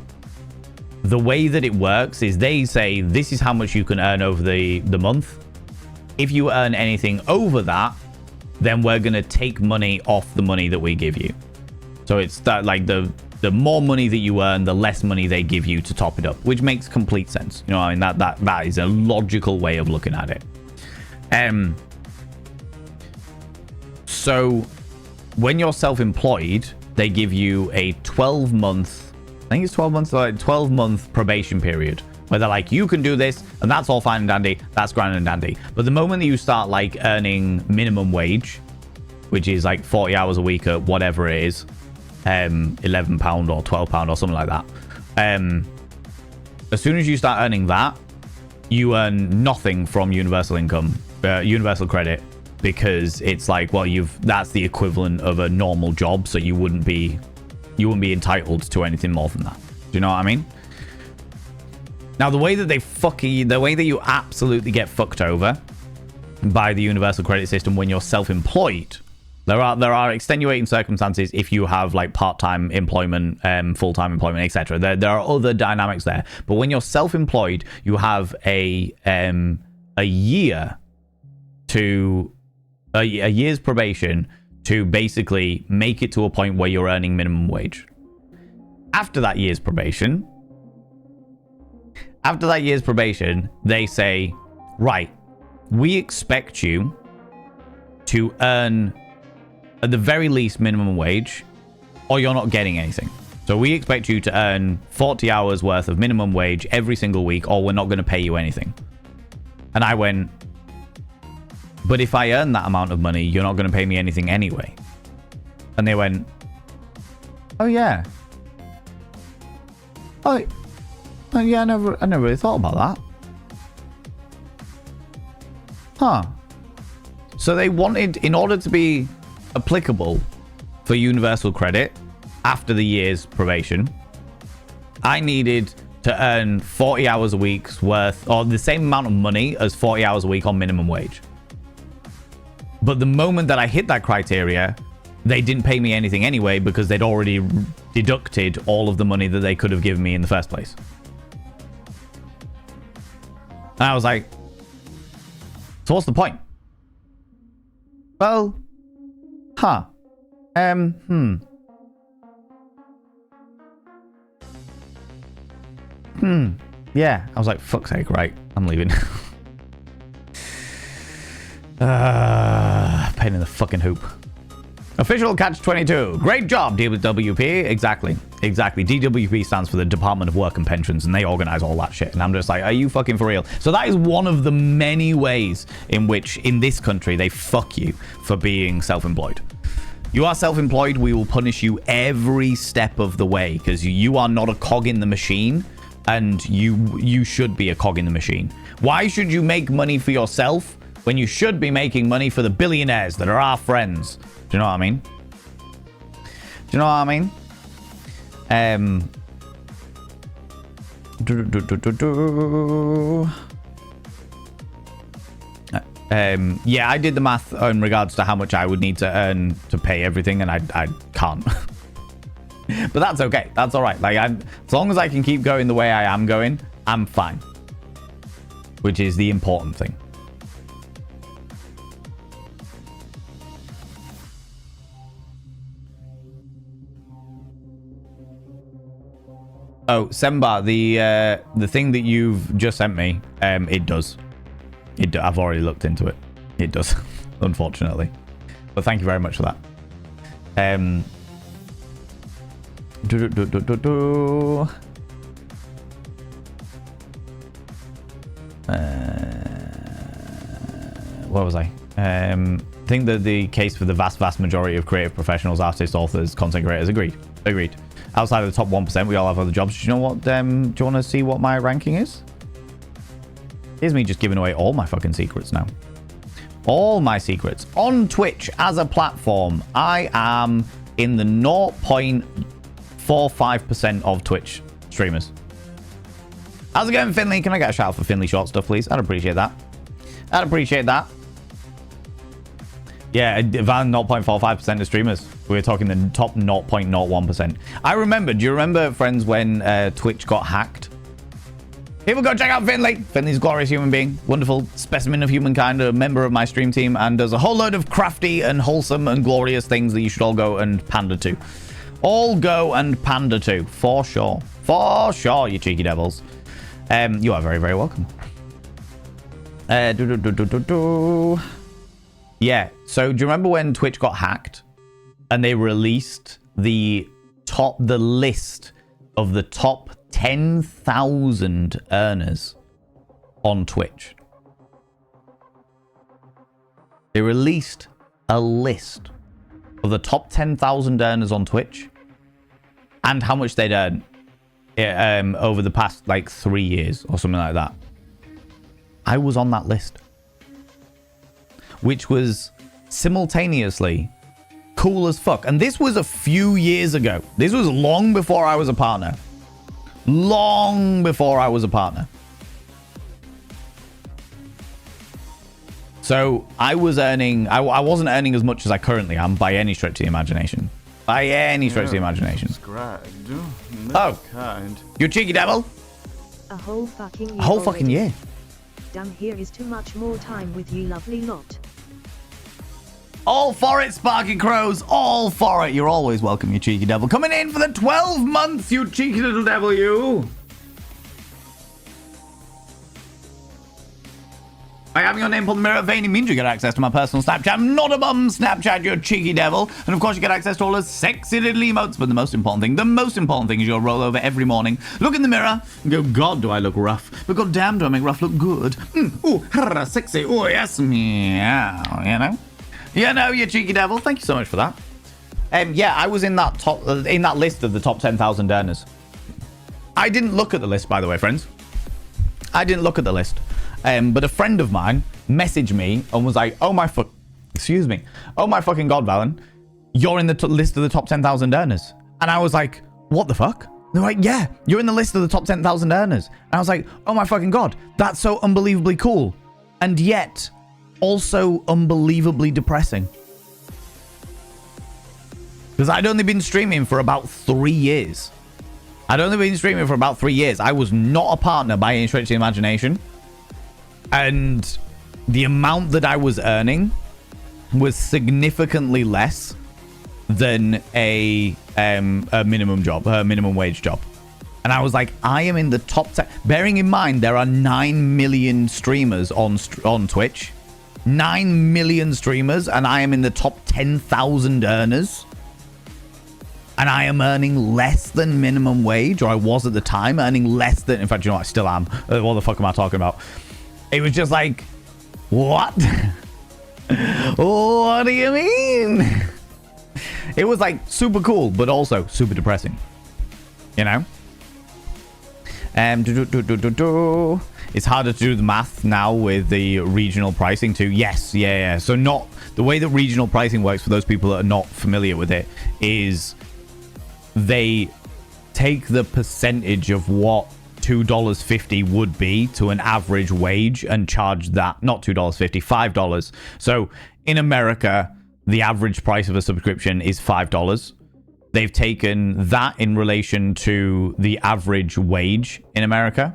the way that it works is they say this is how much you can earn over the month. If you earn anything over that, then we're going to take money off the money that we give you. So it's that, like, the more money that you earn, the less money they give you to top it up, which makes complete sense. You know, I mean, that is a logical way of looking at it. So when you're self-employed, they give you a 12-month, I think it's 12 months, like 12-month probation period. Where they're like, you can do this, and that's all fine and dandy. That's grand and dandy. But the moment that you start, like, earning minimum wage, which is, like, 40 hours a week or whatever it is, £11 or £12 or something like that. As soon as you start earning that, you earn nothing from universal income, universal credit, because it's like, well, that's the equivalent of a normal job, so you wouldn't be entitled to anything more than that. Do you know what I mean? Now, the way that you absolutely get fucked over by the universal credit system when you're self-employed, there are extenuating circumstances if you have, like, part-time employment, full-time employment, etc. There are other dynamics there. But when you're self-employed, you have a year's probation to basically make it to a point where you're earning minimum wage. After that year's probation, they say, right, we expect you to earn at the very least minimum wage, or you're not getting anything. So we expect you to earn 40 hours worth of minimum wage every single week, or we're not going to pay you anything. And I went, but if I earn that amount of money, you're not going to pay me anything anyway. And they went, oh yeah. Oh yeah, I never really thought about that. Huh. So they wanted, in order to be applicable for universal credit after the year's probation, I needed to earn 40 hours a week's worth, or the same amount of money as 40 hours a week on minimum wage. But the moment that I hit that criteria, they didn't pay me anything anyway because they'd already deducted all of the money that they could have given me in the first place. And I was like, so what's the point? Well, yeah. I was like, fuck's sake, right? I'm leaving. Pain in the fucking hoop. Official Catch-22. Great job, DWP. Exactly. DWP stands for the Department of Work and Pensions, and they organize all that shit. And I'm just like, are you fucking for real? So that is one of the many ways in which, in this country, they fuck you for being self-employed. You are self-employed, we will punish you every step of the way, because you are not a cog in the machine, and you should be a cog in the machine. Why should you make money for yourself when you should be making money for the billionaires that are our friends? Do you know what I mean? Yeah, I did the math in regards to how much I would need to earn to pay everything, and I can't. But that's okay. That's all right. Like, as long as I can keep going the way I am going, I'm fine. which is the important thing. Oh, Semba, the thing that you've just sent me, it does. I've already looked into it. It does, unfortunately. But thank you very much for that. Where was I? I think that the case for the vast majority of creative professionals, artists, authors, content creators, agreed. Outside of the top 1%, we all have other jobs. Do you know what? Do you want to see what my ranking is? Here's me just giving away all my fucking secrets now. All my secrets. On Twitch as a platform, I am in the 0.45% of Twitch streamers. How's it going, Finley? Can I get a shout out for Finley short stuff, please? I'd appreciate that. I'd appreciate that. Yeah, Van 0.45% of streamers. We're talking the top 0.01%. I remember, do you remember, friends, when Twitch got hacked? People go check out Finley. Finley's a glorious human being. Wonderful specimen of humankind, a member of my stream team, and does a whole load of crafty and wholesome and glorious things that you should all go and pander to. All go and pander to, for sure. For sure, you cheeky devils. You are very, very welcome. Yeah, so do you remember when Twitch got hacked and they released the list of the top 10,000 earners on Twitch? They released a list of the top 10,000 earners on Twitch and how much they'd earned over the past like 3 years or something like that. I was on that list, which was simultaneously cool as fuck. And this was a few years ago. This was long before I was a partner. Long before I was a partner. So I was earning, I wasn't earning as much as I currently am by any stretch of the imagination. By any stretch of the imagination. Oh, kind. you cheeky devil. A whole fucking year. A whole fucking year. Damn, here is too much more time with you lovely lot. All for it, Sparky Crows. All for it. You're always welcome, you cheeky devil. Coming in for the 12 months, you cheeky little devil, you. By having your name on the mirror vein, it means you get access to my personal Snapchat. Not a bum Snapchat, you cheeky devil. And of course, you get access to all those sexy little emotes. But the most important thing is you'll roll over every morning, look in the mirror, and go, God, do I look rough? But God damn, do I make rough look good? Ooh, sexy. Oh, yes, meow, you know? You know, you cheeky devil. Thank you so much for that. Yeah, I was in that list of the top 10,000 earners. I didn't look at the list, by the way, friends. I didn't look at the list. But a friend of mine messaged me and was like, oh my fucking God, Valen, you're in the list of the top 10,000 earners. And I was like, what the fuck? They're like, yeah, you're in the list of the top 10,000 earners. And I was like, oh my fucking God, that's so unbelievably cool. And yet also unbelievably depressing. Because I'd only been streaming for about 3 years. I was not a partner by any stretch of the imagination. And the amount that I was earning was significantly less than a minimum wage job. And I was like, I am in the top 10. Bearing in mind, there are 9 million streamers on Twitch. 9 million streamers, and I am in the top 10,000 earners. And I am earning less than minimum wage, or I was at the time earning less than, in fact, you know what, I still am. What the fuck am I talking about? It was just like, what? What do you mean? It was like super cool, but also super depressing. You know? It's harder to do the math now with the regional pricing too. Yes, yeah. So not the way that regional pricing works, for those people that are not familiar with it, is they take the percentage of what $2.50 would be to an average wage and charge that, not $2.50, $5. So in America, the average price of a subscription is $5. They've taken that in relation to the average wage in America,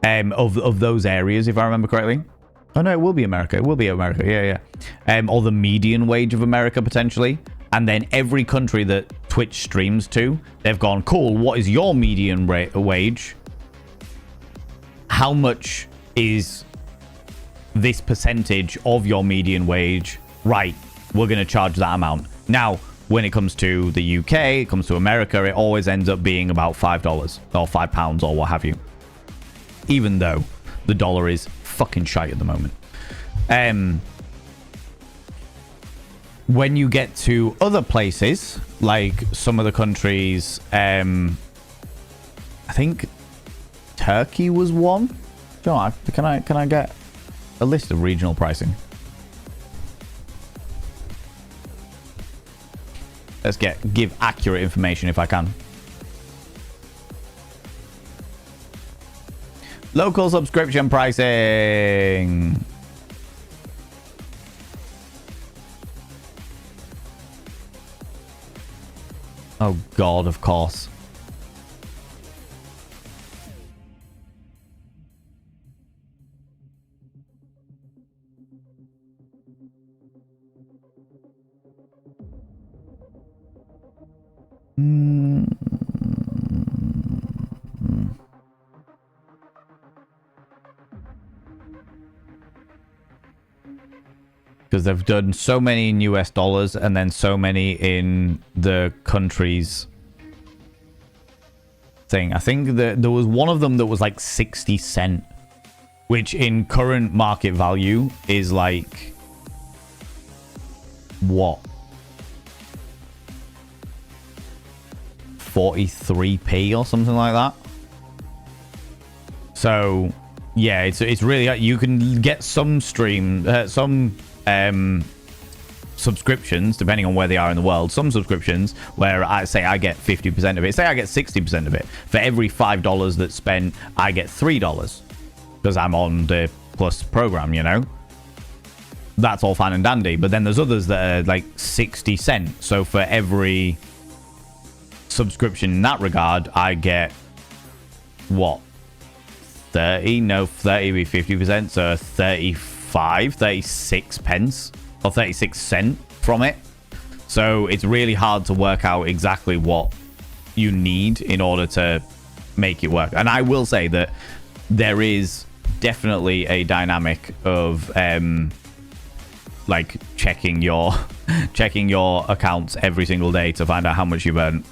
of those areas, if I remember correctly. Oh no, it will be America. It will be America. Yeah, yeah. Or the median wage of America potentially. And then every country that Twitch streams to, they've gone, cool, what is your median wage? How much is this percentage of your median wage? Right, we're going to charge that amount. Now, when it comes to the UK, it comes to America, it always ends up being about $5 or £5 or what have you. Even though the dollar is fucking shite at the moment. When you get to other places, like some of the countries, I think Turkey was one. John, can I get a list of regional pricing? Let's give accurate information if I can. Local subscription pricing. Oh God, of course. Because they've done so many in US dollars and then so many in the countries thing. I think that there was one of them that was like 60 cent, which in current market value is like what? 43p or something like that. So yeah, it's really, you can get some subscriptions depending on where they are in the world. Some subscriptions where I say I get 50% of it, say I get 60% of it. For every $5 that's spent, I get $3 because I'm on the Plus program, you know. That's all fine and dandy. But then there's others that are like 60 cents. So for every subscription in that regard, I get what? 30? No, 30 would be 50%. So 36 pence or 36 cent from it. So it's really hard to work out exactly what you need in order to make it work. And I will say that there is definitely a dynamic of like checking your accounts every single day to find out how much you've earned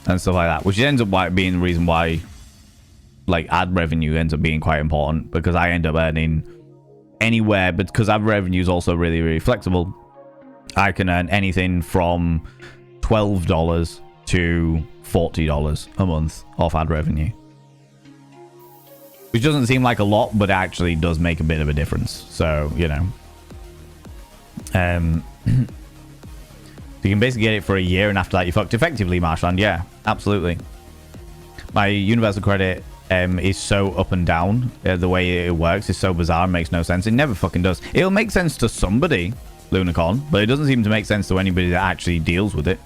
and stuff like that, which ends up being the reason why like ad revenue ends up being quite important, because I end up earning anywhere, but because ad revenue is also really, really flexible, I can earn anything from $12 to $40 a month off ad revenue, which doesn't seem like a lot, but it actually does make a bit of a difference. So, you know, you can basically get it for a year, and after that you're fucked effectively, Marshland. Yeah, absolutely. My Universal Credit is so up and down. The way it works is so bizarre, it makes no sense. It never fucking does. It'll make sense to somebody, Lunacorn, but it doesn't seem to make sense to anybody that actually deals with it.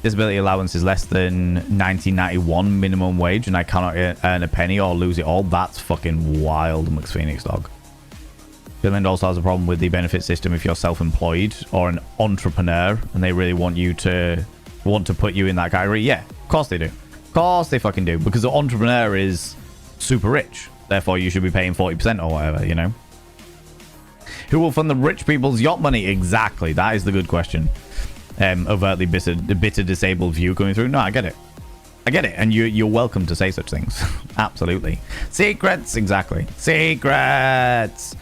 Disability allowance is less than 1991 minimum wage, and I cannot earn a penny or lose it all. That's fucking wild, McPhoenix dog. Finland also has a problem with the benefit system if you're self-employed or an entrepreneur, and they really want to put you in that category. Yeah, of course they do. Of course they fucking do, because the entrepreneur is super rich. Therefore, you should be paying 40% or whatever, you know? Who will fund the rich people's yacht money? Exactly. That is the good question. Overtly bitter disabled view coming through. No, I get it. I get it. And you're welcome to say such things. Absolutely. Secrets. Exactly. Secrets.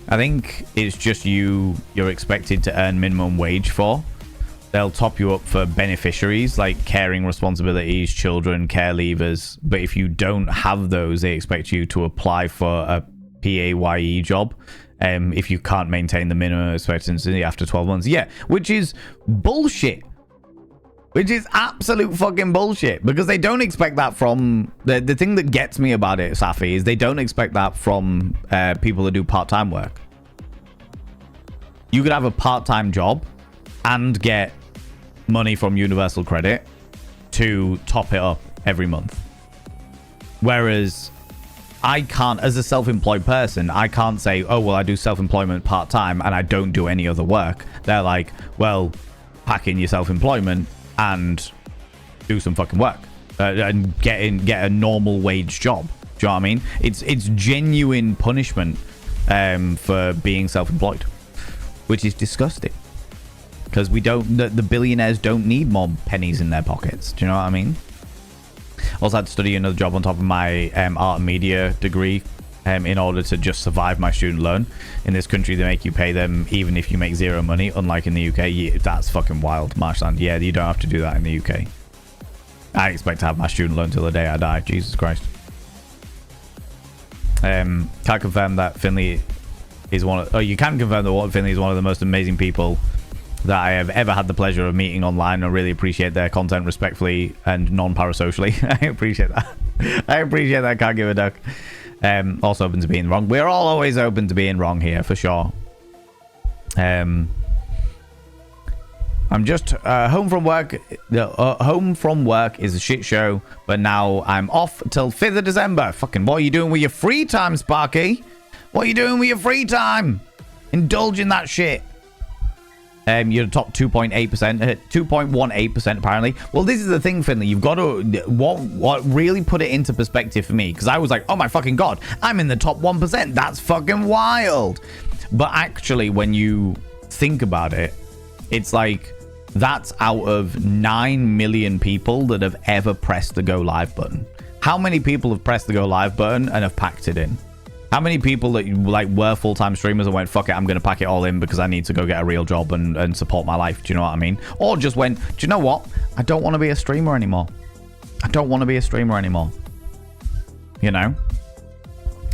I think it's just you're expected to earn minimum wage for. They'll top you up for beneficiaries like caring responsibilities, children, care leavers. But if you don't have those, they expect you to apply for a PAYE job if you can't maintain the minimum expectancy after 12 months. Yeah, which is bullshit. Which is absolute fucking bullshit, because they don't expect that from... The thing that gets me about it, Safi, is they don't expect that from people that do part-time work. You could have a part-time job and get money from Universal Credit to top it up every month. Whereas I can't, as a self-employed person, I can't say, oh, well, I do self-employment part-time and I don't do any other work. They're like, well, pack in your self-employment and do some fucking work and get a normal wage job. Do you know what I mean? It's genuine punishment for being self-employed, which is disgusting. Because the billionaires don't need more pennies in their pockets. Do you know what I mean? Also had to study another job on top of my art and media degree in order to just survive my student loan. In this country, they make you pay them even if you make zero money, unlike in the UK. That's fucking wild, Marshland. Yeah, you don't have to do that in the UK. I expect to have my student loan till the day I die. Jesus Christ. Can't confirm that Finley is one of... Oh, you can confirm that Finley is one of the most amazing people that I have ever had the pleasure of meeting online. I really appreciate their content respectfully and non-parasocially. I appreciate that. I appreciate that. Can't give a duck. Also open to being wrong. We're all always open to being wrong here, for sure. I'm just home from work. Home from work is a shit show, but now I'm off till 5th of December. Fucking, what are you doing with your free time, Sparky? What are you doing with your free time? Indulge in that shit. You're top 2.8%, 2.18% apparently. Well, this is the thing, Finley. You've got to what really put it into perspective for me, because I was like, oh my fucking god, I'm in the top 1%. That's fucking wild. But actually, when you think about it, it's like that's out of 9 million people that have ever pressed the go live button. How many people have pressed the go live button and have packed it in? How many people that like were full-time streamers and went, fuck it, I'm going to pack it all in because I need to go get a real job and support my life? Do you know what I mean? Or just went, do you know what? I don't want to be a streamer anymore. I don't want to be a streamer anymore. You know?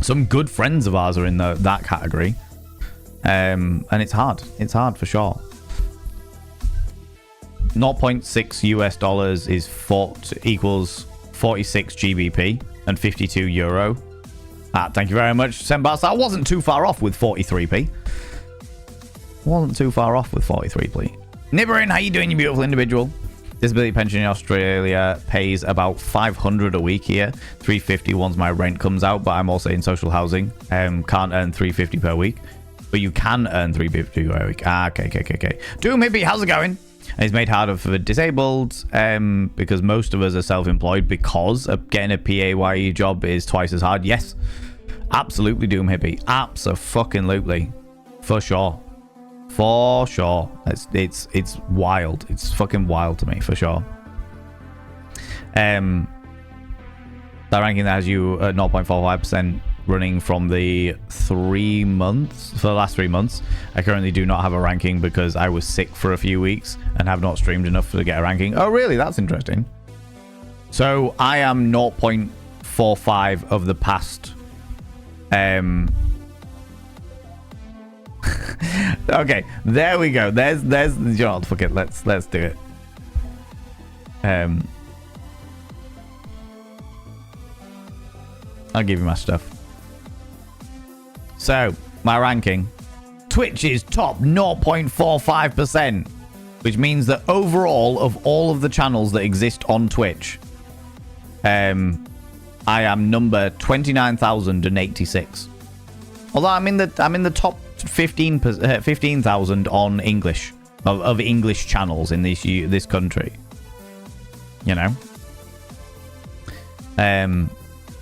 Some good friends of ours are in that category. And it's hard. It's hard for sure. 0.6 US dollars is equals 46 GBP and 52 euro. Thank you very much, Sembas. I wasn't too far off with 43p. Wasn't too far off with 43p. Nibberin, how you doing, you beautiful individual? Disability pension in Australia pays about 500 a week here. 350 once my rent comes out, but I'm also in social housing. Can't earn 350 per week. But you can earn 350 per week. Okay. Doom Hippie, how's it going? And it's made harder for the disabled because most of us are self-employed, because getting a PAYE job is twice as hard. Yes, absolutely, Doom Hippie. Abso-fucking-lutely. For sure. For sure. It's wild. It's fucking wild to me, for sure. That ranking that has you at 0.45% running from the 3 months, for the last 3 months. I currently do not have a ranking because I was sick for a few weeks and have not streamed enough to get a ranking. Oh, really? That's interesting. So I am 0.45 of the past. Okay, there we go. There's the job. Fuck it. Let's do it. I'll give you my stuff. So, my ranking. Twitch is top 0.45%, which means that overall of all of the channels that exist on Twitch, I am number 29,086. Although I'm in the top 15,000 on English of English channels in this country. You know.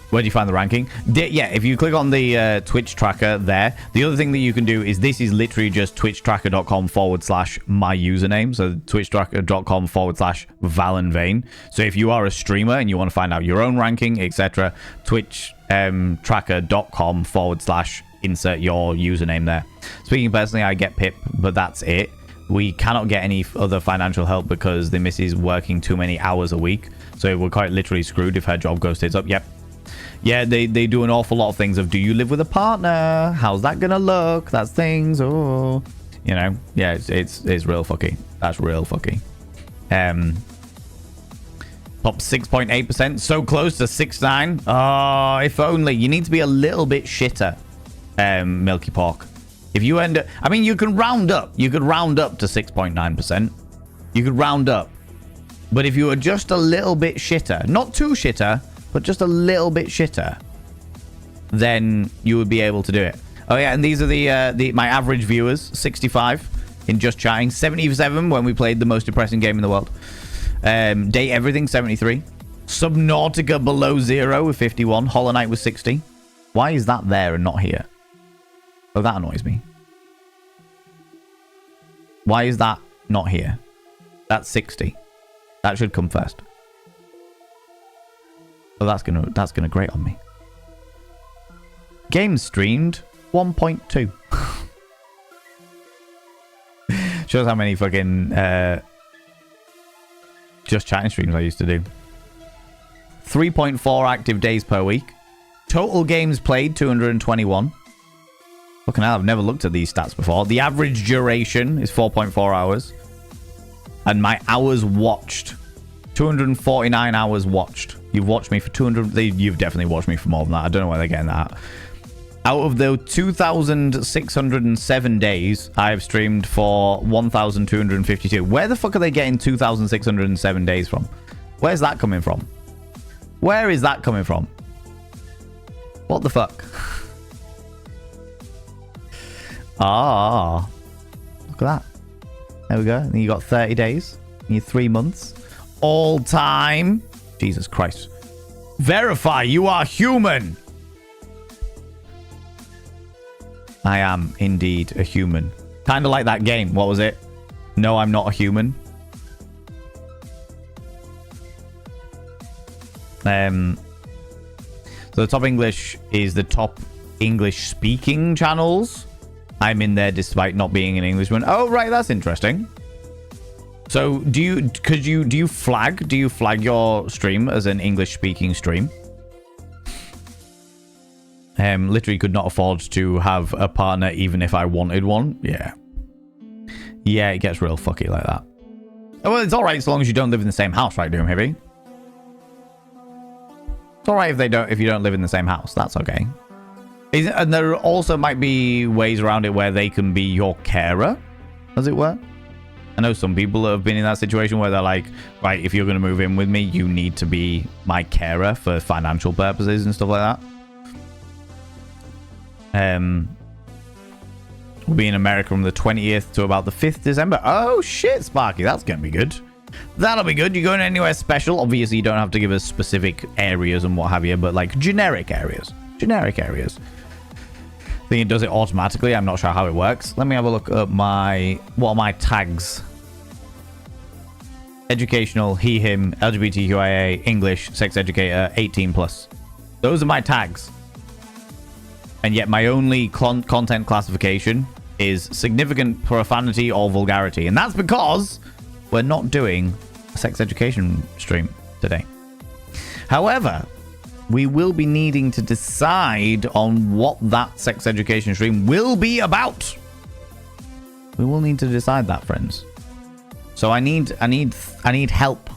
Where do you find the ranking? Yeah, if you click on the Twitch tracker there, the other thing that you can do is this is literally just twitchtracker.com/my username. So twitchtracker.com/ValenVane. So if you are a streamer and you want to find out your own ranking, etc., twitchtracker.com/insert your username there. Speaking personally, I get Pip, but that's it. We cannot get any other financial help because the missus is working too many hours a week. So we're quite literally screwed if her job goes tits up. Yep. Yeah, they do an awful lot of things of, do you live with a partner? How's that gonna look? That's things. Oh, you know. Yeah, it's real fucky. That's real fucky. Top 6.8%, so close to 6.9. Oh, if only. You need to be a little bit shitter, Milky Pork. If you end up, I mean, you can round up. You could round up to 6.9%. You could round up. But if you were just a little bit shitter, not too shitter, but just a little bit shitter, then you would be able to do it. Oh yeah, and these are the my average viewers: 65 in just chatting, 77 when we played the most depressing game in the world. Date Everything 73, Subnautica Below Zero with 51, Hollow Knight with 60. Why is that there and not here? Oh, that annoys me. Why is that not here? That's 60. That should come first. Oh, that's gonna grate on me. Games streamed 1.2. Shows how many fucking just chatting streams I used to do. 3.4 active days per week. Total games played 221. Fucking hell, I've never looked at these stats before. The average duration is 4.4 hours. And my hours watched, 249 hours watched. You've watched me for 200. You've definitely watched me for more than that. I don't know where they're getting that. Out of the 2,607 days, I have streamed for 1,252. Where the fuck are they getting 2,607 days from? Where's that coming from? Where is that coming from? What the fuck? Ah, look at that. There we go. And you got 30 days. And you're 3 months. All time. Jesus Christ. Verify you are human. I am indeed a human. Kind of like that game. What was it? No, I'm not a human. So the top English is the top English speaking channels. I'm in there despite not being an Englishman. Oh, right. That's interesting. So do you flag your stream as an English speaking stream? Literally could not afford to have a partner even if I wanted one. Yeah. Yeah, it gets real fucky like that. Well, it's alright as long as you don't live in the same house, right, Doom Heavy? It's alright if you don't live in the same house. That's okay. And there also might be ways around it where they can be your carer, as it were. I know some people have been in that situation where they're like, right, if you're going to move in with me, you need to be my carer for financial purposes and stuff like that. We'll be in America from the 20th to about the 5th December. Oh, shit, Sparky. That's going to be good. That'll be good. You're going anywhere special? Obviously, you don't have to give us specific areas and what have you, but like generic areas. Generic areas. I think it does it automatically. I'm not sure how it works. Let me have a look at what are my tags? Educational, he, him, LGBTQIA, English, sex educator, 18 plus. Those are my tags. And yet my only content classification is significant profanity or vulgarity. And that's because we're not doing a sex education stream today. However, we will be needing to decide on what that sex education stream will be about. We will need to decide that, friends. So I need help.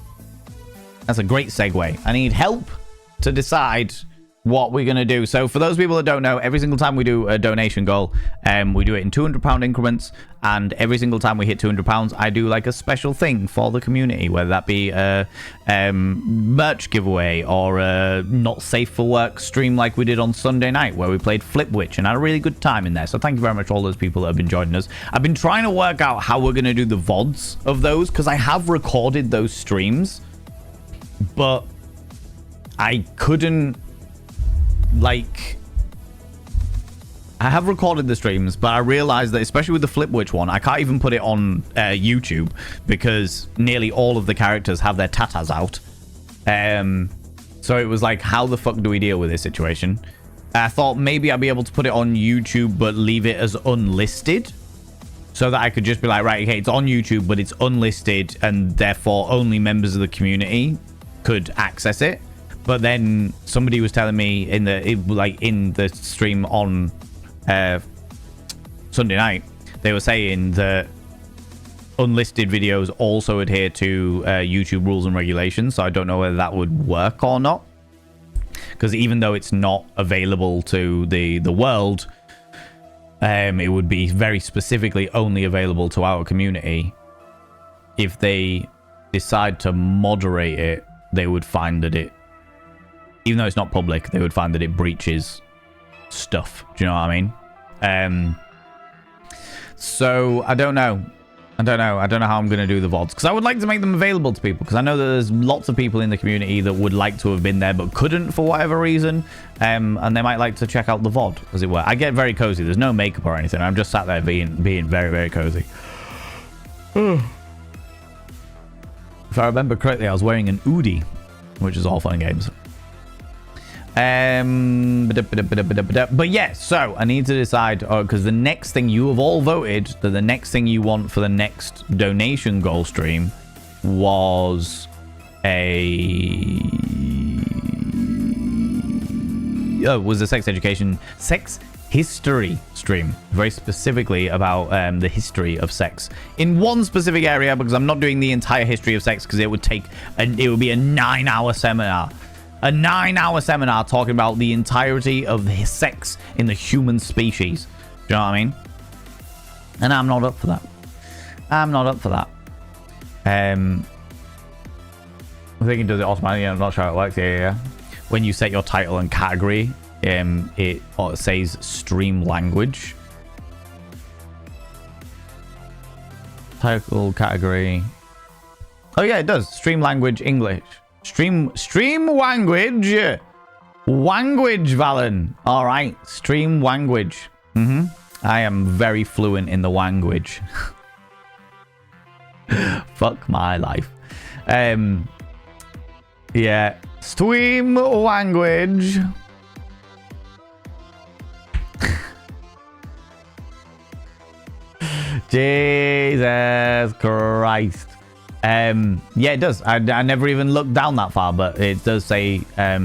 That's a great segue. I need help to decide what we're going to do. So for those people that don't know, every single time we do a donation goal, we do it in £200 increments, and every single time we hit £200, I do like a special thing for the community, whether that be a merch giveaway or a not safe for work stream like we did on Sunday night where we played Flipwitch and had a really good time in there. So thank you very much to all those people that have been joining us. I've been trying to work out how we're going to do the VODs of those because I have recorded those streams, but I couldn't. Like, I have recorded the streams, but I realized that, especially with the Flipwitch one, I can't even put it on YouTube because nearly all of the characters have their tatas out. So it was like, how the fuck do we deal with this situation? I thought maybe I'd be able to put it on YouTube, but leave it as unlisted, so that I could just be like, right, okay, it's on YouTube, but it's unlisted, and therefore only members of the community could access it. But then somebody was telling me in the stream on Sunday night, they were saying that unlisted videos also adhere to YouTube rules and regulations. So I don't know whether that would work or not. Because even though it's not available to the world, it would be very specifically only available to our community. If they decide to moderate it, they would find that it, even though it's not public, they would find that it breaches stuff. Do you know what I mean? So I don't know. I don't know how I'm going to do the VODs, because I would like to make them available to people, because I know that there's lots of people in the community that would like to have been there but couldn't for whatever reason, and they might like to check out the VOD, as it were. I get very cozy. There's no makeup or anything. I'm just sat there being very, very cozy. If I remember correctly, I was wearing an Oodie, which is all fun and games. But yeah, so I need to decide, because the next thing you have all voted that the next thing you want for the next donation goal stream was was a sex history stream, very specifically about the history of sex in one specific area, because I'm not doing the entire history of sex, because it would be a 9-hour seminar. A 9-hour seminar talking about the entirety of the sex in the human species. Do you know what I mean? And I'm not up for that. I'm not up for that. I think it does it automatically. I'm not sure how it works. Yeah. When you set your title and category, it says stream language. Title, category. Oh yeah, it does. Stream language, English. Stream language, Valen. All right, stream language. I am very fluent in the language. Fuck my life. Yeah, stream language. Jesus Christ. Yeah, it does. I never even looked down that far, but it does say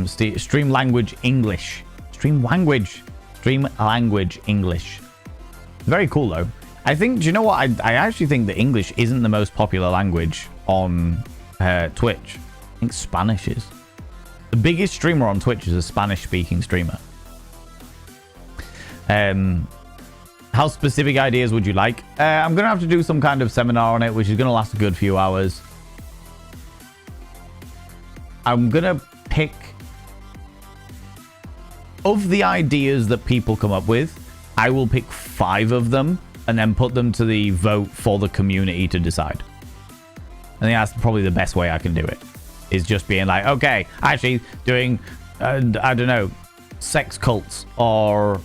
stream language English. Stream language English. Very cool though. I think, do you know what? I actually think that English isn't the most popular language on Twitch. I think Spanish is. The biggest streamer on Twitch is a Spanish speaking streamer. How specific ideas would you like? I'm going to have to do some kind of seminar on it, which is going to last a good few hours. I'm going to pick... Of the ideas that people come up with, I will pick 5 of them and then put them to the vote for the community to decide. I think that's probably the best way I can do it. Is just being like, okay, actually doing, I don't know, sex cults or...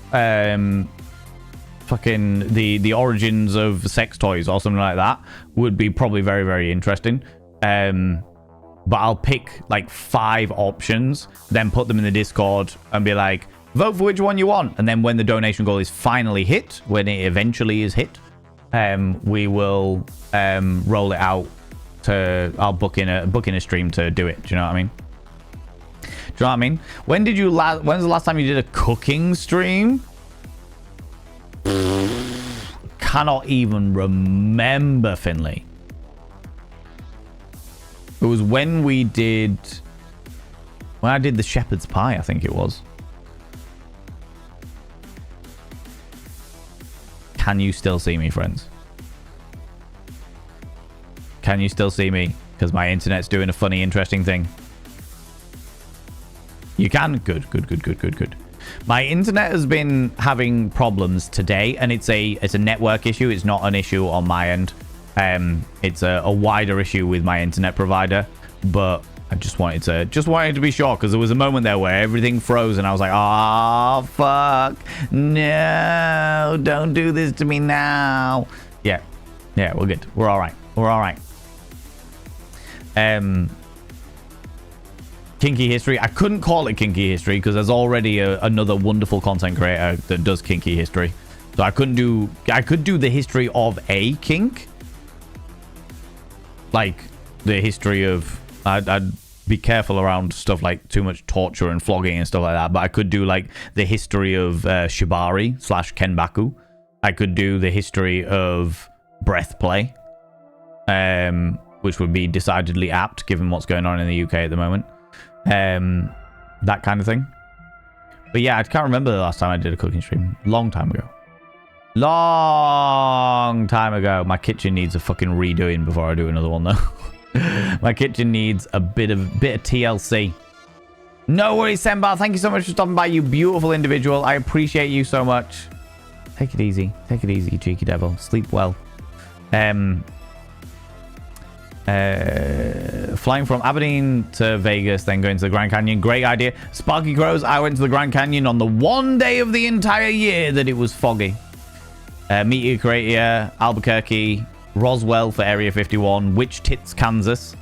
fucking the origins of sex toys or something like that would be probably very, very interesting. But I'll pick like 5 options, then put them in the Discord and be like, vote for which one you want. And then when the donation goal is finally hit, when it eventually is hit, we will roll it out to... I'll book in a stream to do it. Do you know what I mean? Do you know what I mean? When's the last time you did a cooking stream? Cannot even remember, Finley. It was when I did the shepherd's pie, I think it was. Can you still see me, friends? Can you still see me? Because my internet's doing a funny, interesting thing. You can? Good. My internet has been having problems today, and it's a network issue. It's not an issue on my end. It's a wider issue with my internet provider, but I just wanted to be sure, because there was a moment there where everything froze, and I was like, oh fuck, no, don't do this to me now. Yeah, we're good. We're all right. Kinky history. I couldn't call it kinky history because there's already another wonderful content creator that does kinky history. So I could do the history of a kink. Like the history of... I'd be careful around stuff like too much torture and flogging and stuff like that. But I could do like the history of shibari / kenbaku. I could do the history of breath play. Which would be decidedly apt given what's going on in the UK at the moment. That kind of thing. But yeah, I can't remember the last time I did a cooking stream. Long time ago. My kitchen needs a fucking redoing before I do another one though. My kitchen needs a bit of TLC. No worries, Sembar. Thank you so much for stopping by, you beautiful individual. I appreciate you so much. Take it easy. Take it easy, you cheeky devil. Sleep well. Flying from Aberdeen to Vegas, then going to the Grand Canyon. Great idea. Sparky Crows, I went to the Grand Canyon on the one day of the entire year that it was foggy. Meteor Crater, Albuquerque, Roswell for Area 51, Witch Tits, Kansas.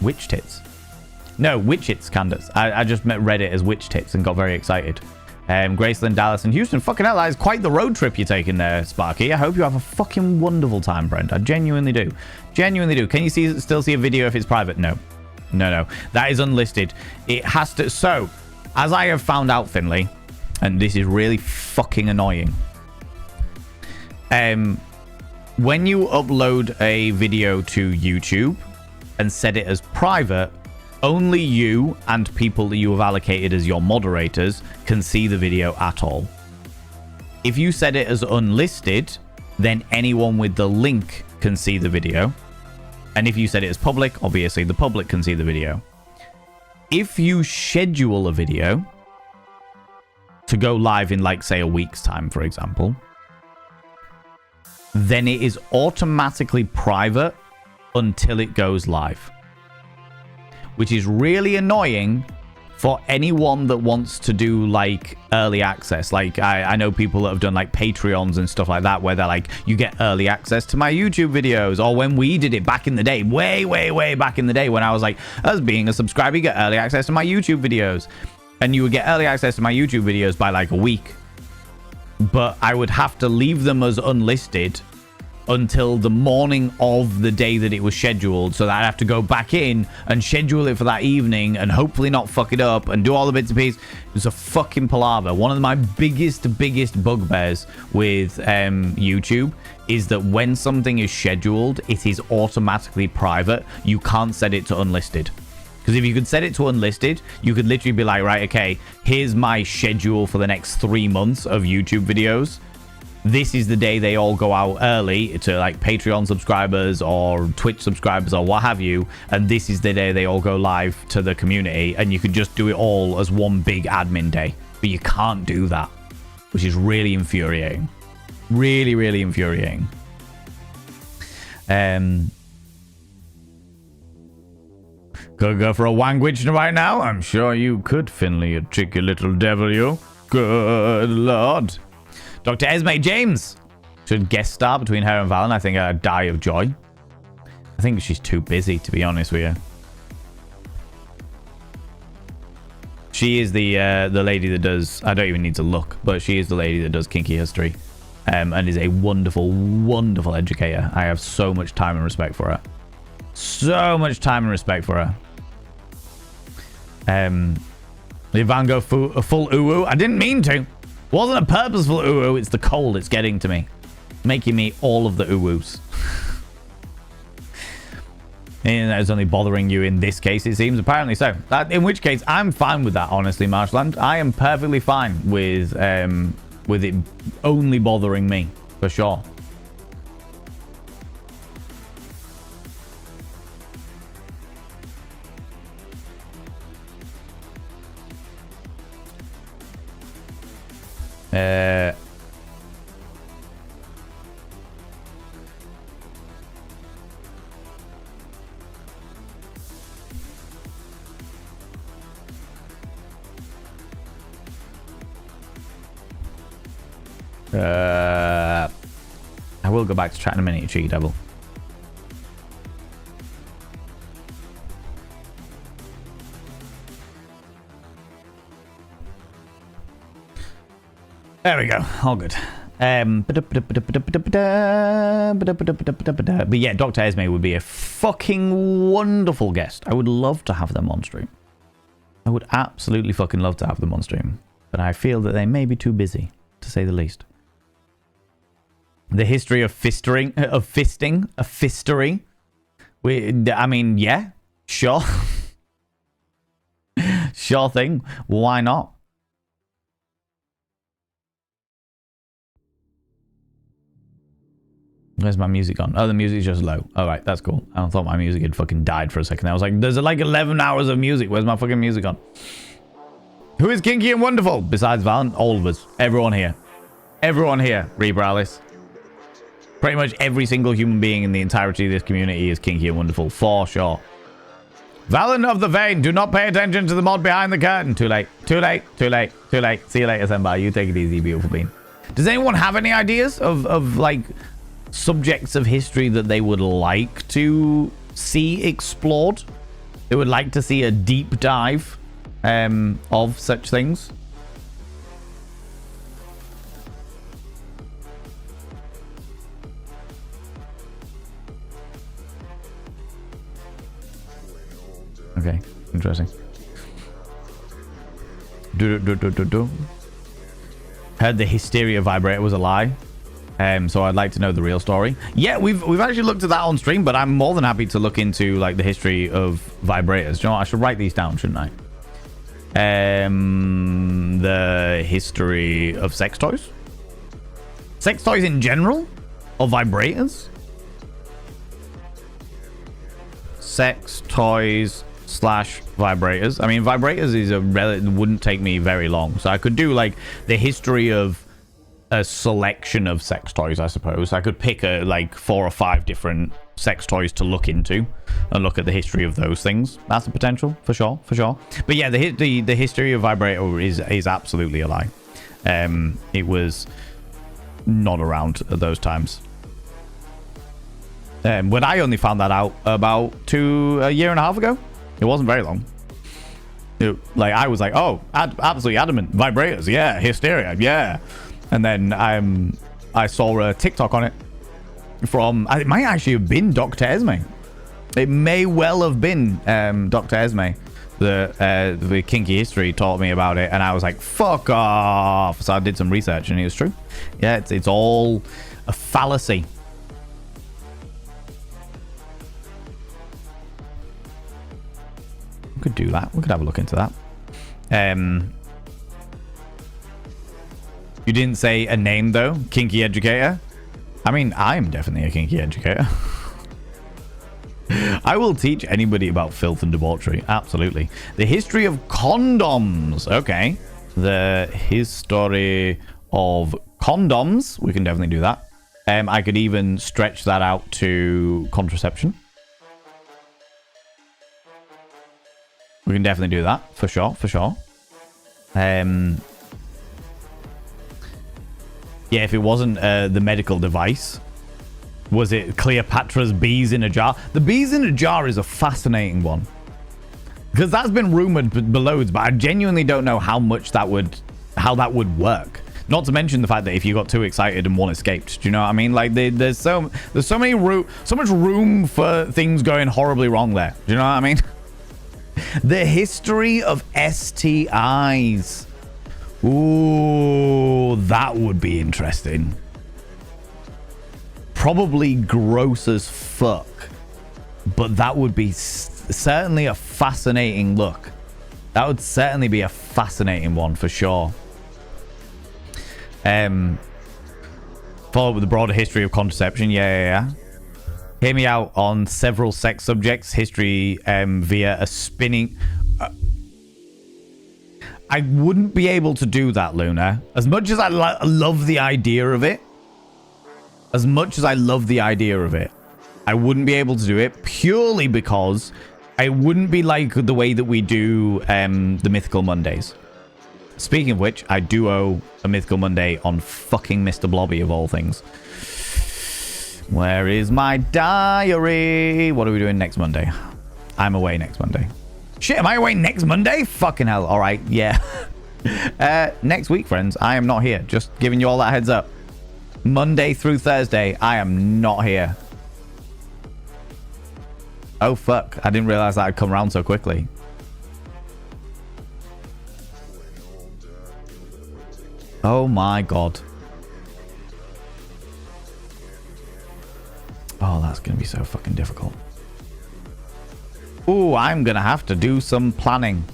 Witch Tits? No, Witch Tits, Kansas. I just read it as Witch Tits and got very excited. Graceland, Dallas, and Houston. Fucking hell, that is quite the road trip you're taking there, Sparky. I hope you have a fucking wonderful time, Brent. I genuinely do. Genuinely do. Can you still see a video if it's private? No. No. That is unlisted. It has to... So, as I have found out, Finley, and this is really fucking annoying. When you upload a video to YouTube and set it as private, only you and people that you have allocated as your moderators can see the video at all. If you set it as unlisted, then anyone with the link can see the video. And if you set it as public, obviously the public can see the video. If you schedule a video to go live in, like, say, a week's time, for example, then it is automatically private until it goes live. Which is really annoying for anyone that wants to do, like, early access. Like, I know people that have done, like, Patreons and stuff like that, where they're like, you get early access to my YouTube videos. Or when we did it back in the day, way back in the day, when I was like, as being a subscriber, you get early access to my YouTube videos. And you would get early access to my YouTube videos by, like, a week. But I would have to leave them as unlisted until the morning of the day that it was scheduled, so that I'd have to go back in and schedule it for that evening and hopefully not fuck it up and do all the bits and pieces. It was a fucking palaver. One of my biggest bugbears with YouTube is that when something is scheduled, it is automatically private. You can't set it to unlisted. Because if you could set it to unlisted, you could literally be like, right, okay, here's my schedule for the next 3 months of YouTube videos. This is the day they all go out early to, like, Patreon subscribers or Twitch subscribers or what have you. And this is the day they all go live to the community. And you could just do it all as one big admin day. But you can't do that, which is really infuriating. Really infuriating. Could go for a language right now? I'm sure you could, Finley, you tricky little devil, you. Good lord. Dr. Esme James should guest star between her and Valen. I think I'd die of joy. I think she's too busy, to be honest with you. She is the lady that does... I don't even need to look, but she is the lady that does Kinky History. And is a wonderful educator. I have so much time and respect for her. So much time and respect for her. Did Van go full uwu? I didn't mean to. Wasn't a purposeful uwu. It's the cold. It's getting to me. Making me all of the uwus. And that is only bothering you in this case, it seems. Apparently so. In which case, I'm fine with that, honestly, Marshland. I am perfectly fine with it only bothering me. For sure. I will go back to chat in a minute, you cheeky devil. There we go. All good. But yeah, Dr. Esme would be a fucking wonderful guest. I would love to have them on stream. I would absolutely fucking love to have them on stream. But I feel that they may be too busy, to say the least. The history of fisting, a fistery. I mean, yeah, sure. Sure thing. Why not? Where's my music gone? Oh, the music's just low. All right, that's cool. I thought my music had fucking died for a second. I was like, there's like 11 hours of music. Where's my fucking music gone? Who is kinky and wonderful? Besides Valen, all of us. Everyone here. Everyone here, Reaper Alice. Pretty much every single human being in the entirety of this community is kinky and wonderful, for sure. Valen of the Vein, do not pay attention to the mod behind the curtain. Too late. Too late. Too late. Too late. See you later, Senpai. You take it easy, beautiful bean. Does anyone have any ideas of like subjects of history that they would like to see explored? They would like to see a deep dive of such things. Okay, interesting. Heard the hysteria vibrator was a lie. So I'd like to know the real story. Yeah, we've actually looked at that on stream, but I'm more than happy to look into like the history of vibrators. You know what? I should write these down, shouldn't I? The history of sex toys. Sex toys in general? Or vibrators? Sex toys / vibrators. I mean, vibrators is wouldn't take me very long. So I could do like the history of a selection of sex toys, I suppose. I could pick like 4 or 5 different sex toys to look into and look at the history of those things. That's a potential, for sure, for sure. But yeah, the history of vibrator is absolutely a lie. It was not around at those times. When I only found that out about a year and a half ago. It wasn't very long. Like I was like, oh, absolutely adamant. Vibrators, yeah. Hysteria, yeah. And then I saw a TikTok on it from, it might actually have been Dr. Esme. It may well have been Dr. Esme. The Kinky History taught me about it, and I was like, fuck off. So I did some research, and it was true. Yeah, it's all a fallacy. We could do that. We could have a look into that. You didn't say a name though. Kinky educator. I mean, I'm definitely a kinky educator. I will teach anybody about filth and debauchery. Absolutely. The history of condoms. Okay. The history of condoms. We can definitely do that. I could even stretch that out to contraception. We can definitely do that, for sure, for sure. Yeah, if it wasn't the medical device, was it Cleopatra's bees in a jar? The bees in a jar is a fascinating one. Because that's been rumored below, but I genuinely don't know how that would work. Not to mention the fact that if you got too excited and one escaped, do you know what I mean? Like there's so much room for things going horribly wrong there. Do you know what I mean? The history of STIs. Ooh, that would be interesting. Probably gross as fuck, but that would be certainly a fascinating look. That would certainly be a fascinating one for sure. Follow up with the broader history of contraception. Yeah. Hear me out on several sex subjects history via a spinning. I wouldn't be able to do that, Luna. As much as I love the idea of it, I wouldn't be able to do it purely because I wouldn't be like the way that we do the Mythical Mondays. Speaking of which, I do owe a Mythical Monday on fucking Mr. Blobby of all things. Where is my diary? What are we doing next Monday? I'm away next Monday. Shit, am I away next Monday? Fucking hell. All right, yeah. Next week, friends, I am not here. Just giving you all that heads up. Monday through Thursday, I am not here. Oh, fuck. I didn't realize that I'd come around so quickly. Oh, my God. Oh, that's going to be so fucking difficult. Ooh, I'm going to have to do some planning.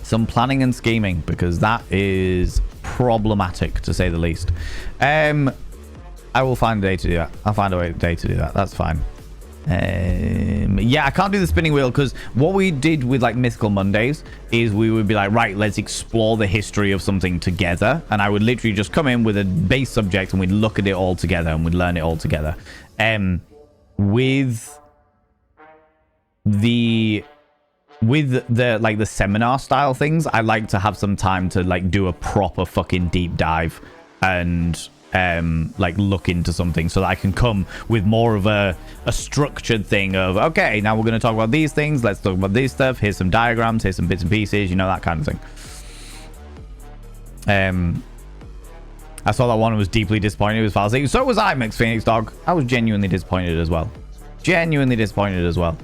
Some planning and scheming, because that is problematic, to say the least. I will find a day to do that. I'll find a day to do that. That's fine. Yeah, I can't do the spinning wheel because what we did with like Mythical Mondays is we would be like, right, let's explore the history of something together. And I would literally just come in with a base subject and we'd look at it all together and we'd learn it all together. With the like the seminar style things, I like to have some time to like do a proper fucking deep dive and like look into something so that I can come with more of a structured thing of, okay, now we're going to talk about these things, let's talk about this stuff, here's some diagrams, here's some bits and pieces, you know, that kind of thing. I saw that one was deeply disappointed with Fallacy. So was I, Mixed Phoenix Dog. I was genuinely disappointed as well. Genuinely disappointed as well.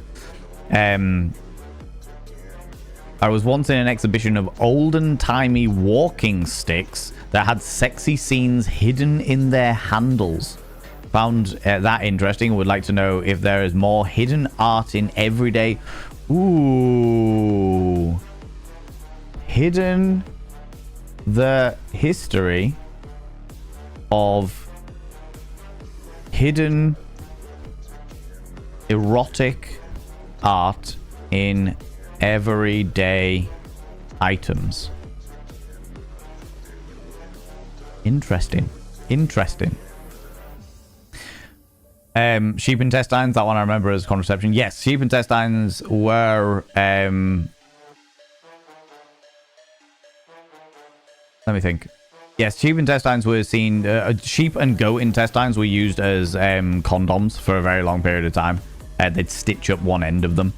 I was once in an exhibition of olden-timey walking sticks that had sexy scenes hidden in their handles. Found that interesting. Would like to know if there is more hidden art in everyday... Ooh. Hidden the history of hidden erotic art in everyday items. Interesting. Sheep intestines, that one I remember as contraception. Yes, sheep intestines were let me think. Yes, sheep intestines were seen. Sheep and goat intestines were used as condoms for a very long period of time. They'd stitch up one end of them.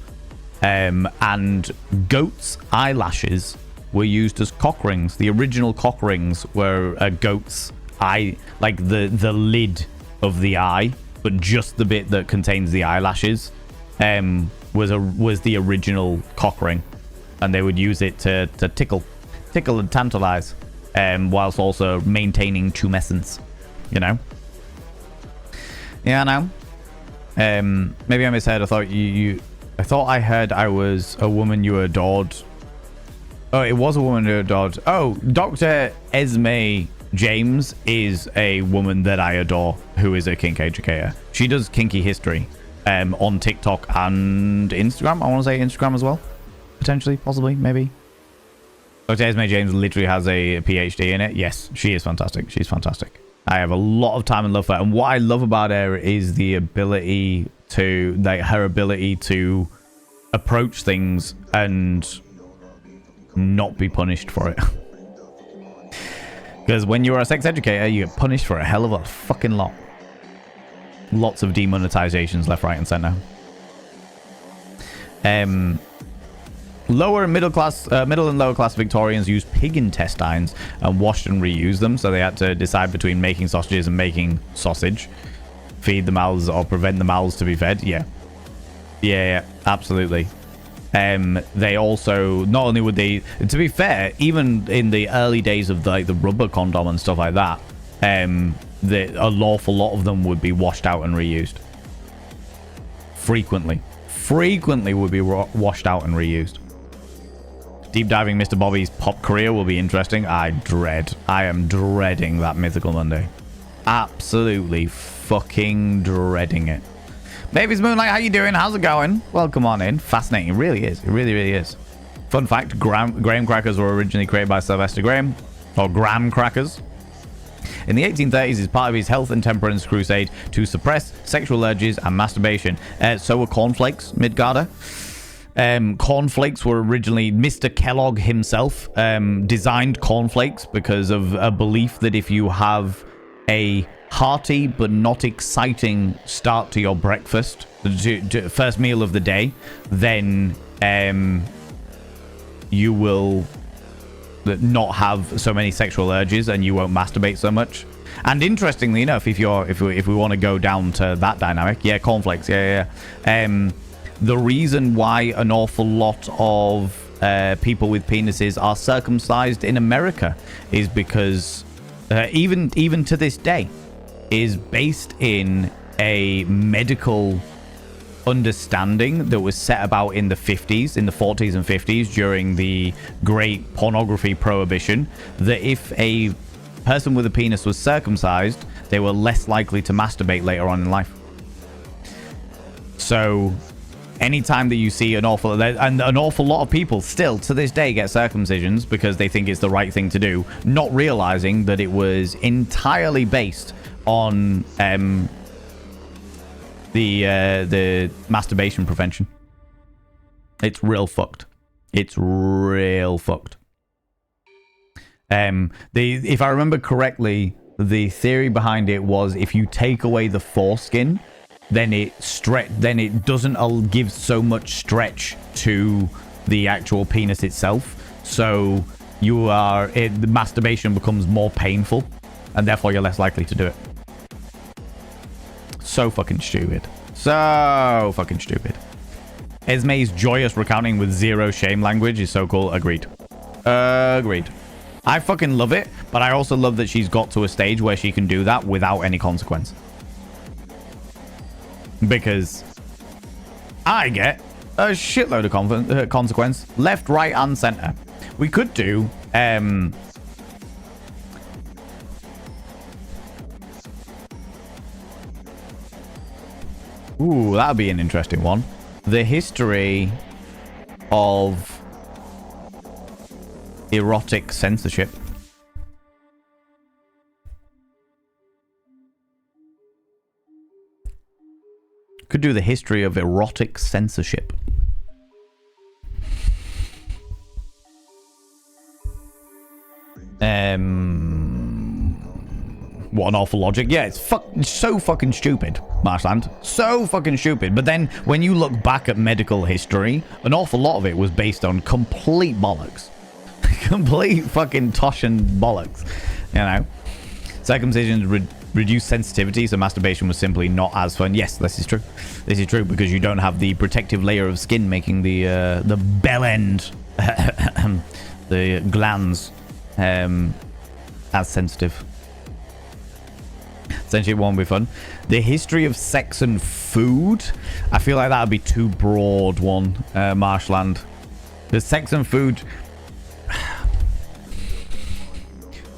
And goats' eyelashes were used as cock rings. The original cock rings were a goat's eye, like the lid of the eye, but just the bit that contains the eyelashes was the original cock ring, and they would use it to tickle and tantalize, whilst also maintaining tumescence, you know. Yeah, I know. Maybe I misheard. I thought I heard I was a woman you adored. Oh, it was a woman you adored. Oh, Dr. Esme James is a woman that I adore who is a kink educator. She does kinky history on TikTok and Instagram. I want to say Instagram as well. Potentially, possibly, maybe. Dr. Esme James literally has a PhD in it. Yes, she is fantastic. She's fantastic. I have a lot of time and love for her. And what I love about her is the ability to, like, her ability to approach things and not be punished for it. Because when you're a sex educator, you get punished for a hell of a fucking lot. Lots of demonetizations left, right, and center. Lower and middle and lower class Victorians used pig intestines and washed and reused them, so they had to decide between making sausages and making sausage. Feed the mouths or prevent the mouths to be fed. Yeah, absolutely. They also, not only would they, to be fair, even in the early days of the rubber condom and stuff like that, a lawful lot of them would be washed out and reused. Frequently would be washed out and reused. Deep diving Mr. Bobby's pop career will be interesting. I am dreading that Mythical Monday. Absolutely fucking dreading it. Baby's Moonlight, how you doing? How's it going? Welcome on in. Fascinating. It really is. It really, really is. Fun fact, graham crackers were originally created by Sylvester Graham, or graham crackers. In the 1830s, as part of his health and temperance crusade to suppress sexual urges and masturbation. So were cornflakes, Midgarder. Cornflakes were originally, Mr. Kellogg himself designed cornflakes because of a belief that if you have a hearty but not exciting start to your breakfast, first meal of the day, then you will not have so many sexual urges and you won't masturbate so much. And interestingly enough, if we want to go down to that dynamic, yeah, cornflakes, yeah. The reason why an awful lot of people with penises are circumcised in America is because even to this day is based in a medical understanding that was set about in the 40s and 50s during the great pornography prohibition, that if a person with a penis was circumcised, they were less likely to masturbate later on in life. So anytime that you see an awful lot of people still to this day get circumcisions because they think it's the right thing to do, not realizing that it was entirely based on the masturbation prevention. It's real fucked. It's real fucked. If I remember correctly, the theory behind it was if you take away the foreskin, then it doesn't give so much stretch to the actual penis itself. So the masturbation becomes more painful, and therefore you're less likely to do it. So fucking stupid. So fucking stupid. Esme's joyous recounting with zero shame language is so cool. Agreed. Agreed. I fucking love it, but I also love that she's got to a stage where she can do that without any consequence. Because I get a shitload of consequence left, right, and center. We could do ooh, that would be an interesting one. The history of erotic censorship. Could do the history of erotic censorship. What an awful logic. Yeah, it's so fucking stupid, Marshland. So fucking stupid. But then when you look back at medical history, an awful lot of it was based on complete bollocks. Complete fucking tosh and bollocks. You know? Circumcision reduced sensitivity, so masturbation was simply not as fun. Yes, this is true. This is true because you don't have the protective layer of skin making the bell end, the glands, as sensitive. Essentially, it won't be fun. The history of sex and food. I feel like that would be too broad one, Marshland. The sex and food.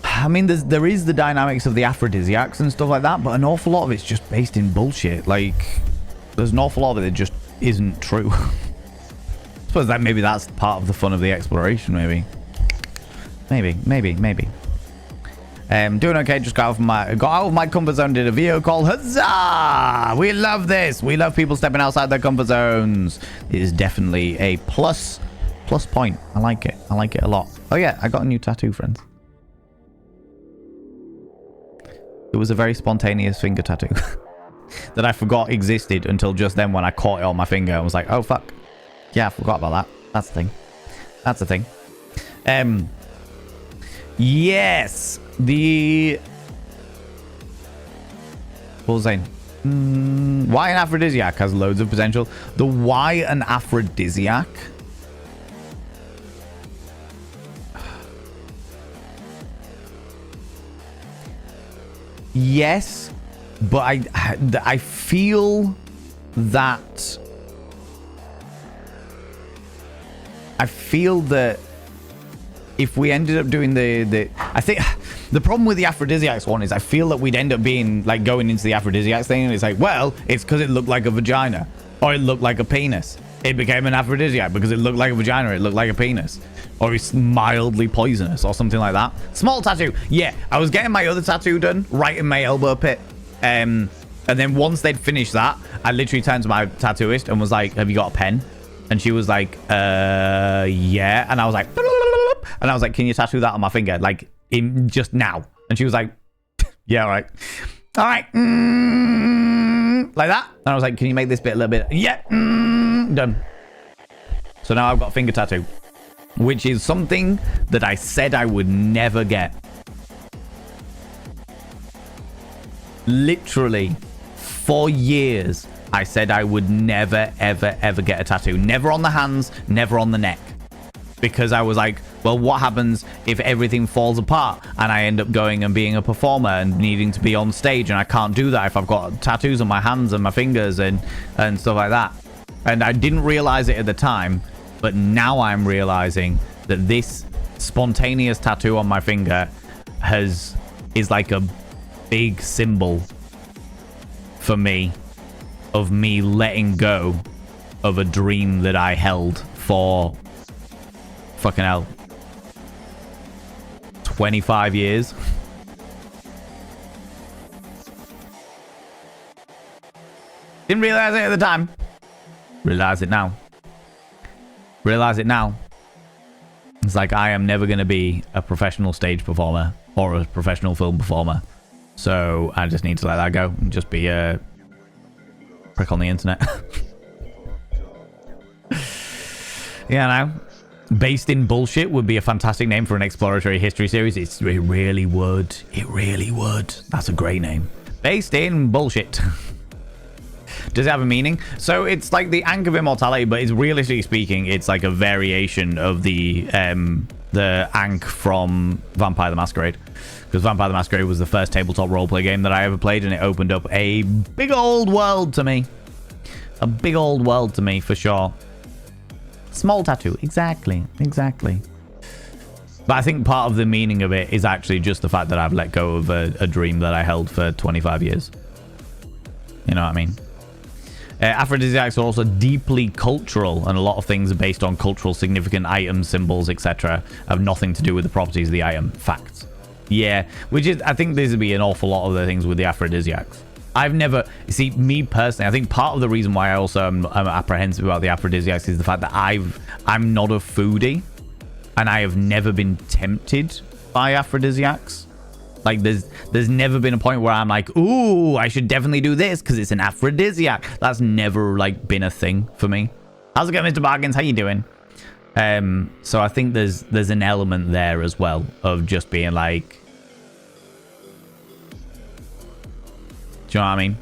I mean, there is the dynamics of the aphrodisiacs and stuff like that, but an awful lot of it's just based in bullshit. Like, there's an awful lot of it that just isn't true. I suppose that maybe that's part of the fun of the exploration, maybe. Maybe. Doing okay, just got out of my comfort zone, did a video call. Huzzah! We love this. We love people stepping outside their comfort zones. It is definitely a plus point. I like it. I like it a lot. Oh yeah, I got a new tattoo, friends. It was a very spontaneous finger tattoo that I forgot existed until just then when I caught it on my finger and was like, oh fuck. Yeah, I forgot about that. That's the thing. That's the thing. Yes. What was I saying? Why an aphrodisiac has loads of potential. The why an aphrodisiac. Yes, but I feel that if we ended up doing I think the problem with the aphrodisiacs one is I feel that we'd end up being like going into the aphrodisiacs thing and it's like, well, it's because it looked like a vagina or it looked like a penis. It became an aphrodisiac because it looked like a vagina, it looked like a penis. Or it's mildly poisonous or something like that. Small tattoo. Yeah, I was getting my other tattoo done right in my elbow pit. And then once they'd finished that, I literally turned to my tattooist and was like, have you got a pen? And she was like, yeah. And I was like, and I was like, can you tattoo that on my finger? Like, just now. And she was like, yeah, all right. All right. Like that. And I was like, can you make this bit a little bit? Yeah. Done. So now I've got a finger tattoo. Which is something that I said I would never get. Literally, for years, I said I would never, ever, ever get a tattoo. Never on the hands, never on the neck. Because I was like, well, what happens if everything falls apart and I end up going and being a performer and needing to be on stage and I can't do that if I've got tattoos on my hands and my fingers and stuff like that. And I didn't realize it at the time. But now I'm realizing that this spontaneous tattoo on my finger is like a big symbol for me of me letting go of a dream that I held for fucking hell 25 years. Didn't realize it at the time. Realize it now. Realize it now. It's like I am never going to be a professional stage performer or a professional film performer. So I just need to let that go and just be a prick on the internet. Yeah, now. Based in Bullshit would be a fantastic name for an exploratory history series. It really would. It really would. That's a great name. Based in Bullshit. Does it have a meaning? So it's like the Ankh of Immortality, but it's realistically speaking, it's like a variation of the Ankh from Vampire the Masquerade. Because Vampire the Masquerade was the first tabletop roleplay game that I ever played, and it opened up a big old world to me. A big old world to me, for sure. Small tattoo. Exactly. Exactly. But I think part of the meaning of it is actually just the fact that I've let go of a dream that I held for 25 years. You know what I mean? Aphrodisiacs are also deeply cultural, and a lot of things are based on cultural significant items, symbols, etc. have nothing to do with the properties of the item. Facts. Yeah, which is, I think this would be an awful lot of the things with the aphrodisiacs. I've never, see, me personally, I think part of the reason why I also am apprehensive about the aphrodisiacs is the fact that I'm not a foodie, and I have never been tempted by aphrodisiacs. Like, there's never been a point where I'm like, ooh, I should definitely do this because it's an aphrodisiac. That's never, like, been a thing for me. How's it going, Mr. Bargains? How you doing? So I think there's an element there as well of just being like, do you know what I mean?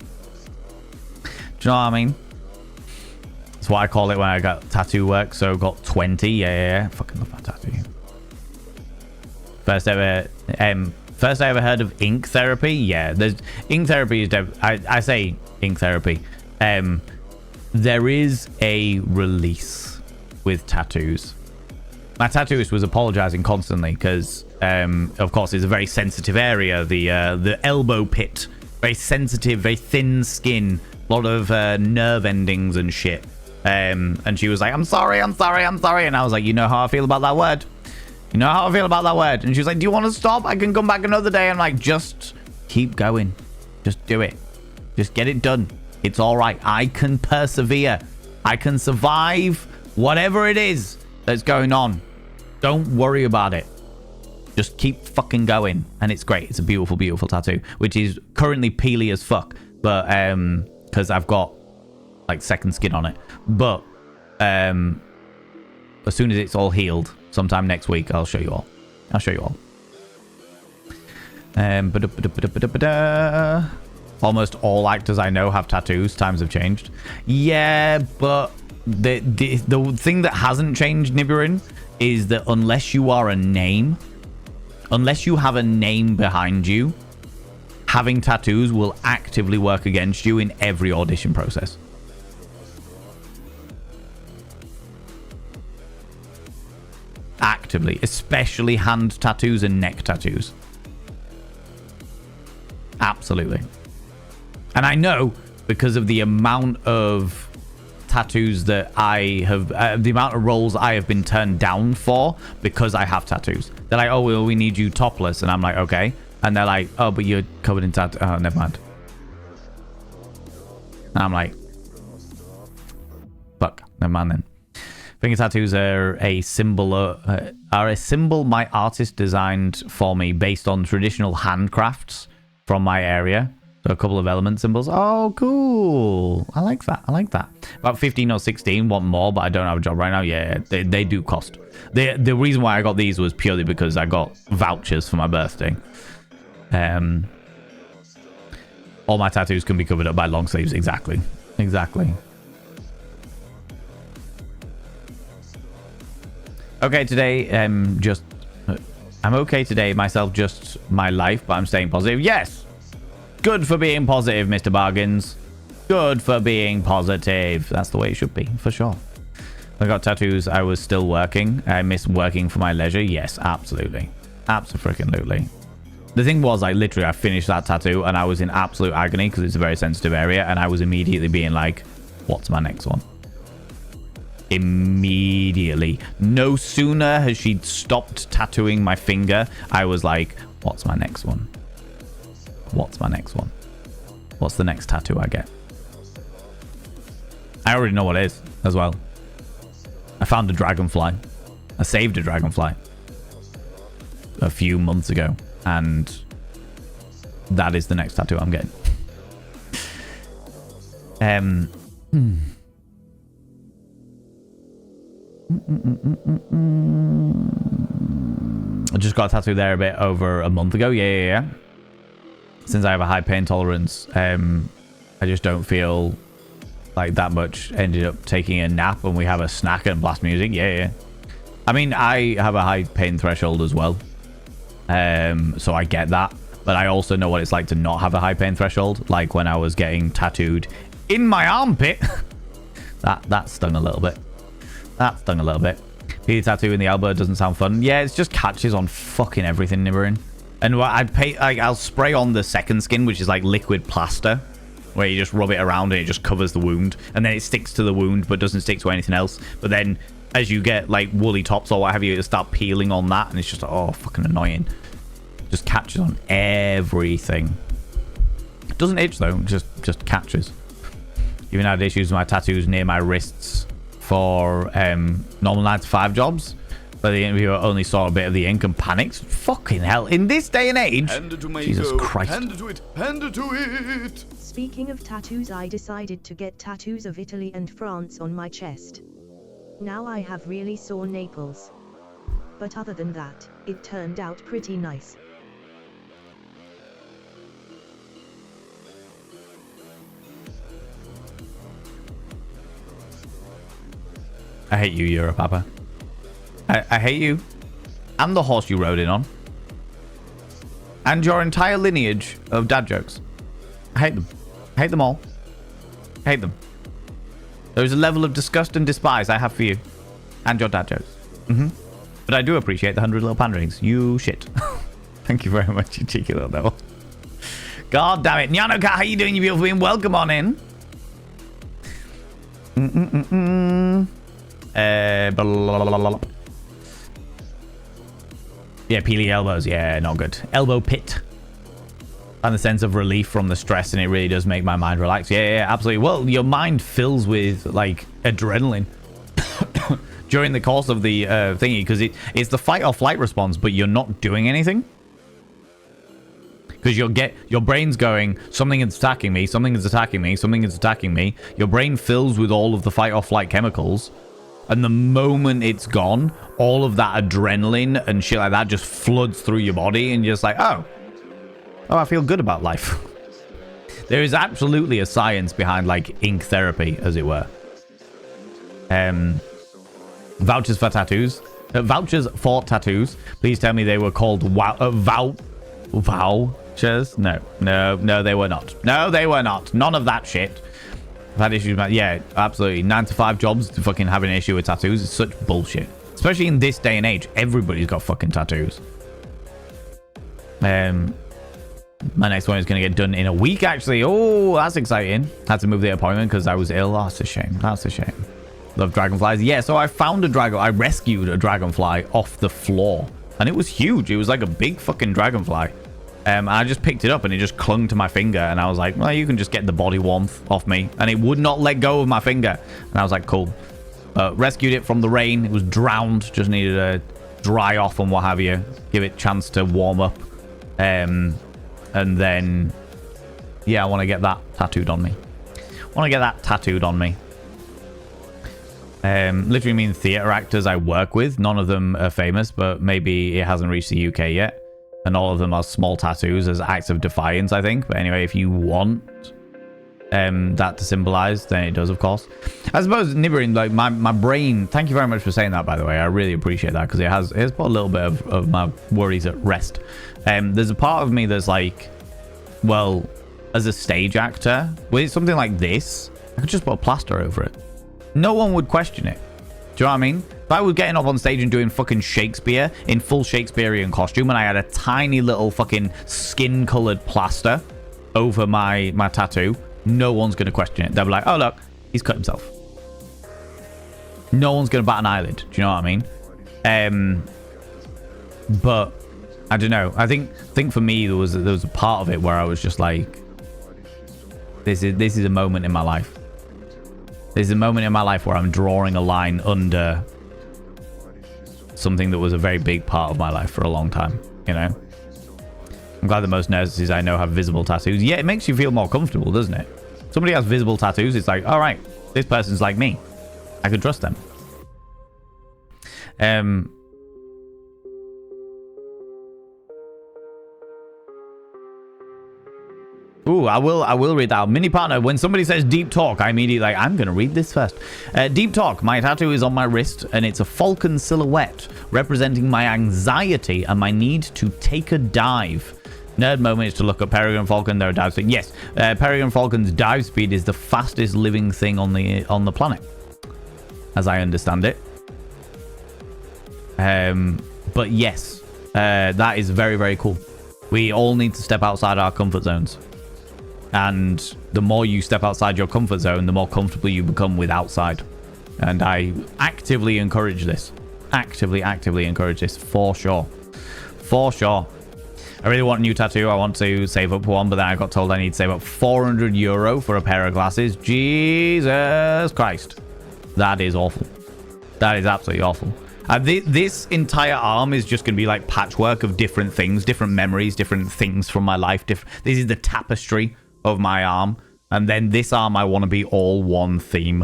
Do you know what I mean? That's what I call it when I got tattoo work. So got 20. Yeah. Fucking love that tattoo. First I ever heard of ink therapy. Yeah, there's ink therapy is I say ink therapy. There is a release with tattoos. My tattooist was apologizing constantly because of course it's a very sensitive area, the elbow pit. Very sensitive, very thin skin, a lot of nerve endings and shit. And she was like, I'm sorry. And I was like, you know how I feel about that word? You know how I feel about that word? And she was like, do you want to stop? I can come back another day. I'm like, just keep going. Just do it. Just get it done. It's all right. I can persevere. I can survive whatever it is that's going on. Don't worry about it. Just keep fucking going. And it's great. It's a beautiful, beautiful tattoo, which is currently peely as fuck. But, because I've got like second skin on it. But, as soon as it's all healed, sometime next week, I'll show you all. Almost all actors I know have tattoos. Times have changed. Yeah, but the thing that hasn't changed, Nibirin, is that unless you are a name, unless you have a name behind you, having tattoos will actively work against you in every audition process. Actively, especially hand tattoos and neck tattoos. Absolutely. And I know because of the amount of tattoos that I have, the amount of roles I have been turned down for because I have tattoos. They're like, oh, well, we need you topless. And I'm like, okay. And they're like, oh, but you're covered in tattoos. Oh, never mind. And I'm like, fuck, never mind then. Finger tattoos are a symbol my artist designed for me based on traditional handcrafts from my area. So a couple of element symbols. Oh, cool. I like that. About 15 or 16 want more, but I don't have a job right now. Yeah, they do cost. The reason why I got these was purely because I got vouchers for my birthday. All my tattoos can be covered up by long sleeves. Exactly. Okay, today, I'm okay today, myself, just my life, but I'm staying positive. Yes! Good for being positive, Mr. Bargains. Good for being positive. That's the way it should be, for sure. I got tattoos, I was still working. I miss working for my leisure. Yes, absolutely. Abso-freaking-lutely. The thing was, like, literally, I finished that tattoo and I was in absolute agony because it's a very sensitive area, and I was immediately being like, what's my next one? Immediately. No sooner has she stopped tattooing my finger, I was like, what's my next one? What's my next one? What's the next tattoo I get? I already know what it is as well. I found a dragonfly. I saved a dragonfly a few months ago, and that is the next tattoo I'm getting. I just got a tattoo there a bit over a month ago. Yeah. Since I have a high pain tolerance, I just don't feel like that much. Ended up taking a nap and we have a snack and blast music. Yeah. I mean, I have a high pain threshold as well. So I get that. But I also know what it's like to not have a high pain threshold. Like when I was getting tattooed in my armpit. that stung a little bit. That stung a little bit. Peely tattoo in the elbow doesn't sound fun. Yeah, it's just catches on fucking everything, Nibirin. And I'll spray on the second skin, which is like liquid plaster, where you just rub it around and it just covers the wound, and then it sticks to the wound but doesn't stick to anything else. But then as you get like woolly tops or what have you, it'll start peeling on that, and it's just oh, fucking annoying. Just catches on everything. It doesn't itch though, just catches. Even had issues with my tattoos near my wrists for normal 9-to-5 jobs, but the interviewer only saw a bit of the ink and panicked. Fucking hell, in this day and age. Jesus Christ. Hand to it. Hand to it. Speaking of tattoos, I decided to get tattoos of Italy and France on my chest. Now I have really sore nipples. But other than that, it turned out pretty nice. I hate you, Europe, Papa. I hate you. And the horse you rode in on. And your entire lineage of dad jokes. I hate them. I hate them all. I hate them. There is a level of disgust and despise I have for you. And your dad jokes. But I do appreciate the 100 little panderings. You shit. Thank you very much, you cheeky little devil. God damn it. Nyanoka, how you doing, you beautiful being? Welcome on in. Yeah, peely elbows. Yeah, not good. Elbow pit. And the sense of relief from the stress, and it really does make my mind relax. Yeah, absolutely. Well, your mind fills with like adrenaline during the course of the thingy, because it's the fight or flight response, but you're not doing anything. Because your brain's going, something is attacking me, something is attacking me, something is attacking me. Your brain fills with all of the fight or flight chemicals. And the moment it's gone, all of that adrenaline and shit like that just floods through your body, and you're just like, oh, I feel good about life. There is absolutely a science behind like ink therapy, as it were. Vouchers for tattoos. Vouchers for tattoos. Please tell me they were called vouchers. No, they were not. No, they were not. None of that shit. I've had issues with yeah, absolutely. 9-to-5 jobs to fucking having an issue with tattoos is such bullshit. Especially in this day and age. Everybody's got fucking tattoos. My next one is going to get done in a week, actually. Oh, that's exciting. Had to move the appointment because I was ill. Oh, that's a shame. That's a shame. Love dragonflies. Yeah, so I found a dragon. I rescued a dragonfly off the floor. And it was huge. It was like a big fucking dragonfly. I just picked it up and it just clung to my finger, and I was like, well, you can just get the body warmth off me. And it would not let go of my finger. And I was like, cool. Rescued it from the rain. It was drowned. Just needed to dry off and what have you. Give it a chance to warm up. And then, yeah, I want to get that tattooed on me. Literally mean theater actors I work with. None of them are famous, but maybe it hasn't reached the UK yet. And all of them are small tattoos as acts of defiance, I think. But anyway, if you want that to symbolize, then it does, of course. I suppose, Nibirin, like my brain, thank you very much for saying that, by the way. I really appreciate that, because it has put a little bit of my worries at rest. There's a part of me that's like, well, as a stage actor, with something like this, I could just put a plaster over it. No one would question it. Do you know what I mean? If I was getting up on stage and doing fucking Shakespeare in full Shakespearean costume and I had a tiny little fucking skin-coloured plaster over my tattoo, no one's going to question it. They'll be like, oh, look, he's cut himself. No one's going to bat an eyelid. Do you know what I mean? But I don't know. I think for me, there was a part of it where I was just like, this is a moment in my life. There's a moment in my life where I'm drawing a line under something that was a very big part of my life for a long time, you know? I'm glad that most nurses I know have visible tattoos. Yeah, it makes you feel more comfortable, doesn't it? Somebody has visible tattoos, it's like, all right, this person's like me. I can trust them. Ooh, I will read that. Mini partner, when somebody says deep talk, I immediately like, I'm going to read this first. Deep talk, my tattoo is on my wrist and it's a falcon silhouette representing my anxiety and my need to take a dive. Nerd moment is to look up Peregrine Falcon, their dive speed. Yes, Peregrine Falcon's dive speed is the fastest living thing on the planet, as I understand it. But yes, that is very, very cool. We all need to step outside our comfort zones. And the more you step outside your comfort zone, the more comfortable you become with outside. And I actively encourage this. Actively encourage this, for sure. For sure. I really want a new tattoo. I want to save up one, but then I got told I need to save up €400 for a pair of glasses. Jesus Christ. That is awful. That is absolutely awful. This entire arm is just going to be like patchwork of different things, different memories, different things from my life. This is the tapestry of my arm. And then this arm, I want to be all one theme.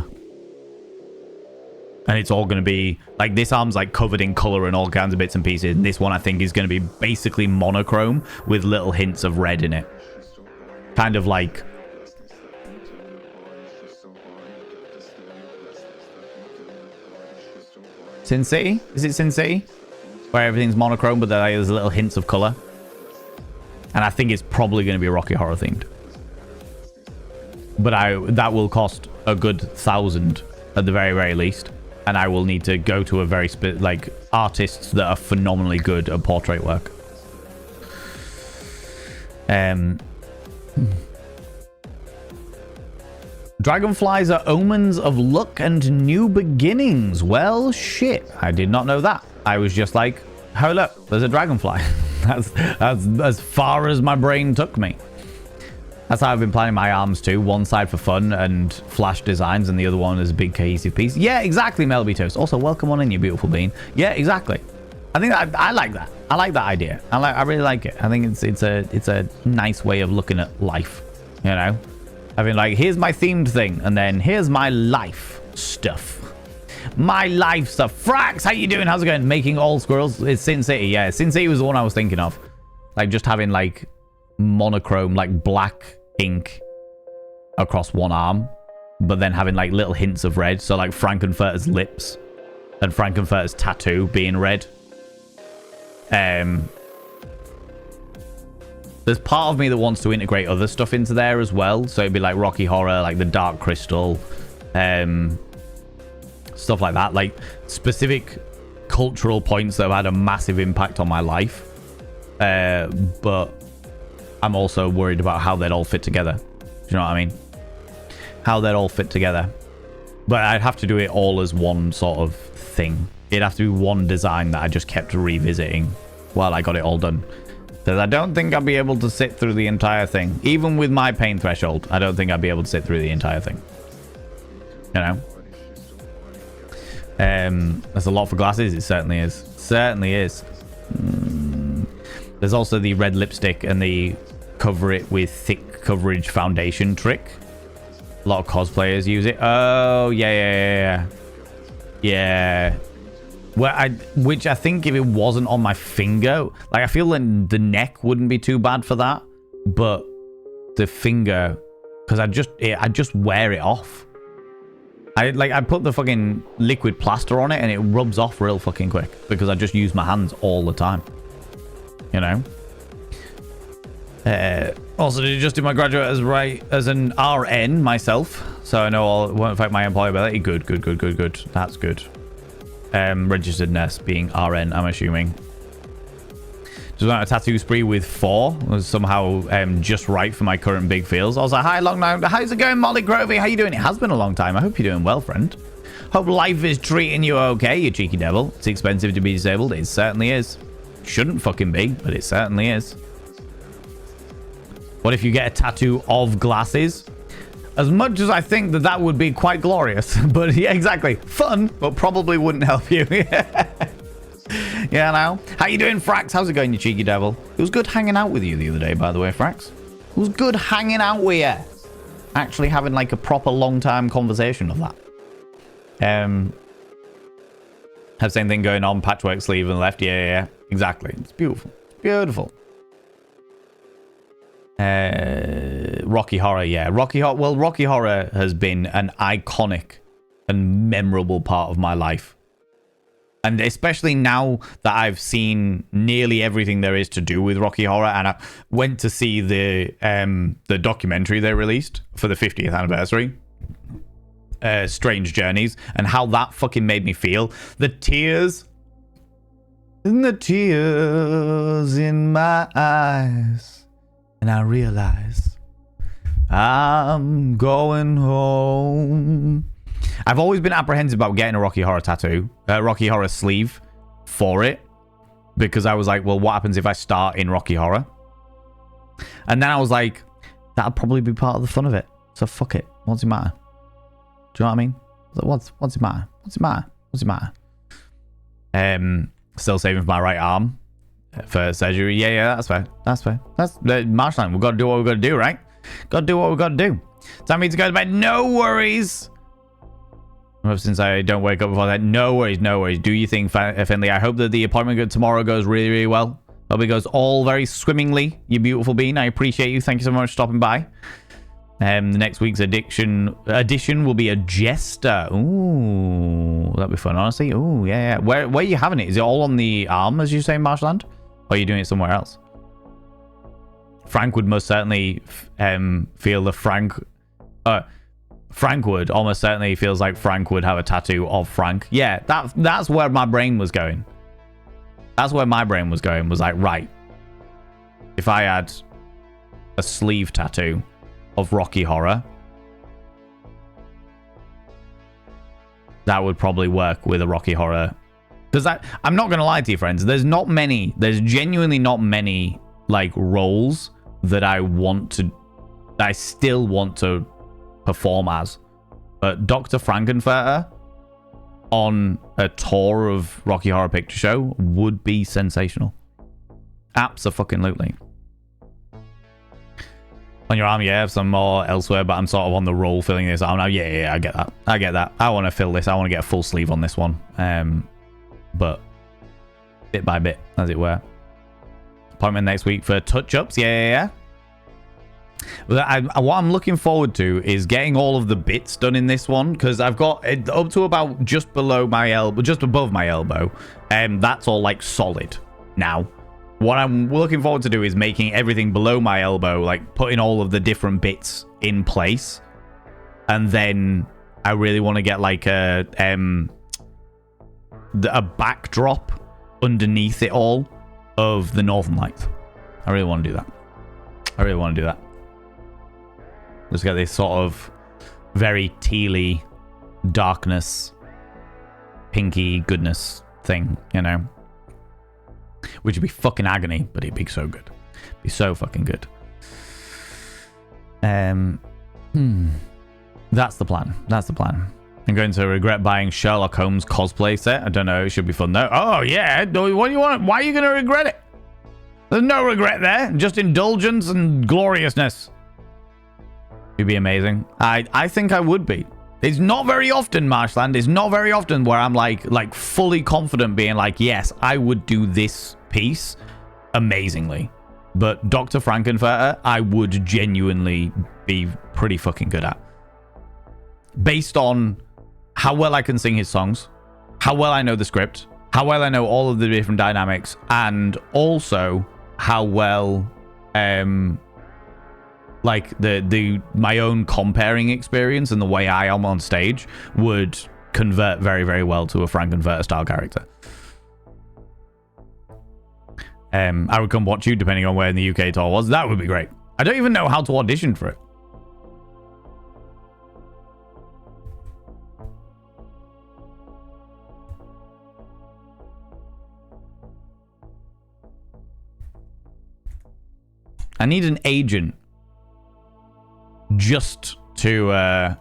And it's all going to be like, this arm's like covered in color and all kinds of bits and pieces. And this one, I think, is going to be basically monochrome with little hints of red in it. Kind of like... Sin City? Is it Sin City? Where everything's monochrome, but there's little hints of color. And I think it's probably going to be Rocky Horror themed. But that will cost a good 1,000 at the very, very least. And I will need to go to a very like artists that are phenomenally good at portrait work. Dragonflies are omens of luck and new beginnings. Well, shit. I did not know that. I was just like, oh, look, there's a dragonfly. That's as far as my brain took me. That's how I've been planning my arms too. One side for fun and flash designs, and the other one is a big cohesive piece. Yeah, exactly, Melby Toast. Also, welcome on in, you beautiful bean. Yeah, exactly. I think I like that. I like that idea. I really like it. I think it's a nice way of looking at life. You know, I mean, like, here's my themed thing, and then here's my life stuff. My life stuff. Frax, how you doing? How's it going? Making all squirrels. It's Sin City. Yeah, Sin City was the one I was thinking of. Like, just having like monochrome, like black ink across one arm, but then having like little hints of red. So like Frankenfurter's lips and Frankenfurter's tattoo being red. There's part of me that wants to integrate other stuff into there as well. So it'd be like Rocky Horror, like the Dark Crystal, stuff like that. Like specific cultural points that have had a massive impact on my life. But I'm also worried about how they'd all fit together. Do you know what I mean? How they'd all fit together. But I'd have to do it all as one sort of thing. It'd have to be one design that I just kept revisiting while I got it all done. Because I don't think I'd be able to sit through the entire thing. Even with my pain threshold, I don't think I'd be able to sit through the entire thing. You know? There's a lot for glasses. It certainly is. Certainly is. There's also the red lipstick and the cover it with thick coverage foundation trick. A lot of cosplayers use it. Oh, yeah. Well, which I think if it wasn't on my finger, like I feel like the neck wouldn't be too bad for that, but the finger, because I just wear it off. I put the fucking liquid plaster on it and it rubs off real fucking quick because I just use my hands all the time. You know. Also, did you just do my graduate as an RN myself, so I know it won't affect my employability. Good. That's good. Registered nurse being RN, I'm assuming. Just went on a tattoo spree with 4. Was somehow just right for my current big feels. I was like, hi, long time. How's it going, Molly Grovey? How you doing? It has been a long time. I hope you're doing well, friend. Hope life is treating you okay, you cheeky devil. It's expensive to be disabled. It certainly is. Shouldn't fucking be, but it certainly is. What if you get a tattoo of glasses? As much as I think that that would be quite glorious. But yeah, exactly. Fun, but probably wouldn't help you. Yeah, now. How you doing, Frax? How's it going, you cheeky devil? It was good hanging out with you the other day, by the way, Frax. It was good hanging out with you. Actually having like a proper long-time conversation of that. Have same thing going on. Patchwork sleeve and left. Yeah. Exactly. It's beautiful. It's beautiful. Rocky Horror. Yeah. Rocky Horror. Well, Rocky Horror has been an iconic and memorable part of my life. And especially now that I've seen nearly everything there is to do with Rocky Horror, and I went to see the documentary they released for the 50th anniversary, Strange Journeys, and how that fucking made me feel. The tears in my eyes, and I realize I'm going home. I've always been apprehensive about getting a Rocky Horror tattoo, Rocky Horror sleeve for it, because I was like, well, what happens if I start in Rocky Horror? And then I was like, that'll probably be part of the fun of it. So fuck it. What's it matter? Do you know what I mean? What's it matter? What's it matter? What's it matter? Still saving for my right arm for surgery. Yeah, that's fair. That's fair. That's Marshland. We've got to do what we've got to do, right? Got to do what we've got to do. Time for me to go to bed. No worries. Since I don't wake up before that. No worries, no worries. Do you think, Finley? I hope that the appointment tomorrow goes really, really well. Hope it goes all very swimmingly. You beautiful bean. I appreciate you. Thank you so much for stopping by. The next week's edition will be a jester. Ooh, that'd be fun, honestly. Ooh, yeah. Where are you having it? Is it all on the arm, as you say, Marshland? Or are you doing it somewhere else? Frank would most certainly feel the Frank would almost certainly feels like Frank would have a tattoo of Frank. Yeah, that's where my brain was going. That's where my brain was going. Was like, right, if I had a sleeve tattoo of Rocky Horror, that would probably work with a Rocky Horror. Because I'm not going to lie to you, friends. There's genuinely not many like roles that I still want to perform as. But Dr. Frankenfurter on a tour of Rocky Horror Picture Show would be sensational. Abso-fucking-lutely. On your arm, yeah, some more elsewhere, but I'm sort of on the roll filling this arm now. Yeah, I get that. I want to fill this. I want to get a full sleeve on this one. But bit by bit, as it were. Appointment next week for touch-ups. Yeah. What I'm looking forward to is getting all of the bits done in this one, because I've got it up to about just below my elbow, just above my elbow. That's all like solid now. What I'm looking forward to do is making everything below my elbow, like putting all of the different bits in place. And then I really want to get like a backdrop underneath it all of the Northern Lights. I really want to do that. Let's get this sort of very tealy darkness, pinky goodness thing, you know? Which would be fucking agony, but it'd be so good. Be so fucking good. That's the plan. I'm going to regret buying Sherlock Holmes cosplay set. I don't know. It should be fun though. Oh yeah. What do you want? Why are you going to regret it? There's no regret there. Just indulgence and gloriousness. It'd be amazing. I think I would be. It's not very often, Marshland. It's not very often where I'm like fully confident being like, yes, I would do this piece amazingly. But Dr. Frankenfurter, I would genuinely be pretty fucking good at. Based on how well I can sing his songs, how well I know the script, how well I know all of the different dynamics, and also how well like my own comparing experience and the way I am on stage would convert very, very well to a Frankenfurter style character. I would come watch you depending on where in the UK tour was. That would be great. I don't even know how to audition for it. I need an agent just to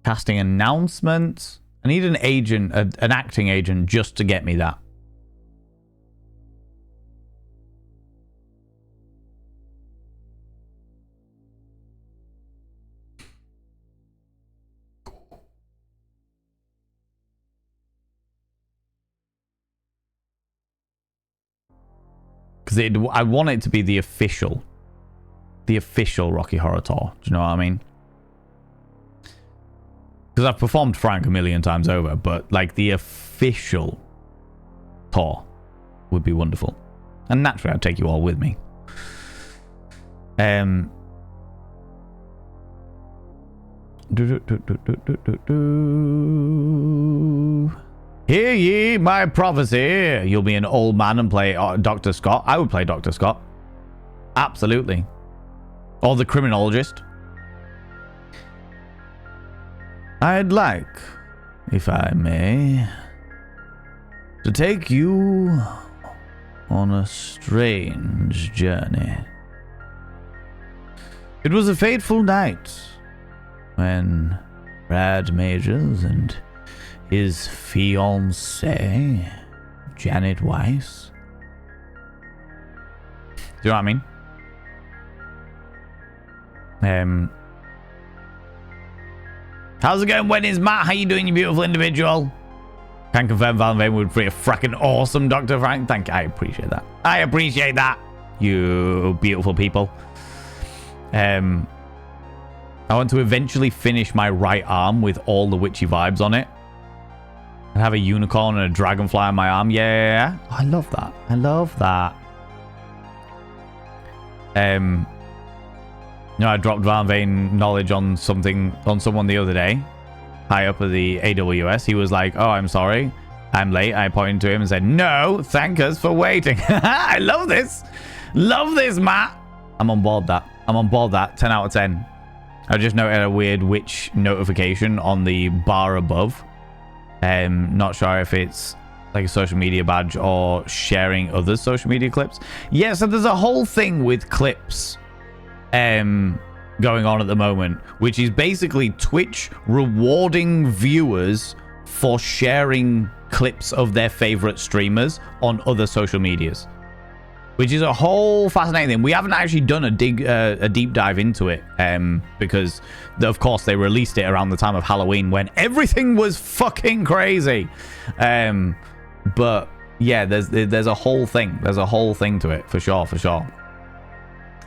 casting announcements. I need an agent, an acting agent, just to get me that. Because I want it to be the official Rocky Horror Tour. Do you know what I mean? Because I've performed Frank a million times over, but like the official tour would be wonderful. And naturally, I'd take you all with me. Hear ye my prophecy. You'll be an old man and play Dr. Scott. I would play Dr. Scott. Absolutely. Or the criminologist. I'd like, if I may, to take you on a strange journey. It was a fateful night when Brad Majors and his fiancée, Janet Weiss. Do you know what I mean? How's it going, Wendy's Matt? How you doing, you beautiful individual? Can confirm Val Vane would be a fracking awesome Dr. Frank. Thank you. I appreciate that. I appreciate that, you beautiful people. I want to eventually finish my right arm with all the witchy vibes on it. I have a unicorn and a dragonfly on my arm. Yeah. Oh, I love that. I love that. No, I dropped Van Vane knowledge on someone the other day, high up at the AWS. He was like, "Oh, I'm sorry, I'm late." I pointed to him and said, "No, thank us for waiting." I love this, Matt. I'm on board that. 10 out of 10. I just noted a weird witch notification on the bar above. Not sure if it's like a social media badge or sharing other social media clips. Yeah, so there's a whole thing with clips going on at the moment, which is basically Twitch rewarding viewers for sharing clips of their favorite streamers on other social medias, which is a whole fascinating thing. We haven't actually done a deep dive into it because of course they released it around the time of Halloween when everything was fucking crazy. But yeah, there's a whole thing to it for sure.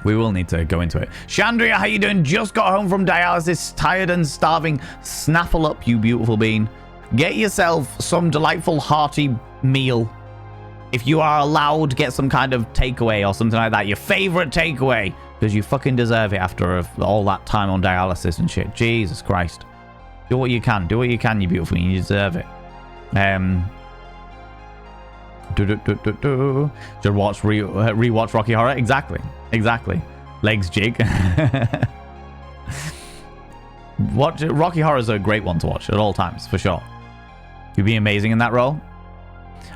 We will need to go into it. Chandria, how you doing? Just got home from dialysis, tired and starving. Snaffle up, you beautiful bean. Get yourself some delightful hearty meal. If you are allowed, get some kind of takeaway or something like that. Your favorite takeaway, because you fucking deserve it after all that time on dialysis and shit. Jesus Christ. Do what you can, you beautiful bean. You deserve it. Should rewatch Rocky Horror. Exactly. Legs jig. Rocky Horror is a great one to watch at all times, for sure. You'd be amazing in that role.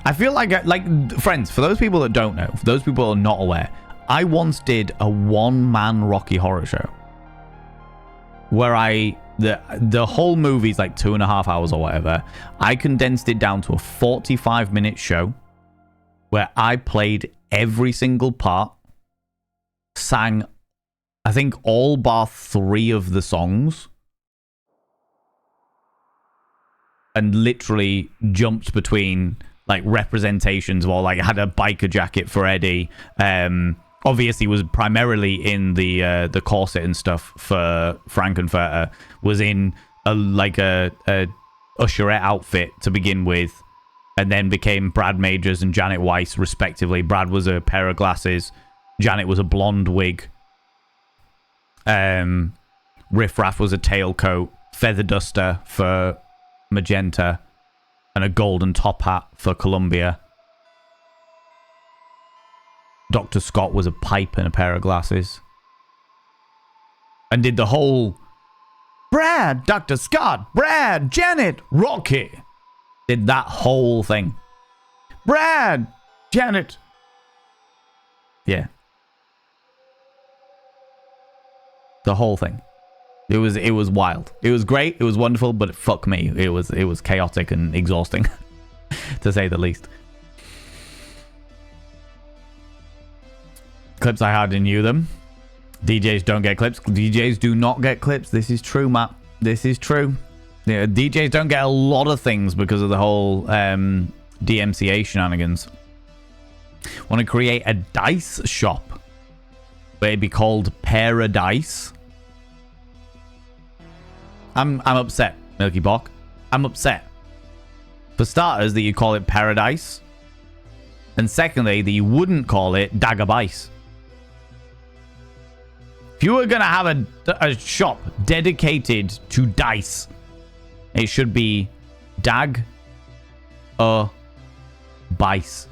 I feel like friends, for those people that don't know, for those people that are not aware, I once did a one-man Rocky Horror show where the whole movie's like 2.5 hours or whatever. I condensed it down to a 45-minute show where I played every single part, sang, I think, all bar 3 of the songs, and literally jumped between like representations of all, like, had a biker jacket for Eddie. Obviously was primarily in the corset and stuff for Frankenfurter. Was in a usherette outfit to begin with. and then became Brad Majors and Janet Weiss, respectively. Brad was a pair of glasses. Janet was a blonde wig. Riff Raff was a tailcoat, feather duster for Magenta, and a golden top hat for Columbia. Dr. Scott was a pipe and a pair of glasses. And did the whole Brad, Dr. Scott, Brad, Janet, Rocky. Did that whole thing. Brad, Janet. Yeah. The whole thing. It was wild. It was great. It was wonderful, but fuck me. It was chaotic and exhausting, to say the least. Clips, I hardly knew them. DJs don't get clips. DJs do not get clips. This is true, Matt. This is true. Yeah, DJs don't get a lot of things because of the whole DMCA shenanigans. Want to create a dice shop where it'd be called Paradise. I'm upset, Milky Bock. I'm upset. For starters, that you call it Paradise. And secondly, that you wouldn't call it Dagabice. If you were going to have a shop dedicated to dice, it should be Dag or Bice.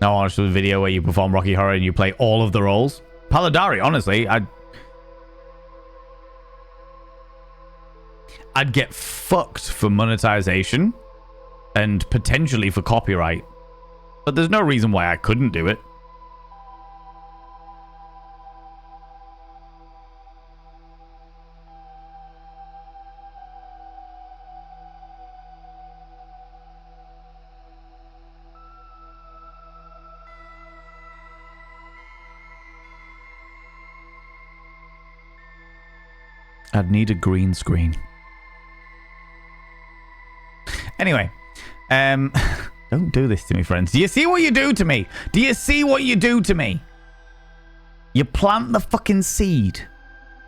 Now I watched a video where you perform Rocky Horror and you play all of the roles. Paladari, honestly, I'd get fucked for monetization and potentially for copyright. But there's no reason why I couldn't do it. I'd need a green screen. Anyway, don't do this to me, friends. Do you see what you do to me? Do you see what you do to me? You plant the fucking seed.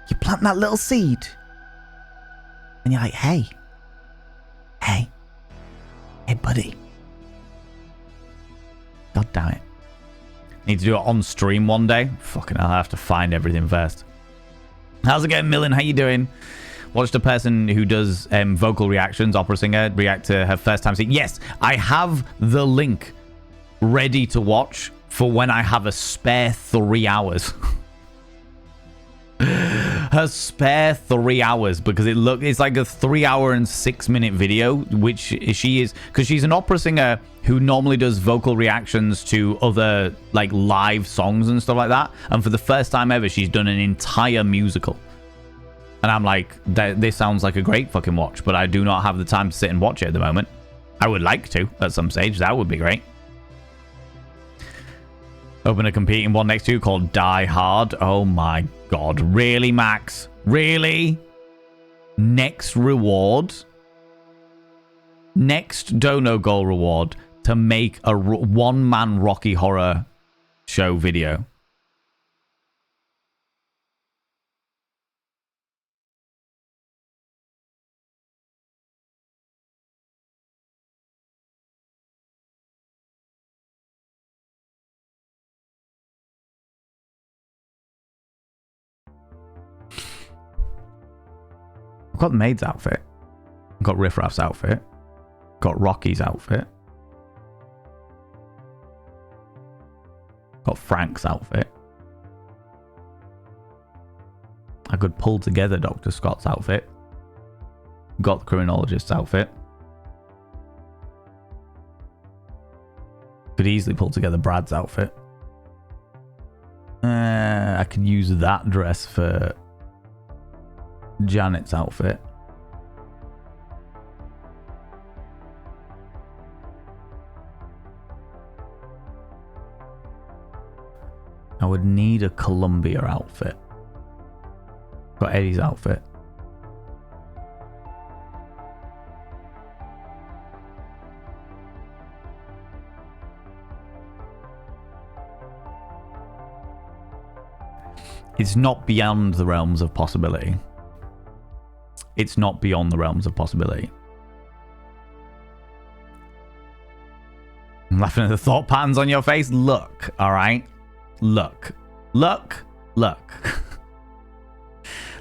You plant that little seed. And you're like, hey, buddy. God damn it. Need to do it on stream one day. Fucking hell, I have to find everything first. How's it going, Millen? How you doing? Watched a person who does vocal reactions, opera singer, react to her first time seeing. Yes, I have the link ready to watch for when I have a spare 3 hours. Her spare 3 hours, because it's like a 3 hour and 6 minute video, which she is, because she's an opera singer who normally does vocal reactions to other like live songs and stuff like that, and for the first time ever she's done an entire musical. And I'm like, this sounds like a great fucking watch, but I do not have the time to sit and watch it at the moment. I would like to at some stage. That would be great. Open a competing one next to you called Die Hard. Oh my god. Really, Max? Really? Next reward? Next Dono Goal reward to make a one-man Rocky Horror show video. I've got the maid's outfit. I've got Riff Raff's outfit. Got Rocky's outfit. Got Frank's outfit. I could pull together Dr. Scott's outfit. Got the criminologist's outfit. Could easily pull together Brad's outfit. I could use that dress for Janet's outfit. I would need a Columbia outfit. Got Eddie's outfit. It's not beyond the realms of possibility. it's not beyond the realms of possibility. I'm laughing at the thought patterns on your face. Look, all right? Look.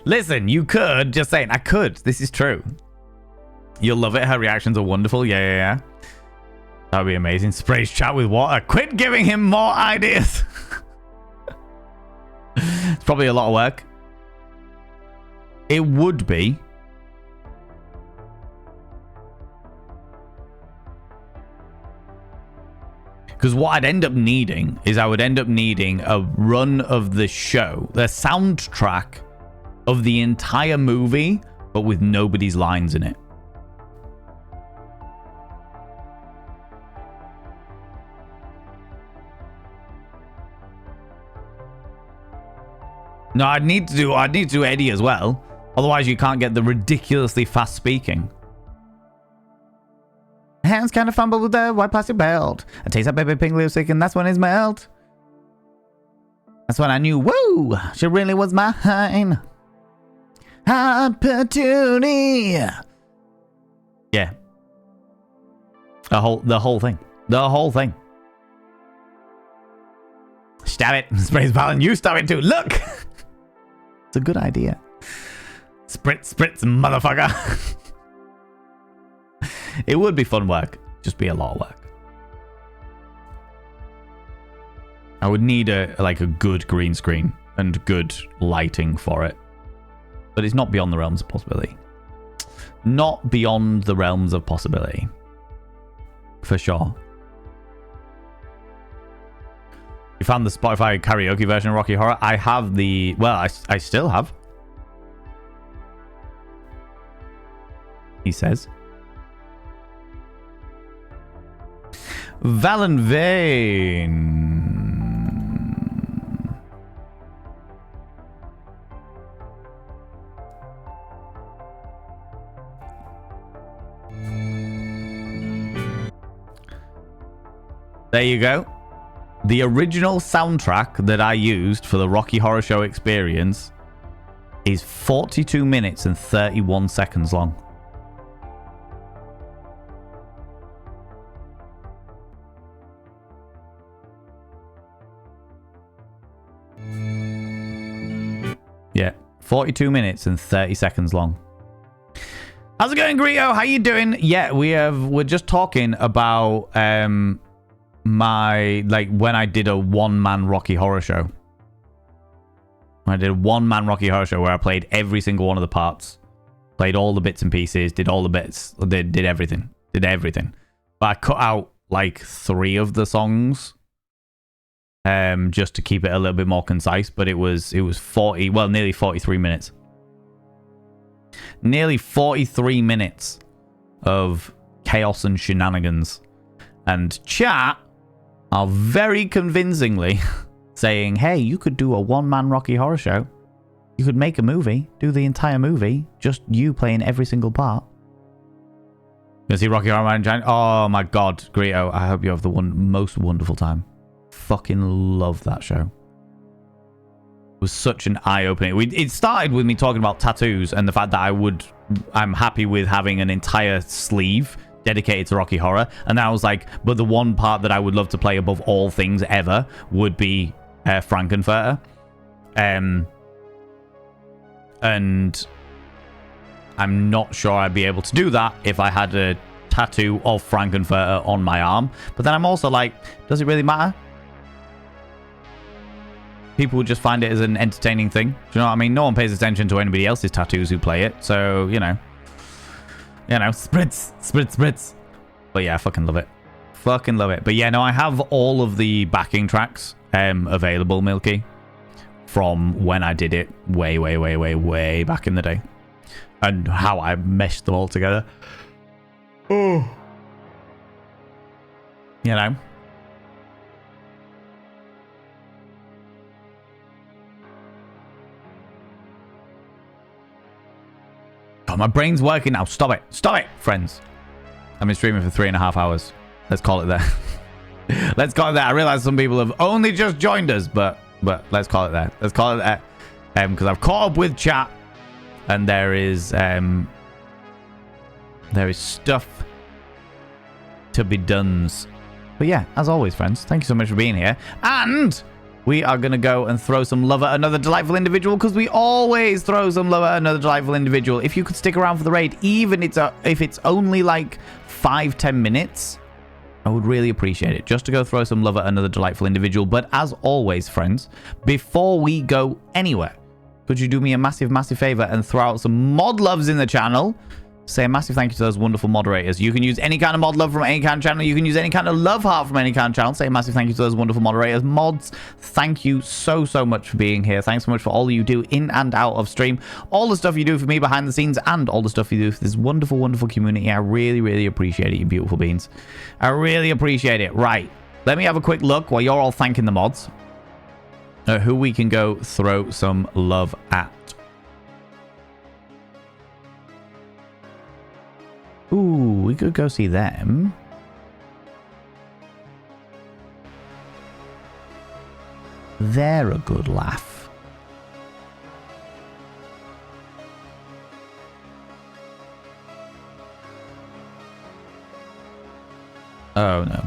Listen, you could, just saying, I could. This is true. You'll love it. Her reactions are wonderful. Yeah. That would be amazing. Sprays chat with water. Quit giving him more ideas. It's probably a lot of work. It would be. Because what I'd end up needing is I would end up needing a run of the show, the soundtrack of the entire movie, but with nobody's lines in it. No, I'd need to do Eddie as well. Otherwise, you can't get the ridiculously fast speaking. Hands kind of fumble with the white plastic belt. I taste that baby pink lipstick, and that's when it's melt. That's when I knew, whoa, she really was mine. Opportunity. Yeah. The whole thing. Stab it. Sprays Valen. You stab it too. Look. It's a good idea. Spritz, motherfucker. It would be fun work. Just be a lot of work. I would need a good green screen and good lighting for it. But it's not beyond the realms of possibility. Not beyond the realms of possibility. For sure. You found the Spotify karaoke version of Rocky Horror? I have the... Well, I still have. He says. Valen Vane. There you go. The original soundtrack that I used for the Rocky Horror Show experience is 42 minutes and 31 seconds long. Yeah, 42 minutes and 30 seconds long. How's it going, Grio? How you doing? Yeah, we're just talking about my, when I did a one-man Rocky Horror Show. I did a one-man Rocky Horror Show where I played every single one of the parts. Played all the bits and pieces, did all the bits, did everything. Did everything. But I cut out 3 of the songs. Just to keep it a little bit more concise, but it was nearly 43 minutes. Nearly 43 minutes of chaos and shenanigans. And chat are very convincingly saying, hey, you could do a one-man Rocky Horror Show. You could make a movie, do the entire movie, just you playing every single part. You see Rocky Horror Man Giant? Oh my god, Grito, I hope you have the most wonderful time. Fucking love that show. It was such an eye-opening. It started with me talking about tattoos and the fact that I'm happy with having an entire sleeve dedicated to Rocky Horror. And then I was like, but the one part that I would love to play above all things ever would be Frankenfurter. And I'm not sure I'd be able to do that if I had a tattoo of Frankenfurter on my arm. But then I'm also like, does it really matter? People would just find it as an entertaining thing. Do you know what I mean? No one pays attention to anybody else's tattoos who play it. So, spritz. But yeah, I fucking love it. Fucking love it. But yeah, no, I have all of the backing tracks available, Milky, from when I did it way back in the day. And how I meshed them all together. Oh. You know? Oh, my brain's working now. Stop it. Stop it, friends. I've been streaming for 3.5 hours. Let's call it there. Let's call it that. I realize some people have only just joined us, but let's call it there. Let's call it there. Because I've caught up with chat. and there is stuff to be done. But yeah, as always, friends, thank you so much for being here. And we are going to go and throw some love at another delightful individual, because we always throw some love at another delightful individual. If you could stick around for the raid, even if it's only like 5-10 minutes, I would really appreciate it, just to go throw some love at another delightful individual. But as always, friends, before we go anywhere, could you do me a massive, massive favor and throw out some mod loves in the channel? Say a massive thank you to those wonderful moderators. You can use any kind of mod love from any kind of channel. You can use any kind of love heart from any kind of channel. Say a massive thank you to those wonderful moderators. Mods, thank you so, so much for being here. Thanks so much for all you do in and out of stream. All the stuff you do for me behind the scenes, and all the stuff you do for this wonderful, wonderful community. I really, really appreciate it, you beautiful beings. I really appreciate it. Right. Let me have a quick look while you're all thanking the mods at who we can go throw some love at. Ooh, we could go see them. They're a good laugh. Oh no.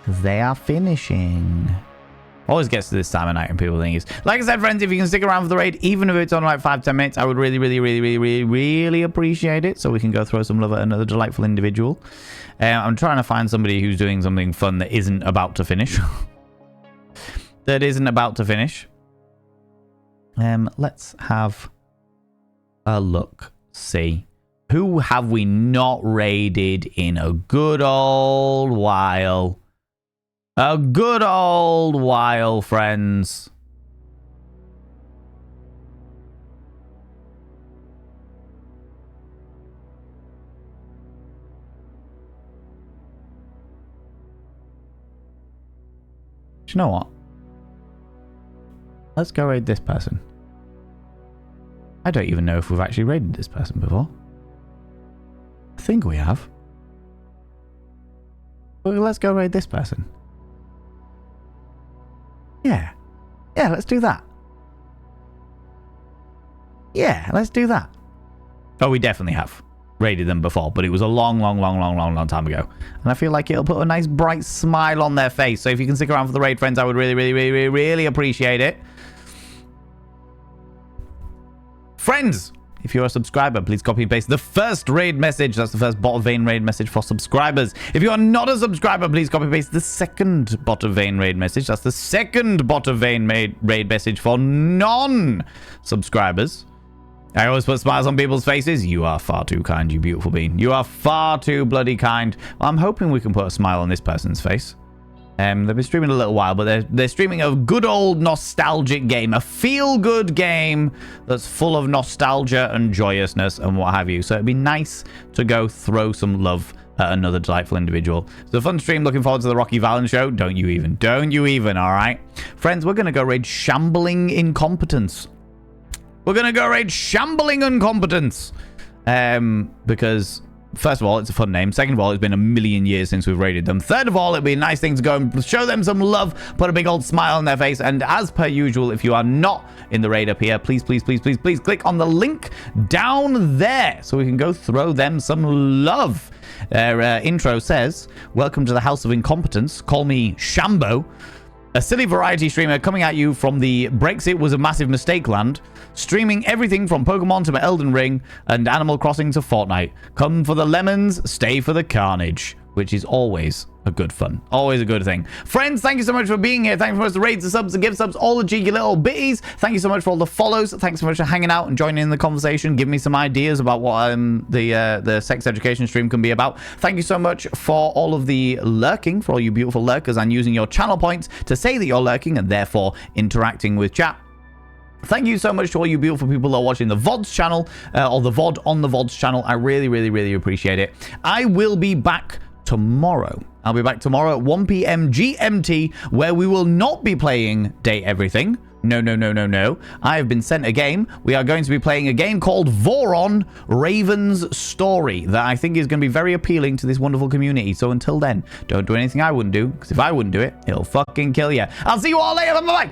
They are finishing. Always gets to this time of night and people think it's... Like I said, friends, if you can stick around for the raid, even if it's on like 5-10 minutes, I would really, really, really, really, really, really appreciate it. So we can go throw some love at another delightful individual. I'm trying to find somebody who's doing something fun that isn't about to finish. Let's have a look. See. Who have we not raided in a good old while? A good old while, friends. Do you know what? Let's go raid this person. I don't even know if we've actually raided this person before. I think we have. Well, let's go raid this person. Yeah, let's do that. Yeah, let's do that. Oh, we definitely have raided them before, but it was a long time ago. And I feel like it'll put a nice bright smile on their face. So if you can stick around for the raid, friends, I would really, really, really, really, really appreciate it. Friends, if you're a subscriber, please copy and paste the first raid message. That's the first Bot of Vane raid message for subscribers. If you are not a subscriber, please copy and paste the second Bot of Vane raid message. That's the second Bot of Vane raid message for non-subscribers. I always put smiles on people's faces. You are far too kind, you beautiful being. You are far too bloody kind. Well, I'm hoping we can put a smile on this person's face. They've been streaming a little while, but they're streaming a good old nostalgic game, a feel-good game that's full of nostalgia and joyousness and what have you. So it'd be nice to go throw some love at another delightful individual. It's a fun stream. Looking forward to the Rocky Valens show. Don't you even, all right? Friends, we're going to go raid Shambling Incompetence. We're going to go raid Shambling Incompetence. Because... First of all, it's a fun name. Second of all, it's been a million years since we've raided them. Third of all, it'd be a nice thing to go and show them some love, put a big old smile on their face. And as per usual, if you are not in the raid up here, please click on the link down there so we can go throw them some love. Their intro says, "Welcome to the House of Incompetence. Call me Shambo. A silly variety streamer coming at you from the Brexit was a massive mistake land, streaming everything from Pokemon to Elden Ring and Animal Crossing to Fortnite. Come for the lemons, stay for the carnage," which is always a good fun. Always a good thing. Friends, thank you so much for being here. Thank you so much for the raids, the subs, the gift subs, all the cheeky little bitties. Thank you so much for all the follows. Thanks so much for hanging out and joining in the conversation. Give me some ideas about what the sex education stream can be about. Thank you so much for all of the lurking, for all you beautiful lurkers, and using your channel points to say that you're lurking and therefore interacting with chat. Thank you so much to all you beautiful people that are watching the VODs channel, or the VOD on the VODs channel. I really, really, really appreciate it. I will be back tomorrow. I'll be back tomorrow at 1 p.m. GMT, where we will not be playing Date Everything. No. I have been sent a game. We are going to be playing a game called Voron Raven's Story that I think is going to be very appealing to this wonderful community. So until then, don't do anything I wouldn't do, because if I wouldn't do it, it'll fucking kill you. I'll see you all later. Bye-bye.